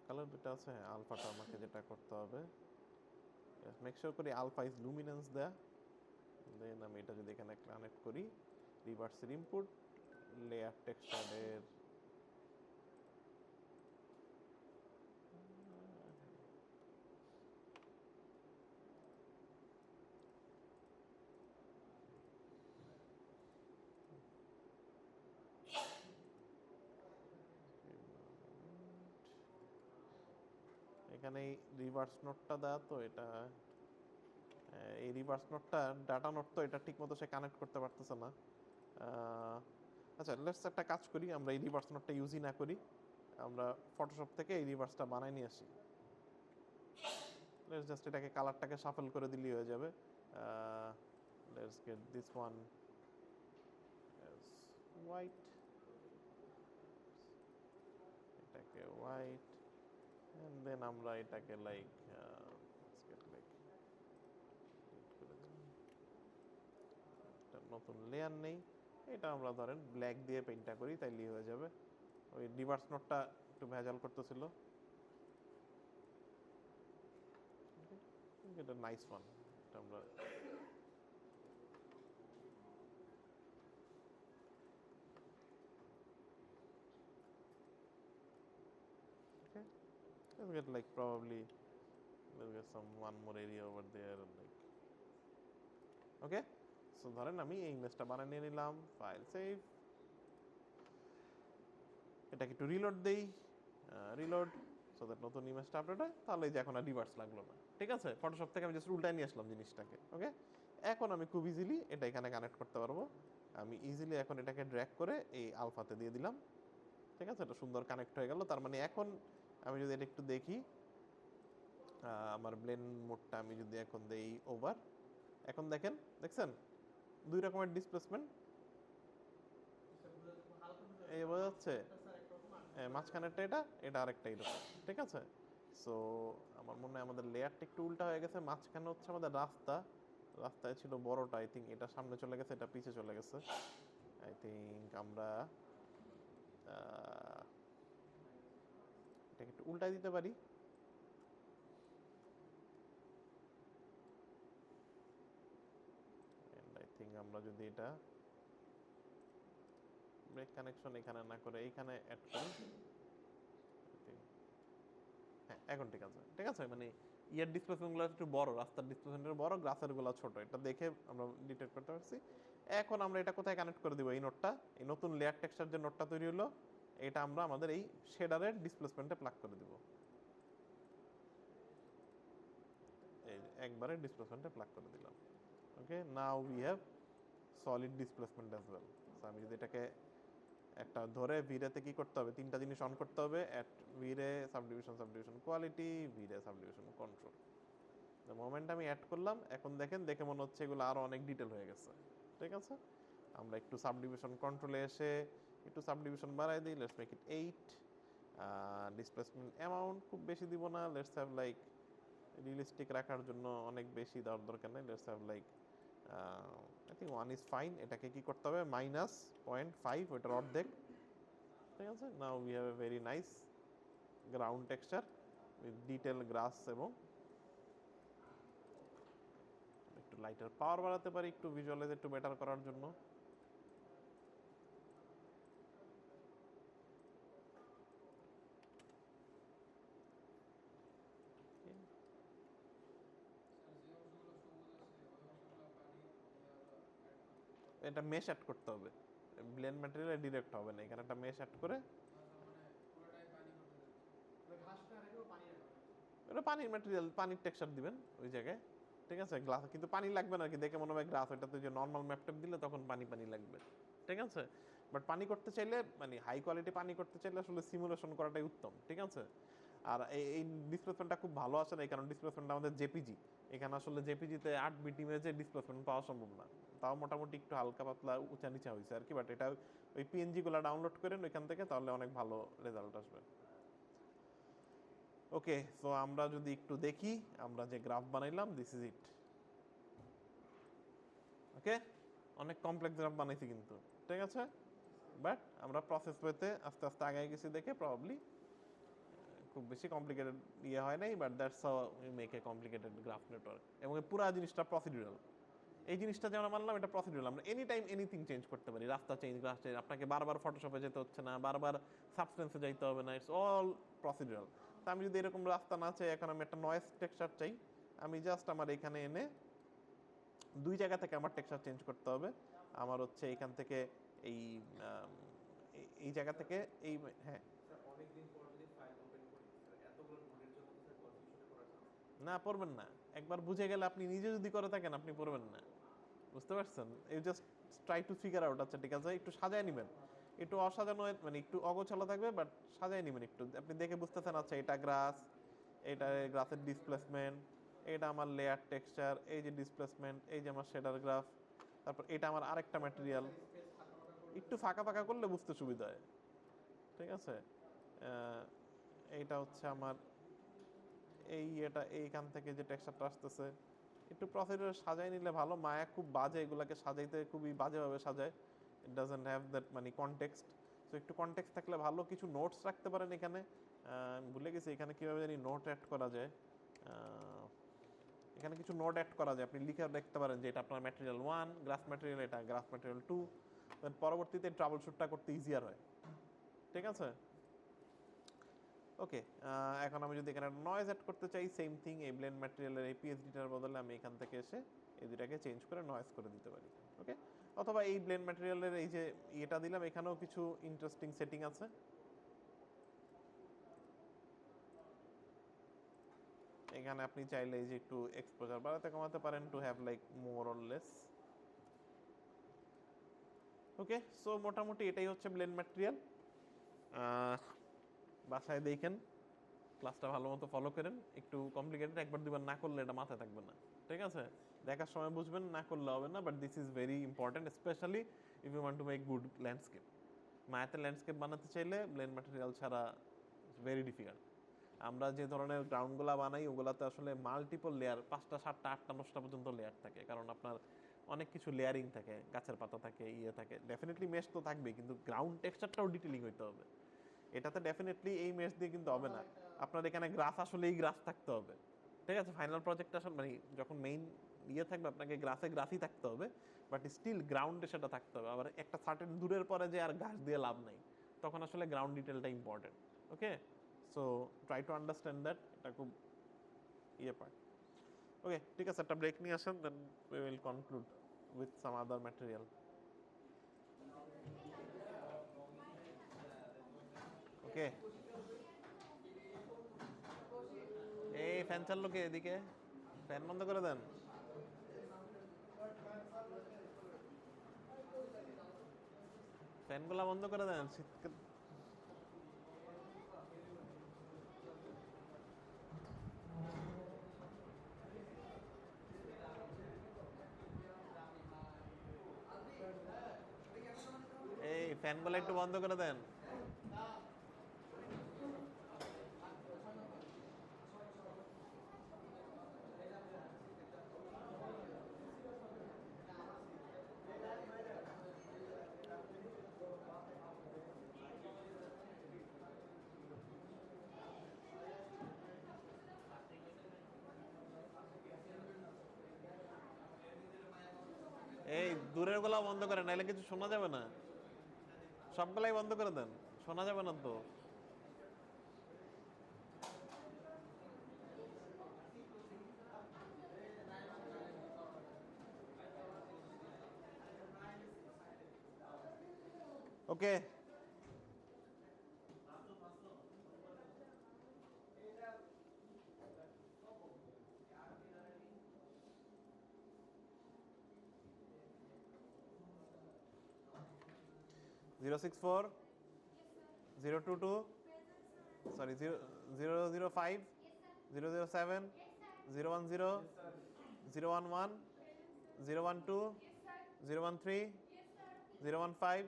কালার দুটো আছে, হ্যাঁ, আলফাটা আমাকে যেটা করতে হবে, মেক শিওর করি আলফা ইজ লুমিনেন্স দেয়া। দেন আমি এটা যদি এখানে কানেক্ট করি, রিভার্সের ইনপুট লেয়ার টেক্সচারের এখানে রিভার্স নোটটা দেওয়া, তো এটা এই রিভার্স নোটটা ডাটা নোট, তো এটা ঠিক মতো সে কানেক্ট করতে পারতেছে না। আচ্ছা, লেটস একটা কাজ করি, আমরা এই রিভার্স নোটটা ইউজই না করি, আমরা ফটোশপ থেকে এই রিভার্সটা বানাই নিয়ে আসি। লেটস জাস্ট এটাকে কালারটাকে শাফল করে দিলেই হয়ে যাবে। Let's get this one as white, এটাকে হোয়াইট, এন্ড দেন আমরা এটাকে লাইক একটা নতুন লেয়ার নেই, এটা আমরা ধরেন ব্ল্যাক দিয়ে পেইন্টটা করি, তাইলেই হয়ে যাবে। ওই রিভার্স নোটটা একটু ভেজাল করতেছিল। এটা নাইস ওয়ান, এটা আমরা okay. We'll get like probably we'll get some one more area over there like okay. So ধরেন আমি এই ইমেজটা বানিয়ে নিয়ে নিলাম, ফাইল সেভ, এটাকে একটু রিলোড দেই, রিলোড সো দ্যাট নতুন ইমেজটা আপলোড হয়, তাহলে এই যে এখন আর রিভার্স লাগলো না। ঠিক আছে, ফটোশপ থেকে আমি জাস্ট উল্টায় নিয়ে আসলাম জিনিসটাকে। ওকে, এখন আমি খুব ইজিলি এটা এখানে কানেক্ট করতে পারবো। আমি ইজিলি এখন এটাকে ড্র্যাগ করে এই আলফাতে দিয়ে দিলাম। ঠিক আছে, এটা সুন্দর কানেক্ট হয়ে গেল। তার মানে এখন আমি যদি এটা একটু দেখি, আমার ব্লেন্ড মোডটা আমি যদি এখন দেই ওভার, এখন দেখেন, দেখছেন দুই রকমের ডিসপ্লেসমেন্ট এই বোঝা যাচ্ছে, মাঝখানেরটা এটা, এটা আরেকটা এরকম। ঠিক আছে, সো আমার মনে হয় আমাদের লেয়ারটা একটু উল্টা হয়ে গেছে। মাঝখানে হচ্ছে আমাদের রাস্তা, রাস্তায় ছিল বড়টা, আই থিঙ্ক এটা সামনে চলে গেছে, এটা পিছে চলে গেছে। আই থিঙ্ক আমরা এটাকে একটু উল্টাই দিতে পারি। আই থিঙ্ক আমরা যদি এটা ব্রেক কানেকশন এখানে না করে এইখানে অ্যাড করি, হ্যাঁ এখন ঠিক আছে। ঠিক আছে, মানে ইয়ার ডিসপ্লেসমেন্টগুলো একটু বড়, রাস্তার ডিসপ্লেসমেন্টের বড়, গ্রাসেরগুলো ছোট, এটা দেখে আমরা ডিটেক্ট করতে পারছি। এখন আমরা এটা কোথায় কানেক্ট করে দিব? এই নোটটা, এই নতুন লেয়ার টেক্সচার যে নোটটা তৈরি হলো, এটা আমরা আমাদের এই শেডারের ডিসপ্লেসমেন্টে প্লাগ করে দিব। এই একবারে ডিসপ্লেসমেন্টে প্লাগ করে দিলাম। Okay, now we have solid displacement as well. আমি যদি এটাকে একটা ধরে ভিরেতে কি করতে হবে, তিনটা জিনিস অন করতে হবে, at VRay subdivision, subdivision quality, VRay subdivision control. The moment আমি অ্যাড করলাম, এখন দেখেন, দেখে মনে হচ্ছে এগুলো আরও অনেক ডিটেল হয়ে গেছে। ঠিক আছে, আমরা একটু সাবডিভিশন কন্ট্রোলে এসে একটু সাবডিভিশন বাড়াই দিই, let's make it 8। Displacement amount খুব বেশি দিব না, লেটস হ্যাভ লাইক, রিয়েলিস্টিক রাখার জন্য অনেক বেশি দেওয়ার দরকার নেই, let's have like I think 1 is fine. এটাকে কি করতে হবে, -0.5, ওইটার অর্ধেক। ঠিক আছে, now we have a very nice ground texture with detail grass. এবং একটু লাইটের পাওয়ার বাড়াতে পারি একটু ভিজুয়ালাইজ একটু বেটার করার জন্য। এটা মেশ অ্যাড করতে হবে, ব্লেন্ড ম্যাটেরিয়ালে ডিরেক্ট হবে না, এখানে একটা মেশ অ্যাড করে এটা পানির ম্যাটেরিয়াল, পানির টেক্সচার দিবেন ওই জায়গায়। ঠিক আছে, গ্লাস কিন্তু পানি লাগবে না আর কি, দেখে মনে হবে গ্লাস, ওইটাতে যে নর্মাল ম্যাপটেপ দিলে তখন পানি পানি লাগবে। ঠিক আছে, বাট পানি করতে চাইলে, মানে হাই কোয়ালিটি পানি করতে চাইলে আসলে সিমুলেশন করাটাই উত্তম। ঠিক আছে, আর এই ডিসপ্লেসমেন্টটা খুব ভালো আসে না, এই কারণ ডিসপ্লেসমেন্টটা আমাদের জেপিজি, এখানে আসলে জেপিজিতে 8 বিট ইমেজে ডিসপ্লেসমেন্ট পাওয়া সম্ভব না। তাও মোটামুটি একটু হালকা পাতলা উঁচা নিচা হয়েছে আর কি, বাট এটা ওই পিএনজিগুলো ডাউনলোড করেন ওইখান থেকে, তাহলে অনেক ভালো রেজাল্ট আসবে। ওকে, সো আমরা যদি একটু দেখি, আমরা যে গ্রাফ বানাইলাম, দিস ইজ ইট। ওকে, অনেক কমপ্লেক্স গ্রাফ বানাইছি কিন্তু। ঠিক আছে, বাট আমরা প্রসেস ওয়েতে আস্তে আস্তে আগায় গেছি দেখে প্রবাবলি খুব বেশি কমপ্লিকেটেড ইয়ে হয় নাই, but that's how we make a complicated graph network. এবং এই পুরো জিনিসটা প্রসিডিউরাল। এই জিনিসটা যেমন মানলাম, এটা প্রসিডিউরাল, আমরা এনি টাইম এনিথিং চেঞ্জ করতে পারি, রাস্তা চেঞ্জ, গ্রাস চেঞ্জ, আপনাকে বারবার ফটোশপে যেতে হচ্ছে না, বারবার সাবস্টেন্সে যাইতে হবে না, ইটস অল প্রসিডিউরাল। তা আমি যদি এরকম রাস্তা না চাই, এখন আমি একটা নয়েজ টেক্সচার চাই, আমি জাস্ট আমার এখানে এনে দুই জায়গা থেকে আমার টেক্সচার চেঞ্জ করতে হবে। আমার হচ্ছে এখান থেকে এই এই জায়গা থেকে এই, হ্যাঁ না পড়বেন না, একবার বুঝে গেলে আপনি নিজে যদি করে থাকেন আপনি পড়বেন না, বুঝতে পারছেন? You just try to figure out. আচ্ছা ঠিক আছে, একটু সাজায় নেবেন, একটু অসাজানো মানে একটু অগোছালো থাকবে, বাট সাজায় নেবেন একটু, আপনি দেখে বুঝতেছেন আচ্ছা এটা গ্রাস, এটা গ্রাসের ডিসপ্লেসমেন্ট, এটা আমার লেয়ার টেক্সচার, এই যে ডিসপ্লেসমেন্ট, এই যে আমার শেডার গ্রাফ, তারপর এটা আমার আরেকটা ম্যাটেরিয়াল। একটু ফাঁকা ফাঁকা করলে বুঝতে সুবিধা হয়। ঠিক আছে, এইটা হচ্ছে আমার এই এটা, এইখান থেকে যে টেক্সচারটা আসতেছে, একটু প্রসিডিউর সাজাই নিলে ভালো। মায়া খুব বাজে, এগুলাকে সাজাইতে খুবই বাজেভাবে সাজায়, ইট ডাজন্ট হ্যাভ দ্যাট মানে কনটেক্সট। সো একটু কনটেক্সট থাকলে ভালো, কিছু নোটস রাখতে পারেন এখানে। ভুলে গেছি এখানে কীভাবে জানি নোট অ্যাড করা যায়। এখানে কিছু নোট অ্যাড করা যায়, আপনি লিখে দেখতে পারেন যে এটা আপনার ম্যাটেরিয়াল 1, গ্রাফ ম্যাটেরিয়াল এটা, গ্রাফ ম্যাটেরিয়াল 2, দেন পরবর্তীতে ট্রাবল শুটটা করতে ইজিয়ার হয়। ঠিক আছে, ওকে। এখন আমি যদি এখানে নয়েজ অ্যাড করতে চাই, সেম থিং, এই ব্লেন্ড ম্যাটেরিয়ালের এই পিএইচডিটার বদলে আমি এখান থেকে এসে এই দুটাকে চেঞ্জ করে নয়েজ করে দিতে পারি। ওকে, অথবা এই ব্লেন্ড ম্যাটেরিয়ালের এই যে ইয়েটা দিলাম, এখানেও কিছু ইন্টারেস্টিং সেটিং আছে। এখানে আপনি চাইলে এই যে একটু এক্সপোজার বাড়াতে কমাতে পারেন to have like more or less. Okay, so মোটামুটি এটাই হচ্ছে ব্লেন্ড ম্যাটেরিয়াল। বাসায় দেখেন, ক্লাসটা ভালো মতো ফলো করেন। একটু কমপ্লিকেটেড, একবার দুবার না করলে এটা মাথায় থাকবে না। ঠিক আছে, দেখার সময় বুঝবেন, না করলে হবে না। But this is very important, specially if you want to make good landscape. মায়াতে ল্যান্ডস্কেপ বানাতে চাইলে ব্লেন্ড ম্যাটেরিয়াল ছাড়া ভেরি ডিফিকাল্ট। আমরা যে ধরনের গ্রাউন্ডগুলা বানাই ওগুলাতে আসলে মাল্টিপল লেয়ার, 5টা 7টা 8টা 9টা পর্যন্ত লেয়ার থাকে, কারণ আপনার অনেক কিছু লেয়ারিং থাকে, গাছের পাতা থাকে, ইয়ে থাকে, ডেফিনেটলি মেশ তো থাকবে, কিন্তু গ্রাউন্ড টেক্সচারটাও ডিটেলিং হইতে হবে। এটাতে ডেফিনেটলি এই মেশ দিয়ে কিন্তু হবে না। আপনার এখানে গ্রাস আসলে এই গ্রাস থাকতে হবে। ঠিক আছে, ফাইনাল প্রজেক্ট আসলে মানে যখন মেইন ইয়ে থাকবে আপনাকে গ্রাসই থাকতে হবে, বাট স্টিল গ্রাউন্ডে সেটা থাকতে হবে। আবার একটা সার্টেন দূরের পরে যে আর ঘাস দিয়ে লাভ নাই, তখন আসলে গ্রাউন্ড ডিটেলটা important. Okay, so try to understand that, এটা খুব ইয়ে পার্ট। ওকে, ঠিক আছে, একটা ব্রেক নিয়ে আসেন, then we will conclude with some other material. Okay, এই ফ্যান চাললো কে এদিকে? ফ্যান বন্ধ করে দেন। ফ্যানগুলা বন্ধ করে দেন, শীতকাল। এই ফ্যানগুলা একটু বন্ধ করে দেন। এই দূরের গুলা বন্ধ করেন, নাহলে কিছু শোনা যাবে না। সবগুলাই বন্ধ করে দেন, শোনা যাবে না তো। ওকে, জিরো 6 4 0 2 2, সরি 0 0 0 5 0 0 7 0 1 0 0 1 1 0 1 2 0 1 3 0 1 5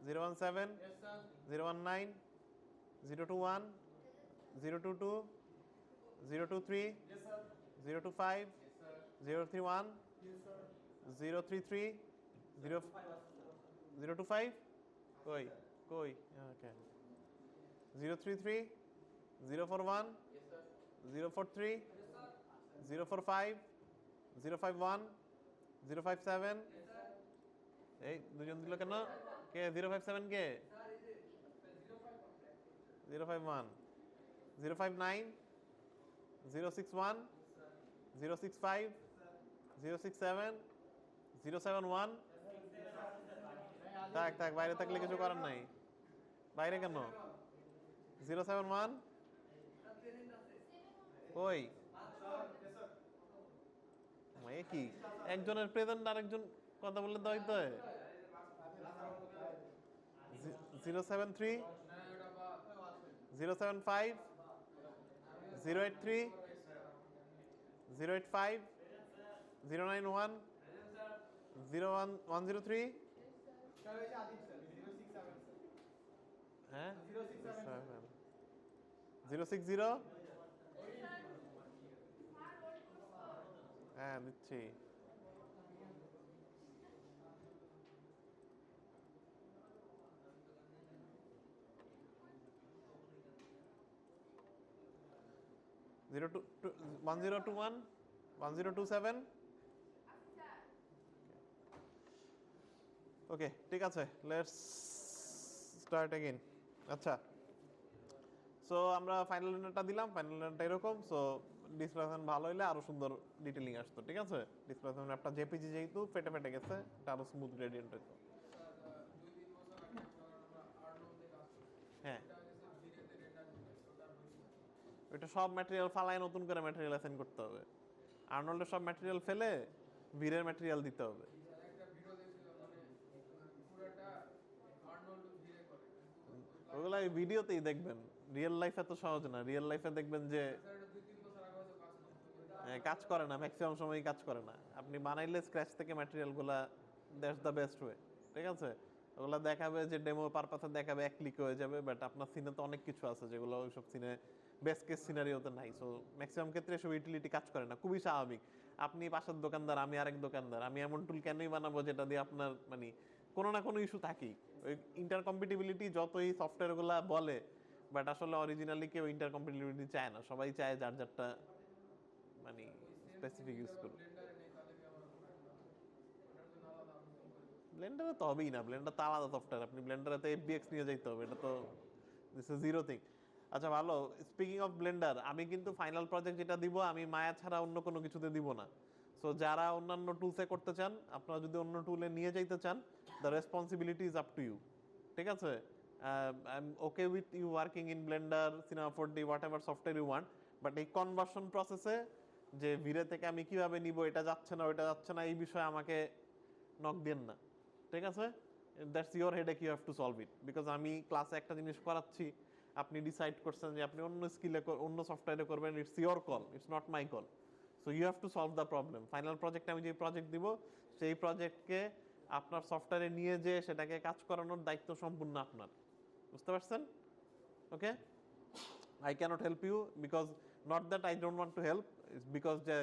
0 1 7 0 1 9 0 2 1 0 2 2 0 2 3 0 2 5 0 3 1 0 3 3 0 0 2 5 কই কই ওকে 0 3 3 0 4 1 0 4 3 0 4 5 0 5 1 0 5 7 এই দুজন দিল কেন? কে 0 5 7 কে? 0 5 1 0 5 9 0 6 1 0 6 5 0 6 7 0 7 1। থাক থাক, বাইরে থাকলে কিছু করার নাই। বাইরে কেন? 0 7 1 কই? এ কি একজনের প্রেজেন্ট আরেকজন কথা বললে তো হইতে হয়। 0 7 3 0 7 5 0 8 3 0 8 5 0 9 1 0 1 1 0 3। হ্যাঁ 0 6 0। হ্যাঁ দিচ্ছি। Zero two 1 0 2 1 1027। ওকে, ঠিক আছে, লেটস স্টার্ট এগেইন। আচ্ছা, সো আমরা ফাইনাল রেন্ডারটা দিলাম, ফাইনাল রেন্ডারটা এরকম। সো ডিসপ্লেসমেন্ট ভালো হইলে আরো সুন্দর ডিটেইলিং আসতো, ঠিক আছে। ডিসপ্লেসমেন্ট একটা জেপিজি যেহেতু ফেটে ফেটে গেছে, এটা আরো স্মুথ গ্রেডিয়েন্ট হইতো। হ্যাঁ, ওইটা সব ম্যাটেরিয়াল ফালায় নতুন করে ম্যাটেরিয়াল অ্যাসাইন করতে হবে। আর্নল্ডের সব ম্যাটেরিয়াল ফেলে ভিরের ম্যাটেরিয়াল দিতে হবে। ওগুলা এই ভিডিওতেই দেখবেন, রিয়েল লাইফে তো সহজ না। রিয়েল লাইফে দেখবেন যে কাজ করে না, ম্যাক্সিমাম সময়ই কাজ করে না। আপনি বানাইলে স্ক্র্যাচ থেকে ম্যাটেরিয়ালগুলা, দ্যাটস দ্য বেস্ট ওয়ে, ঠিক আছে। ওগুলা দেখাবে যে ডেমো পারপাসে দেখাবে, এক ক্লিক হয়ে যাবে, বাট আপনার সিনে তো অনেক কিছু আছে যেগুলো ওইসব সিনে বেস্ট কেস সিনারিওতে নাই। সো ম্যাক্সিমাম ক্ষেত্রে এসব ইউটিলিটি কাজ করে না, খুবই স্বাভাবিক। আপনি পাশের দোকানদার, আমি আরেক দোকানদার, আমি এমন টুল কেনই বানাবো যেটা দিয়ে আপনার মানে কোনো না কোনো ইস্যু থাকেই। ওই ইন্টারকম্পিটিবিলিটি যতই সফটওয়্যারগুলা বলে, বাট আসলে অরিজিনালি কেউ ইন্টারকম্পিটিবিলিটি চায় না, সবাই চায় যার যারটা মানে স্পেসিফিক ইউজ করুন। ব্লেন্ডারে তো হবেই না, ব্লেন্ডার তো আলাদা সফটওয়্যার। আপনি ব্লেন্ডারে তো এফবিএক্স নিয়ে যাইতে হবে, এটা তো দিস ইজ জিরো থিং। আচ্ছা ভালো, স্পিকিং অফ ব্লেন্ডার, আমি কিন্তু ফাইনাল প্রজেক্ট যেটা দিব আমি মায়া ছাড়া অন্য কোনো কিছুতে দিব না। সো যারা অন্যান্য টুলসে করতে চান, আপনারা যদি অন্য টুলে নিয়ে যাইতে চান, the responsibility is up to you, ঠিক আছে। I am okay with you working in Blender, Cinema 4D, whatever software you want, but এই কনভার্সন প্রসেসে যে ভিরে থেকে আমি কিভাবে নিব, এটা যাচ্ছে না ওইটা যাচ্ছে না, এই বিষয়ে আমাকে নক দেন না, ঠিক আছে। That's your headache, you have to solve it. Because আমি ক্লাসে একটা জিনিস করাচ্ছি, আপনি ডিসাইড করছেন যে আপনি অন্য স্কিলে অন্য সফটওয়্যারে করবেন, it's your call, it's not my call. So you have to solve the problem. Final প্রজেক্টে আমি যে প্রজেক্ট দিব, সেই প্রজেক্টকে আপনার সফটওয়্যারে নিয়ে যে সেটাকে কাজ করানোর দায়িত্ব সম্পূর্ণ আপনার, বুঝতে পারছেন? ওকে, I cannot help you because not that I don't want to help, because যে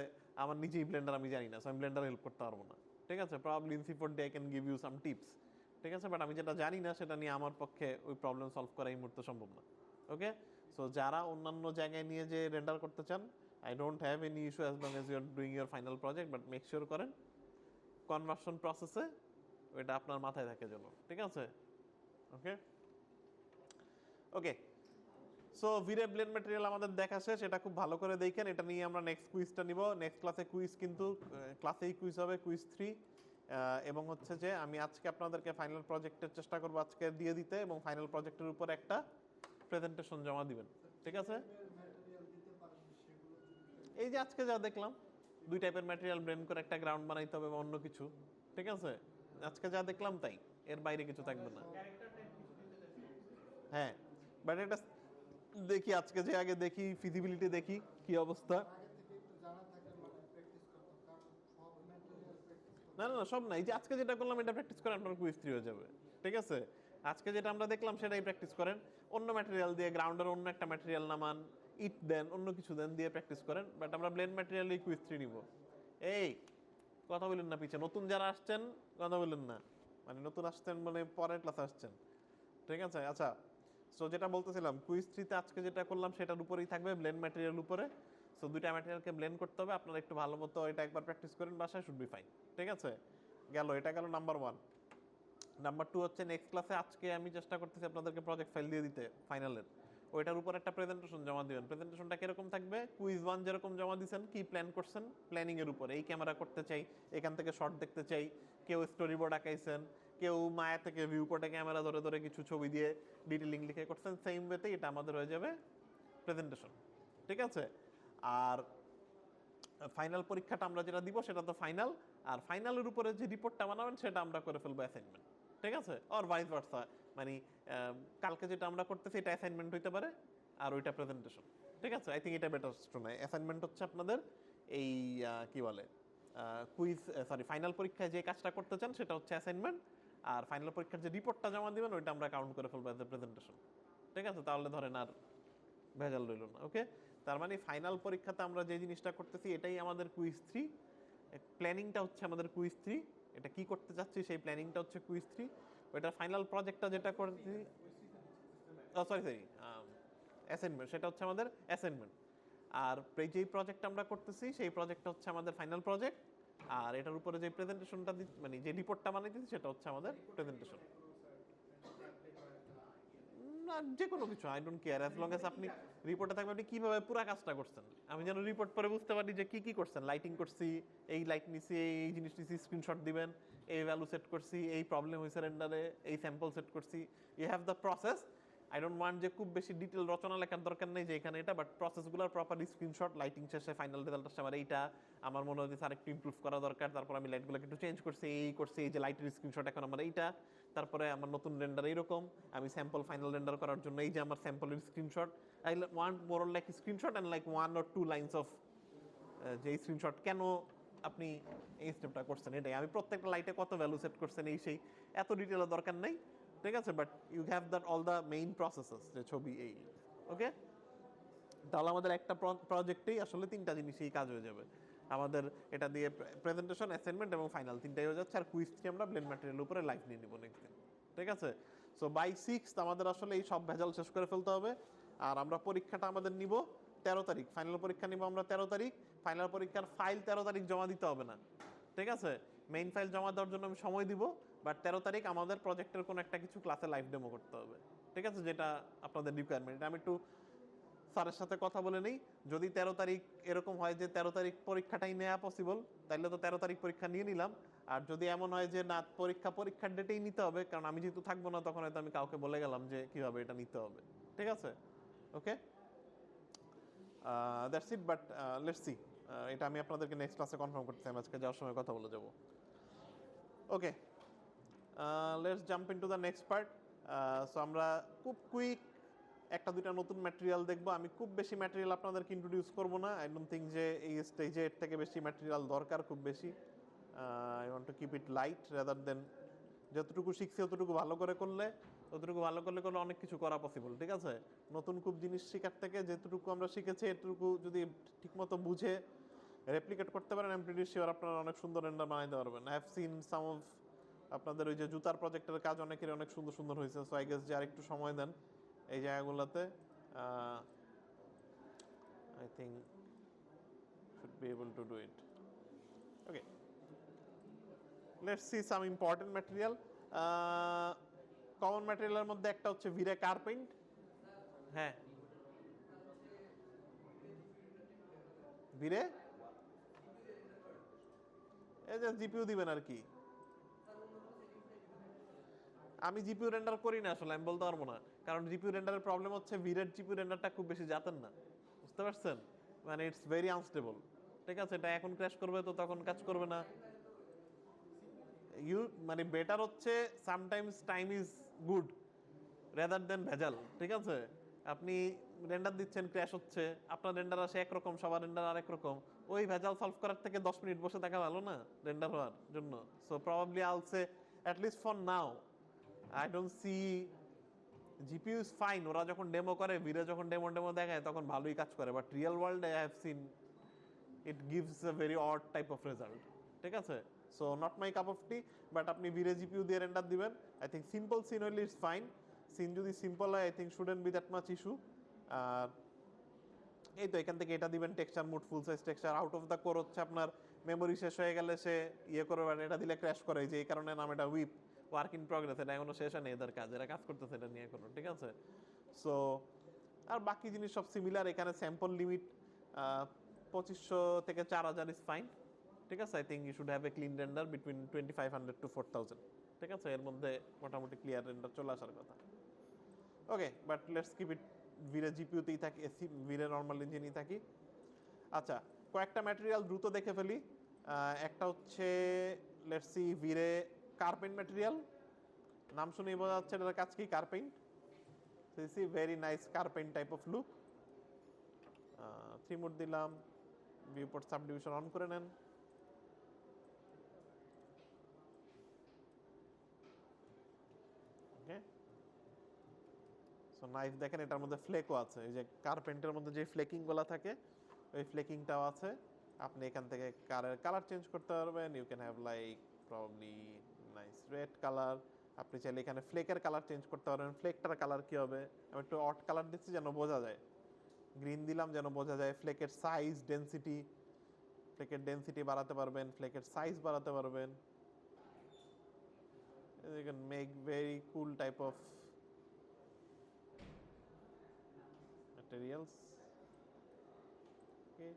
আমার নিজেই ব্লেন্ডার আমি জানি না, সো আমি ব্লেন্ডার হেল্প করতে পারবো না, ঠিক আছে। Probably in C4D I can give you some tips, ঠিক আছে, বাট আমি যেটা জানি না সেটা নিয়ে আমার পক্ষে ওই প্রবলেম সলভ করা এই মুহূর্তে সম্ভব না। ওকে, সো যারা অন্যান্য জায়গায় নিয়ে যে রেন্ডার করতে চান, I don't have any issue as long as you are doing your final project, but make sure করেন কনভার্সন প্রসেসে ওইটা আপনার মাথায় থাকে যেন, ঠিক আছে। Okay okay, so VRay blend material আমাদের দেখা শেষ, এটা খুব ভালো করে দেখেন। এটা নিয়ে আমরা নেক্সট কুইজটা নিব, নেক্সট ক্লাসে কুইজ, কিন্তু ক্লাসেই কুইজ হবে, কুইজ 3। এবং হচ্ছে যে আমি আজকে আপনাদেরকে ফাইনাল প্রজেক্টের চেষ্টা করবো আজকে দিয়ে দিতে, এবং ফাইনাল প্রজেক্টের উপর একটা প্রেজেন্টেশন জমা দিবেন, ঠিক আছে। এই যে আজকে যা দেখলাম, 2 টাইপের ম্যাটেরিয়াল ব্লেন্ড করে একটা গ্রাউন্ড বানাইতে হবে বা অন্য কিছু, ঠিক আছে। আজকে যা দেখলাম তাই, এর বাইরে কিছু থাকবে না। হ্যাঁ, বাট এটা দেখি আজকে যে আগে দেখি ফিজিবিলিটি, দেখি কি অবস্থা। না না না, সব না, এই যে আজকে যেটা করলাম এটা প্র্যাকটিস করে আপনার কুইজ 3 হয়ে যাবে, ঠিক আছে। আজকে যেটা আমরা দেখলাম সেটাই প্র্যাকটিস করেন, অন্য ম্যাটেরিয়াল দিয়ে গ্রাউন্ডের অন্য একটা ম্যাটেরিয়াল নামান, ইট দেন, অন্য কিছু দেন, দিয়ে প্র্যাকটিস করেন। বাট আমরা ব্লেন্ড ম্যাটেরিয়ালই কুইজ 3 নিব। এই কথা বলেন না পিছে, নতুন যারা আসছেন কথা বলেন না, মানে নতুন আসছেন মানে পরের ক্লাসে আসছেন, ঠিক আছে। আচ্ছা, সো যেটা বলতেছিলাম, কুইজ 3 তে আজকে যেটা করলাম সেটার উপরেই থাকবে, ব্লেন্ড ম্যাটেরিয়াল উপরে। সো 2টা ম্যাটেরিয়ালকে ব্লেন্ড করতে হবে, আপনারা একটু ভালো মতো এটা একবার প্র্যাকটিস করেন বাসায়, শুড বি ফাইন, ঠিক আছে। গেল, এটা গেল নাম্বার 1। নাম্বার 2 হচ্ছে নেক্সট ক্লাসে আজকে আমি চেষ্টা করতেছি আপনাদেরকে প্রজেক্ট ফাইল দিয়ে দিতে ফাইনালের, ওইটার উপর একটা প্রেজেন্টেশন জমা দিবেন। প্রেজেন্টেশনটা কিরকম থাকবে, কুইজ 1 যেরকম জমা দিয়েছেন, কি প্ল্যান করছেন, প্ল্যানিং এর উপর, এই ক্যামেরা করতে চাই, এখান থেকে শর্ট দেখতে চাই, কেউ স্টোরি বোর্ড আঁকাইছেন, কেউ মায়া থেকে ভিউ পোর্টে ক্যামেরা ধরে ধরে কিছু ছবি দিয়ে ডিটেলিং লিখে করছেন, সেম ওয়েতে এটা আমাদের হয়ে যাবে প্রেজেন্টেশন, ঠিক আছে। আর ফাইনাল পরীক্ষাটা আমরা যেটা দিব সেটা তো ফাইনাল, আর ফাইনালের উপরে যে রিপোর্টটা বানাবেন সেটা আমরা করে ফেলবো অ্যাসাইনমেন্ট, ঠিক আছে। আর ভাইস ভার্সা, মানে কালকে যেটা আমরা করতেছি এটা অ্যাসাইনমেন্ট হইতে পারে, আর ওইটা প্রেজেন্টেশন, ঠিক আছে। আই থিঙ্ক এটা বেটার শোনায়। অ্যাসাইনমেন্ট হচ্ছে আপনাদের এই কি বলে কুইজ, সরি, ফাইনাল পরীক্ষায় যে কাজটা করতে চান সেটা হচ্ছে অ্যাসাইনমেন্ট, আর ফাইনাল পরীক্ষার যে রিপোর্টটা জমা দিবেন ওইটা আমরা কাউন্ট করে ফেলবো অ্যাজ এ প্রেজেন্টেশন, ঠিক আছে। তাহলে ধরেন আর ভেজাল রইল না। ওকে, তার মানে ফাইনাল পরীক্ষাতে আমরা যে জিনিসটা করতেছি এটাই আমাদের কুইজ 3, প্ল্যানিংটা হচ্ছে আমাদের কুইজ 3, এটা কি করতে চাচ্ছি সেই প্ল্যানিংটা হচ্ছে কুইজ 3, ওইটা ফাইনাল প্রজেক্টটা যেটা করতেছি, সরি সরি, অ্যাসাইনমেন্ট, সেটা হচ্ছে আমাদের অ্যাসাইনমেন্ট। আর যেই প্রজেক্ট আমরা করতেছি সেই প্রজেক্টটা হচ্ছে আমাদের ফাইনাল প্রজেক্ট, আর এটার উপরে যে প্রেজেন্টেশনটা মানে যে রিপোর্টটা বানাইতেছি সেটা হচ্ছে আমাদের প্রেজেন্টেশন। না, যে কোনো কিছু, I don't care, as long S আপনি রিপোর্টে থাকবে আপনি কিভাবে পুরো কাজটা করছেন, আমি যেন রিপোর্ট পরে বুঝতে পারি যে কি কি করছেন। লাইটিং করছি, এই লাইট নিছি, এই জিনিস নিছি, স্ক্রিনশট দিবেন, এই ভ্যালু সেট করছি, এই প্রবলেম হয়েছে রেন্ডারে, এই স্যাম্পল সেট করছি, you have the process. I don't want যে খুব বেশি ডিটেল রচনা লেখার দরকার নেই যে এখানে এটা, বাট প্রসেসগুলোর প্রপারলি স্ক্রিনশট, লাইটিং শেষে ফাইনাল রেজাল্ট আসছে আমার এইটা, আমার মনে হচ্ছে আর একটু ইমপ্রুভ করা দরকার, তারপর আমি লাইটগুলোকে একটু চেঞ্জ করছি, এই করছি, এই যে লাইটের স্ক্রিনশট এখন আমার এইটা, তারপরে আমার নতুন রেন্ডার এইরকম, আমি স্যাম্পল ফাইনাল রেন্ডার করার জন্য এই যে আমার স্যাম্পলের screenshot, I want more or like screenshot and like 1 or 2 lines of যে স্ক্রিনশট কেন আপনি এই স্টেপটা করছেন এটাই, আমি প্রত্যেকটা লাইটে কত ভ্যালু সেট করছেন এই সেই, এত ডিটেলের দরকার নেই, ঠিক আছে, but you have that all the main processes যে ছবি এই, ওকে। তাহলে আমাদের একটা প্রজেক্টেই আসলে 3টা জিনিসই কাজ হয়ে যাবে আমাদের, এটা দিয়ে প্রেজেন্টেশন, অ্যাসাইনমেন্ট এবং ফাইনাল 3টাই হয়ে যাচ্ছে, আর কুইজ আমরা ব্লেন্ড ম্যাটেরিয়াল উপরে লাইভ নিয়ে নিব নেক্সট দিন, ঠিক আছে। সো বাই 6 আমাদের আসলে এই সব ভেজাল শেষ করে ফেলতে হবে, আর আমরা পরীক্ষাটা আমাদের নিব 13 তারিখ, ফাইনাল পরীক্ষা নিব আমরা 13 তারিখ, ফাইনাল পরীক্ষার ফাইল 13 তারিখ জমা দিতে হবে না, ঠিক আছে, মেইন ফাইল জমা দেওয়ার জন্য আমি সময় দিব, বাট 13 তারিখ আমাদের প্রজেক্টের কোনো একটা কিছু ক্লাসে লাইভ ডেমো করতে হবে, ঠিক আছে, যেটা আপনাদের রিকোয়ারমেন্ট। আমি একটু স্যারের সাথে কথা বলে নেই, যদি 13 তারিখ এরকম হয় যে 13 তারিখ পরীক্ষাটাই নেওয়া পসিবল, তাহলে তো 13 তারিখ পরীক্ষা নিয়ে নিলাম, আর যদি এমন হয় যে না পরীক্ষার ডেটেই নিতে হবে, কারণ আমি যেহেতু থাকবো না তখন হয়তো আমি কাউকে বলে গেলাম যে কিভাবে এটা নিতে হবে, ঠিক আছে, okay, that's it, but let's see, এটা আমি আপনাদেরকে নেক্সট ক্লাসে কনফার্ম করতে আমি আজকে যাওয়ার সময় কথা বলে যাব, okay. Let's jump into the next part. So আমরা খুব কুইক 1-2টা নতুন ম্যাটেরিয়াল দেখবো, আমি খুব বেশি ম্যাটেরিয়াল আপনাদেরকে ইন্ট্রোডিউস করবো না, আই ডোন্ট থিঙ্ক যে এই স্টেজে এর থেকে বেশি ম্যাটেরিয়াল দরকার খুব বেশি, I want to keep it light rather than, যতটুকু শিখছি ততটুকু ভালো করে করলে অনেক কিছু করা পসিবল, ঠিক আছে, নতুন খুব জিনিস শেখার থেকে যেটুকু আমরা শিখেছি এটুকু যদি ঠিকমতো বুঝে রেপ্লিকেট করতে পারেন, আই এম প্রিটি শিওর আপনারা অনেক সুন্দর রেন্ডার বানাইতে পারবেন। I have scene some of আপনাদের ওই যে জুতার প্রজেক্টের কাজ অনেকেরই অনেক সুন্দর সুন্দর হয়েছে, সো আই গেস যে আরেকটু সময় দেন এই জায়গাগুলোতে, I think should be able to do it, okay. Let's see some important material. Common ম্যাটেরিয়ালের মধ্যে একটা হচ্ছে ভিরে কার পেইন্ট, হ্যাঁ ভিরে এই যে জিপিইউ দিবেন আর কি, আমি জিপিইউ রেন্ডার করি না আসলে, আমি বলতে পারবো না, কারণ জিপিইউ রেন্ডারের প্রবলেম হচ্ছে ভিরের জিপিইউ রেন্ডারটা খুব বেশি জাতেন না, বুঝতে পারছেন, মানে ইটস ভেরি আনস্টেবল, ঠিক আছে, এটা এখন ক্র্যাশ করবে তো তখন কাজ করবে না, মানে বেটার হচ্ছে sometimes time is good rather than ভেজাল, ঠিক আছে, আপনি রেন্ডার দিচ্ছেন ক্র্যাশ হচ্ছে, আপনার রেন্ডার আসে একরকম, সবার রেন্ডার আরেক রকম, ওই ভেজাল সলভ করার থেকে 10 মিনিট বসে থাকা ভালো না রেন্ডার হওয়ার জন্য। So probably I'll say at least for now I don't see, GPU is fine, ওরা যখন ডেমো করে ভিরে যখন ডেমো দেখায় তখন ভালোই কাজ করে, বাট রিয়েল ওয়ার্ল্ডে I have seen it gives a very odd type of result, ঠিক আছে, so not my cup of tea, but আপনি ভিরে জিপিইউ দিয়ে রেন্ডার দিবেন, আই থিঙ্ক সিম্পল সিন হইলে ইটস ফাইন, সিন যদি সিম্পল হয় I think shouldn't be that much issue, আর এই তো এখান থেকে এটা দিবেন texture mode full size texture, out of the core হচ্ছে আপনার মেমোরি শেষ হয়ে গেলে সে ইয়ে করবে, এটা দিলে ক্র্যাশ করে, যে এই কারণে নাম এটা উইপ, ওয়ার্ক ইন প্রগ্রেস, এটা এখনো শেষ হয়নি এদের কাজ, এরা কাজ করতেছে এটা নিয়ে এখনো, ঠিক আছে, সো আর বাকি জিনিস সব সিমিলার, এখানে স্যাম্পল লিমিট 2500 থেকে 4000 ইজ ফাইন, ঠিক আছে, I think you should have a clean render between 2500 to 4000, ঠিক আছে, এর মধ্যে মোটামুটি ক্লিয়ার রেন্ডার চলে আসার কথা, ওকে, বাট লেটস কিপ ইট ভিরে জিপিইউতেই থাকি, ভিরে নর্মাল ইঞ্জিনই থাকি। আচ্ছা, কয়েকটা ম্যাটেরিয়াল দ্রুত দেখে ফেলি, একটা হচ্ছে let's see VRay carpaint material, নাম শুনেই বোঝা যাচ্ছে এটার কাজ কি, carpaint, see very nice carpaint type of look, 3 mode দিলাম, ভিউপোর্ট সাবডিভিশন অন করে নেন, ওকে, সো নাইফ দেখেন এটার মধ্যে ফ্লেকও আছে, এই যে কার্পেন্টের মধ্যে যে ফ্লেকিং গুলো থাকে ওই ফ্লেকিংটাও আছে, আপনি এখান থেকে কালার চেঞ্জ করতে পারবেন, you can have like probably nice red colour, আপনি চাইলে এখানে ফ্লেকের কালার চেঞ্জ করতে পারবেন, ফ্লেকটার কালার কি হবে, আমি একটু অট কালার দিচ্ছি যেন বোঝা যায়, গ্রিন দিলাম যেন বোঝা যায় ফ্লেকের সাইজ ডেনসিটি, ফ্লেকের ডেনসিটি বাড়াতে পারবেন, ফ্লেকের সাইজ বাড়াতে পারবেন। You can make very cool type of materials. Okay,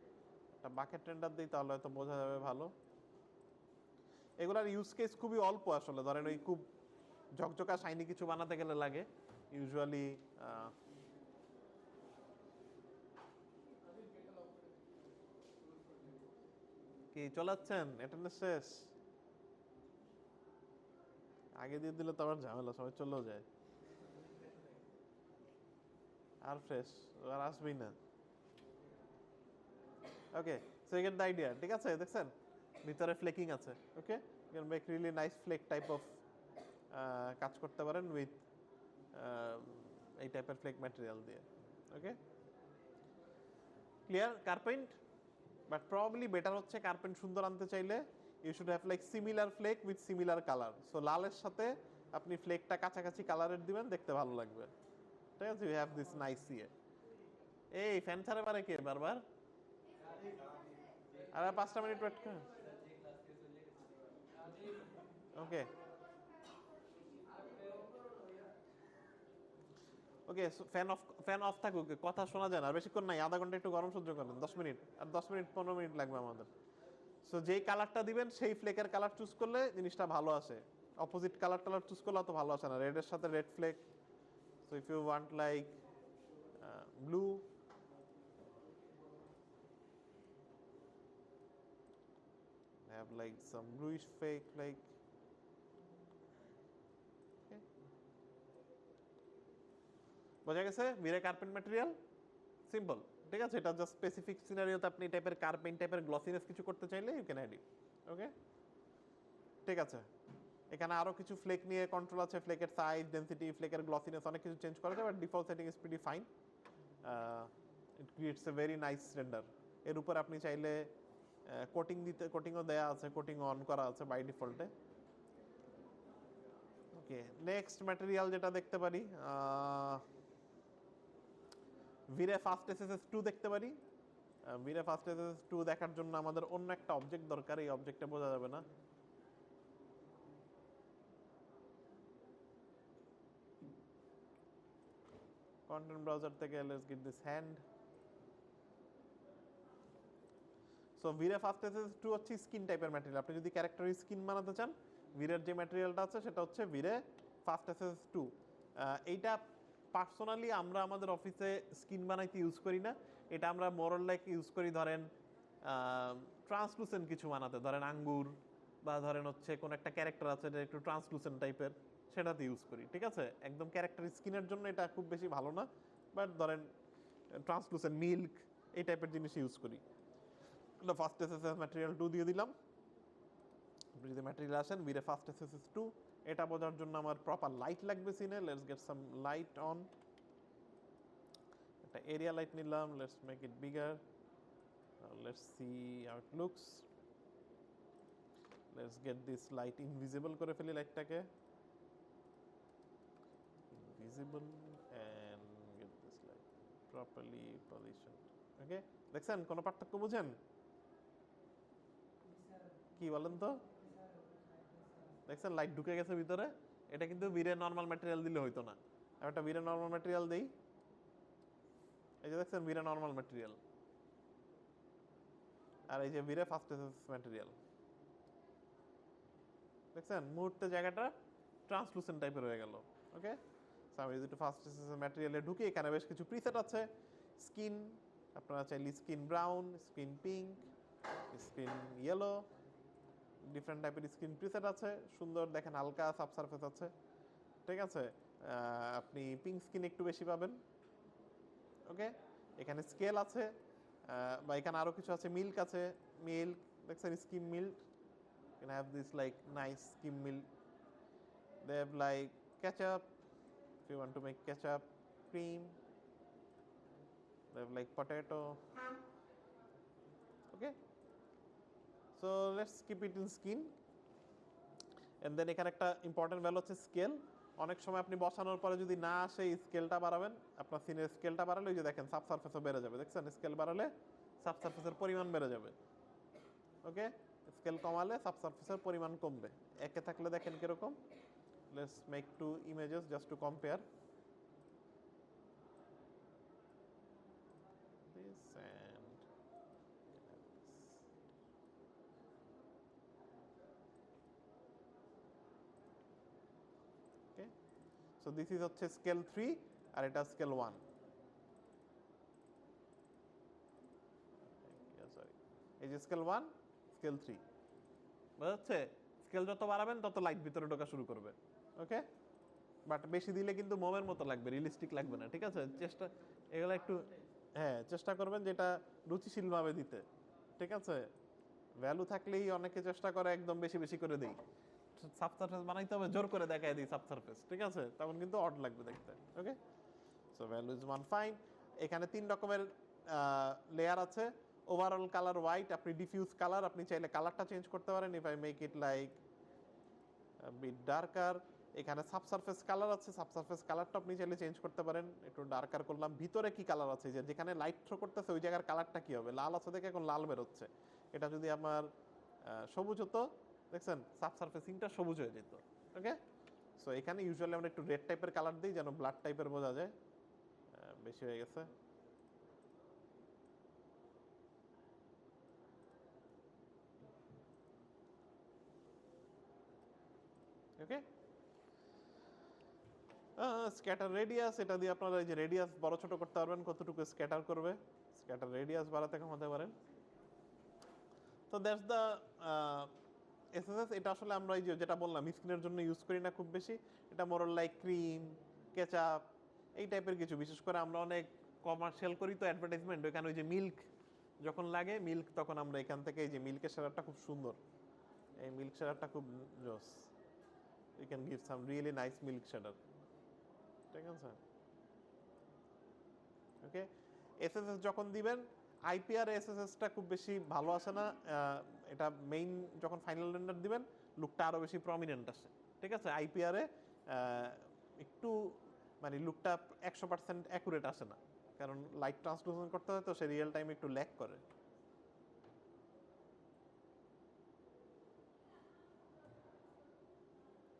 একটা বাকেট রেন্ডার দিই তাহলে হয়তো বোঝা যাবে ভালো। এগুলার ইউজ কেস খুবই অল্প আসলে, ধরেন ওই খুব ঝকঝকা শাইনি কিছু বানাতে গেলে লাগে ইউজুয়ালি। কি চলাচ্ছেন অ্যাটেন্ডেন্স শেষ? আগে দিয়ে দিলে তো আবার ঝামেলা, সবাই চলেও যায় আর ফ্রেশ আর আসবেই না। Okay, so you get the idea, ঠিক আছে? দেখছেন ভিতরে ফ্লেকিং আছে। Okay, you can make really nice flake type of কাজ করতে পারেন উইথ এই টাইপের ফ্লেক ম্যাটেরিয়াল দিয়ে। Okay, clear? Carpet, but probably better হচ্ছে কার্পেন্ট সুন্দর আনতে চাইলে you should have like similar flake with similar colour. So লালের সাথে আপনি ফ্লেকটা কাছাকাছি কালারের দিবেন, দেখতে ভালো লাগবে। ঠিক আছে, ইউ হ্যাভ দিস নাইস ইয়ে। এই ফ্যান ছাড়া পারে কে বারবার? আর 5টা মিনিট ওয়েট কর। ওকে ওকে, ফ্যান অফ থাকুক, কথা শোনা যায় না, আর বেশিক্ষণ নাই, আধা ঘন্টা একটু গরম সহ্য করেন, 10 মিনিট, আর 10 মিনিট 15 মিনিট লাগবে আমাদের। সো যেই কালারটা দিবেন সেই ফ্লেকের কালার চুজ করলে জিনিসটা ভালো আসে। অপোজিট কালার চুজ করলে অত ভালো আসে না, রেডের সাথে red flake. So if you want like blue, have like some bluish fake like okay. বোঝা গেছে? ভিরে কার্পেন্ট ম্যাটেরিয়াল সিম্পল, ঠিক আছে? এটা জাস্ট স্পেসিফিক সিনারিওতে আপনি টাইপের কার্পেন্ট টাইপের গ্লসিনেস কিছু করতে চাইলে ইউ ক্যান অ্যাড ইট। ওকে, ঠিক আছে। এখানে আরো কিছু ফ্লেক নিয়ে কন্ট্রোল আছে, ফ্লেকের সাইজ ডেনসিটি ফ্লেকের গ্লসিনেস অনেক কিছু চেঞ্জ করা যায়, but default setting is pretty fine. It creates A very nice render. এর উপর আপনি চাইলে কোটিং দিতে, কোটিংও দেয়া আছে, কোটিং অন করা আছে বাই ডিফল্টে। ওকে, নেক্সট ম্যাটেরিয়াল যেটা দেখতে পারি ভিরে ফাস্ট এসএসএস 2 দেখতে পারি। ভিরে ফাস্ট এসএসএস 2 দেখার জন্য আমাদের অন্য একটা অবজেক্ট দরকার, এই অবজেক্টে বোঝা যাবে না। কন্টেন্ট ব্রাউজার থেকে let's get this hand. So VRay fast SSS 2 হচ্ছে স্কিন টাইপের ম্যাটেরিয়াল। আপনি যদি ক্যারেক্টারের স্কিন বানাতে চান, ভিরের যে ম্যাটেরিয়ালটা আছে সেটা হচ্ছে ভিরে ফাস্ট এসএসএস 2। এইটা পার্সোনালি আমরা আমাদের অফিসে স্কিন বানাইতে ইউজ করি না, এটা আমরা মোরল লাইক ইউজ করি ধরেন ট্রান্সলুসেন্ট কিছু বানাতে, ধরেন আঙ্গুর বা ধরেন হচ্ছে কোন একটা ক্যারেক্টার আছে এটা একটু ট্রান্সলুসেন্ট টাইপের, সেটাতে ইউজ করি। ঠিক আছে, একদম ক্যারেক্টার স্কিনের জন্য এটা খুব বেশি ভালো না, বাট ধরেন ট্রান্সলুসেন্ট মিল্ক এই টাইপের জিনিস ইউজ করি। ফার্স্ট এসএসএস ম্যাটেরিয়াল 2 দিয়ে দিলাম। আপনি যদি ম্যাটেরিয়াল আসেন ভিরে ফার্স্ট এসএসএস 2, এটা বোঝার জন্য আমার প্রপার লাইট লাগবে সিনে। Let's get some light on. একটা এরিয়া লাইট নিলাম, let's make it bigger, let's see how it looks. Let's get this light invisible করে ফেলি লাইটটাকে, invisible, and get this light properly positioned. Okay, দেখছেন কোনো পার্থক্য বুঝেন? কি বলেন তো? দেখছেন লাইট ঢুকে গেছে ভিতরে? এটা কিন্তু ভিরে নর্মাল ম্যাটেরিয়াল দিলে হইতো না। আমি একটা ভিরে নর্মাল ম্যাটেরিয়াল দেই, এই যে দেখছেন ভিরে নর্মাল ম্যাটেরিয়াল, আর এই যে ভিরে ফার্স্ট এসএস ম্যাটেরিয়াল। দেখছেন মুহূর্তে জায়গাটা ট্রান্সলুসেন্ট টাইপের হয়ে গেল। ওকে, সো আমি যদি একটু ফার্স্ট এসএস ম্যাটেরিয়ালে ঢুকি, এখানে বেশ কিছু প্রিসেট আছে। স্কিন, আপনারা চাইলে skin brown, skin pink, skin yellow, different টাইপের স্কিন প্রিসেট আছে। সুন্দর দেখেন, হালকা সাবসারফেস আছে। ঠিক আছে, আপনি পিঙ্ক স্কিন একটু বেশি পাবেন। ওকে, এখানে স্কেল আছে, বা এখানে আরো কিছু আছে, মিল্ক আছে, মিল্ক দেখছেন, scheme milk. can have this like nice skim milk. They have like ketchup, if you want to make ketchup, cream. They have like potato. Okay, so let's keep it in skin. And then এখানে একটা important value হচ্ছে scale. অনেক সময় আপনি বসানোর পরে যদি না আসে স্কেলটা বাড়াবেন, আপনার সিনের স্কেলটা বাড়ালে ওই যে দেখেন সাবসারফেসও বেড়ে যাবে, দেখছেন স্কেল বাড়ালে সাবসারফেসের পরিমাণ বেড়ে যাবে। ওকে, স্কেল কমালে সাবসারফেসের পরিমাণ কমবে। একে থাকলে দেখেন কিরকম। Let's make two images just to compare this and okay. So this is হচ্ছে স্কেল 3 আর এটা স্কেল 1। সরি, এই যে স্কেল 1, স্কেল 3, বুঝা যাচ্ছে? স্কেল যত বাড়াবেন তত লাইট ভিতরে ঢোকা শুরু করবে। ওকে, বাট বেশি দিলে কিন্তু মোমের মতো লাগবে, রিয়েলিস্টিক লাগবে না, ঠিক আছে? চেষ্টা এগুলো একটু, হ্যাঁ চেষ্টা করবেন যেটা রুচিশীলভাবে দিতে, ঠিক আছে? ভ্যালু থাকলেই অনেকে চেষ্টা করে একদম বেশি বেশি করে দেই, সাবসারফেস বানাইতে হবে জোর করে দেখায় দিই সাবসারফেস, ঠিক আছে? তখন কিন্তু অড লাগবে দেখতে। Okay, so value is 1 fine. এখানে 3 রকমের লেয়ার আছে। ওভারঅল কালার হোয়াইট, আপনি ডিফিউজ কালার, আপনি চাইলে কালারটা চেঞ্জ করতে পারেন। If I make it like bit darker, এখানে সাবসারফেস কালার আছে, সাবসারফেস কালারটা আপনি চাইলে চেঞ্জ করতে পারেন। একটু ডার্কার করলাম। ভিতরে কি কালার আছে, যে যেখানে লাইট থ্রো করতেছে ওই জায়গার কালারটা কি হবে? লাল আছে দেখে এখন লাল বেরোচ্ছে। এটা যদি আমার সবুজ হতো, দেখছেন সাবসারফেসিংটা সবুজ হয়ে যেত। ওকে, সো এখানে ইউজুয়ালি আমরা একটু রেড টাইপের কালার দিই যেন ব্লাড টাইপের বোঝা যায়। বেশি হয়ে গেছে। ওকে, স্ক্যাটার রেডিয়াস, এটা দিয়ে আপনারা এই যে রেডিয়াস বড় ছোট করতে পারবেন, কতটুকু স্ক্যাটার করবে, স্ক্যাটার রেডিয়াস বাড়াতে কমাতে পারেন। তো দ্যাটস দ্য এসএসএস। এটা আসলে আমরা এই যে যেটা বললাম স্ক্রিনের জন্য ইউজ করি না খুব বেশি। এটা মোরল লাইক ক্রিম, কেচাপ, এই টাইপের কিছু। বিশেষ করে আমরা অনেক কমার্শিয়াল করি তো অ্যাডভার্টাইজমেন্ট, ওইখানে ওই যে মিল্ক যখন লাগে মিল্ক, তখন আমরা এখান থেকে এই যে মিল্কের শেডারটা খুব সুন্দর, এই মিল্ক শেডারটা খুব জোস। You can give some really nice milk shader, ঠিক আছে? ওকে, এসএসএস যখন দিবেন, আইপিআর এসএসএসটা খুব বেশি ভালো আসে না। এটা মেইন যখন ফাইনাল রেন্ডার দিবেন লুকটা আরো বেশি প্রমিনেন্ট আসে, ঠিক আছে? আইপিআরে একটু মানে লুকটা 100% অ্যাকুরেট আসে না, কারণ লাইট ট্রান্সলুসেন্ট করতে হয় তো সে রিয়েল টাইম একটু ল্যাগ করে।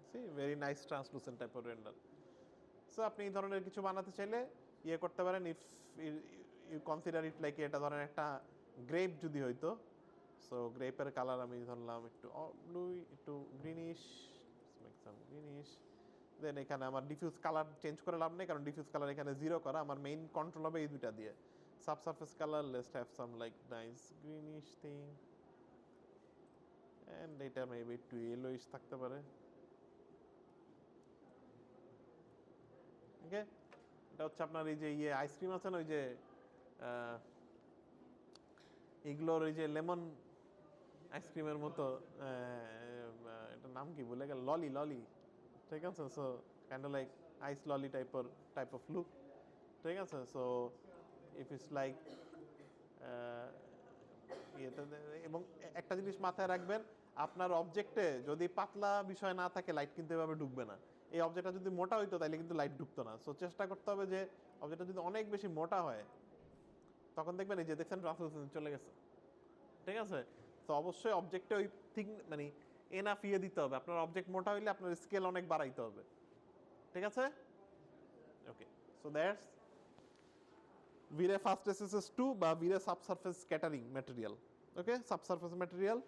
See very nice translucent type of render. So আপনি এই ধরনের কিছু বানাতে চাইলে ইয়ে করতে পারেন। If you consider it like, এটা ধরেন একটা গ্রেপ যদি হইতো, সো গ্রেপের কালার আমি ধরলাম একটু ব্লু, একটু গ্রিনিশ, মেক সাম গ্রিনিশ। দেন এখানে আমার ডিফিউজ কালার চেঞ্জ করে লাভ নেই, কারণ ডিফিউজ কালার এখানে 0 করা। আমার মেইন কন্ট্রোল হবে এই দুইটা দিয়ে। Subsurface colour, let's have some like nice greenish thing, and এটা মেবি একটু ইয়েলোইশ থাকতে পারে। ওকে, এটা হচ্ছে আপনার এই যে ইয়ে আইসক্রিম আছে না, ওই যে এগুলোর ওই যে লেমন আইসক্রিমের মতো, এটার নাম কি ভুলে গেল, ললি ললি, ঠিক আছে? So kind of like ice lolly type of look, ঠিক আছে? সো ইফ ইটস লাইক ইয়েতে। এবং একটা জিনিস মাথায় রাখবেন, আপনার অবজেক্টে যদি পাতলা বিষয় না থাকে লাইট কিন্তু এভাবে ঢুকবে না। এই অবজেক্টটা যদি মোটা হইতো তাহলে কিন্তু লাইট ঢুকতো না। সো চেষ্টা করতে হবে যে অবজেক্টটা যদি অনেক বেশি মোটা হয়, তখন দেখবেন এই যে দেখছেন ট্রান্সলুসেন্স চলে গেছে, ঠিক আছে? তো অবশ্যই অবজেক্টে ওই থিং মানে এনাফ ইয়ে দিতে হবে। আপনার অবজেক্ট মোটা হইলে আপনার স্কেল অনেক বাড়াইতে হবে, ঠিক আছে? Okay, so that's VRay first SSS 2 বা VRay subsurface scattering material. Okay, subsurface material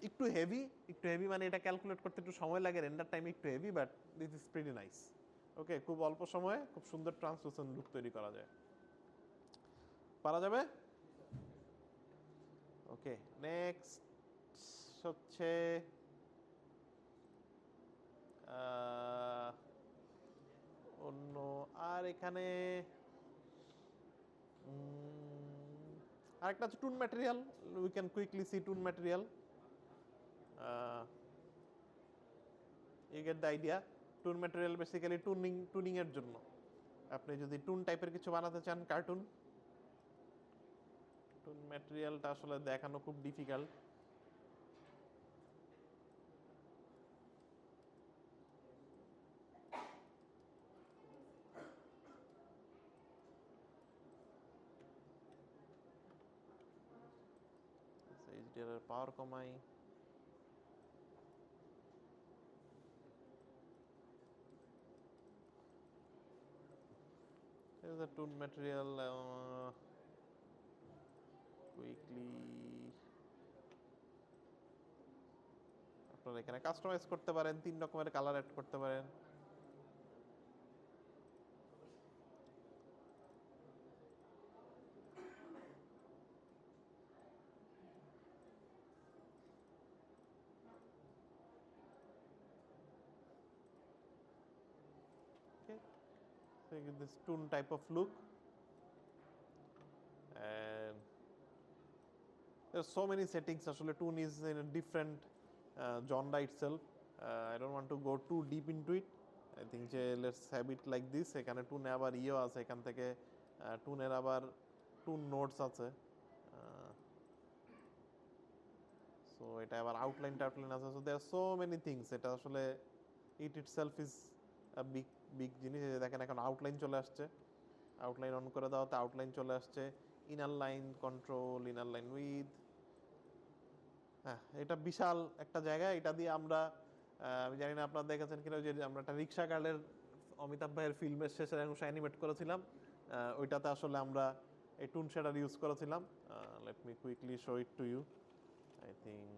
একটু হেভি মানে এটা ক্যালকুলেট করতে একটু সময় লাগে, রেন্ডার টাইম একটু heavy, but this is pretty nice. Okay, খুব অল্প সময়ে খুব সুন্দর ট্রান্সলুসেন্ট লুক তৈরি করা যায়, পারা যাবে। ওকে, নেক্সট হচ্ছে অন্য আর এখানে আরেকটা আছে toon material. We can quickly see toon material. You get the idea. Toon material basically tuning এর জন্য। আপনি যদি টুন টাইপের কিছু বানাতে চান, কার্টুন, টুন ম্যাটেরিয়ালটা আসলে দেখানো খুব ডিফিকাল্ট। ইন্টেরিয়রের পাওয়ার কমাই, There is a tool material quickly আপনারা এখানে কাস্টমাইজ করতে পারেন, 3 রকমের কালার অ্যাড করতে পারেন। Okay, so you get this toon type of look, and there's so many settings. Actually, toon is in a different genre itself. I don't want to go too deep into it. I think let's have it like this. এখানে টুনে আবার ইও আছে, এখান থেকে টুনের আবার টুন notes আছে, so এটা আবার আউটলাইন টাউটলাইন আছে, so there so many things. এটা আসলে it itself is a big big জিনিস। দেখেন এখন আউটলাইন চলে আসছে, আউটলাইন অন করে দাও তো আউটলাইন চলে আসছে, inner line control, inner line with. হ্যাঁ, এটা বিশাল একটা জায়গা। এটা দিয়ে আমরা আমি জানি না আপনারা দেখেছেন কিনা, যে আমরা একটা রিক্সা গার্ডের অমিতাভ ভাইয়ের ফিল্মের শেষের অংশ অ্যানিমেট করেছিলাম, ওইটাতে আসলে আমরা এই টুন শেডার ইউজ করেছিলাম। Let me quickly show it to you. I think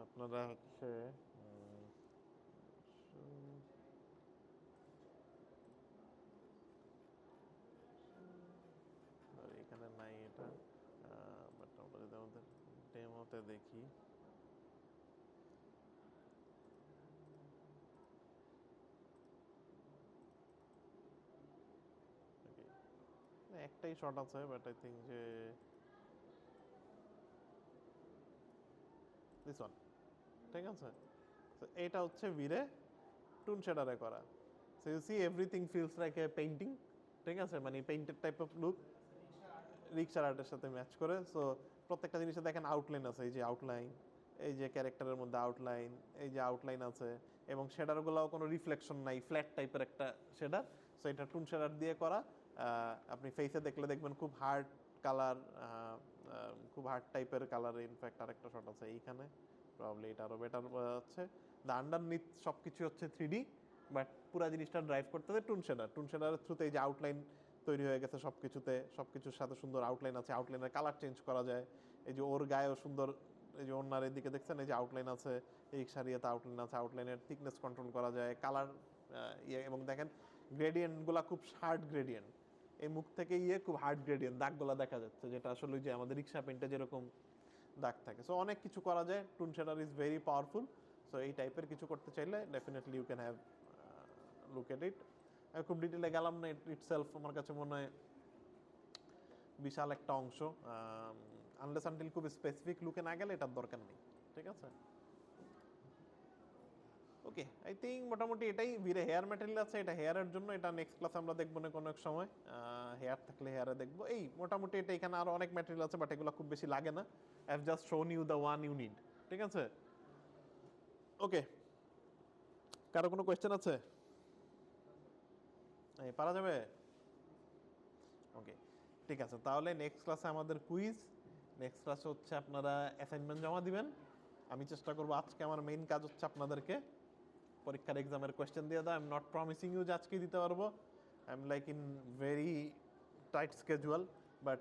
আপনারা হচ্ছে এখানে নাই এটা, বাট আমরা যদি আমাদের ডেমোতে দেখি, একটাই শট আছে, বাট আই থিঙ্ক যে দিস ওয়ান, ঠিক আছে। তো এটা হচ্ছে ভিরে টুন শেডারে করা। So you see everything feels like a painting, ঠিক আছে, মানে পেইন্টেড টাইপ অফ লুক রিক্সার আর্টের সাথে ম্যাচ করে। সো প্রত্যেকটা জিনিসে দেখেন আউটলাইন আছে, এই যে আউটলাইন, এই যে ক্যারেক্টারের মধ্যে আউটলাইন, এই যে আউটলাইন আছে, এবং শেডারগুলোও কোনো রিফ্লেকশন নাই, ফ্ল্যাট টাইপের একটা শেডার। সো এটা টুন শেডার দিয়ে করা। আপনি ফেসে দেখলে দেখবেন খুব হার্ড কালার, খুব হার্ড টাইপের কালার। ইনফ্যাক্ট আরেকটা শট আছে এইখানে, প্রবলি এটা আরও বেটার হচ্ছে। দ্য আন্ডারনিথ সব কিছু হচ্ছে 3D, বাট পুরো জিনিসটা ড্রাইভ করতে হবে টুন শেডার। টুন শেডারের থ্রুতে এই যে আউটলাইন তৈরি হয়ে গেছে সব কিছুতে, সব কিছুর সাথে সুন্দর আউটলাইন আছে, আউটলাইনের কালার চেঞ্জ করা যায়। এই যে ওর গায়েও সুন্দর, এই যে ওনার এদিকে দেখছেন এই যে আউটলাইন আছে, এই সারিয়াতে আউটলাইন আছে, আউটলাইনের থিকনেস কন্ট্রোল করা যায়, কালার এবং দেখেন গ্রেডিয়েন্টগুলো খুব হার্ড গ্রেডিয়েন্ট, এই মুখ থেকে খুব হার্ড গ্রেডিয়েন্ট দাগগুলো দেখা যাচ্ছে, যেটা আসলে যে আমাদের রিক্সা পেইন্টে যেরকম দাগ থাকে। সো অনেক কিছু করা যায়, toon shader is very powerful. So এই টাইপের কিছু করতে চাইলে definitely you can have look at it. আমি খুব ডিটেলে গেলাম না, ইটসেলফ আমার কাছে মনে হয় বিশাল একটা অংশ। আনলেস আনটিল খুব স্পেসিফিক লুকে না গেলে এটার দরকার নেই, ঠিক আছে। ওকে, আই থিঙ্ক মোটামুটি এটাই। ভিড়ে হেয়ার ম্যাটেরিয়াল আছে, এটা হেয়ারের জন্য, এটা নেক্সট ক্লাসে আমরা দেখবো না কোনো এক সময়, হেয়ার থাকলে হেয়ারে দেখবো। এই মোটামুটি এটা, এখানে আরো অনেক ম্যাটেরিয়াল আছে, বাট এগুলো খুব বেশি লাগে না। I have just shown you the one you need, ঠিক আছে। ওকে, কারো কোনো কোয়েশ্চেন আছে? পারা যাবে? ওকে, ঠিক আছে। তাহলে নেক্সট ক্লাসে আমাদের কুইজ, নেক্সট ক্লাসে হচ্ছে আপনারা অ্যাসাইনমেন্ট জমা দিবেন। আমি চেষ্টা করবো, আজকে আমার মেইন কাজ হচ্ছে আপনাদেরকে পরীক্ষার এক্সামের কোয়েশ্চেন দিয়ে দাও। I am not promising you যে আজকে দিতে পারবো, I am like in very tight schedule, but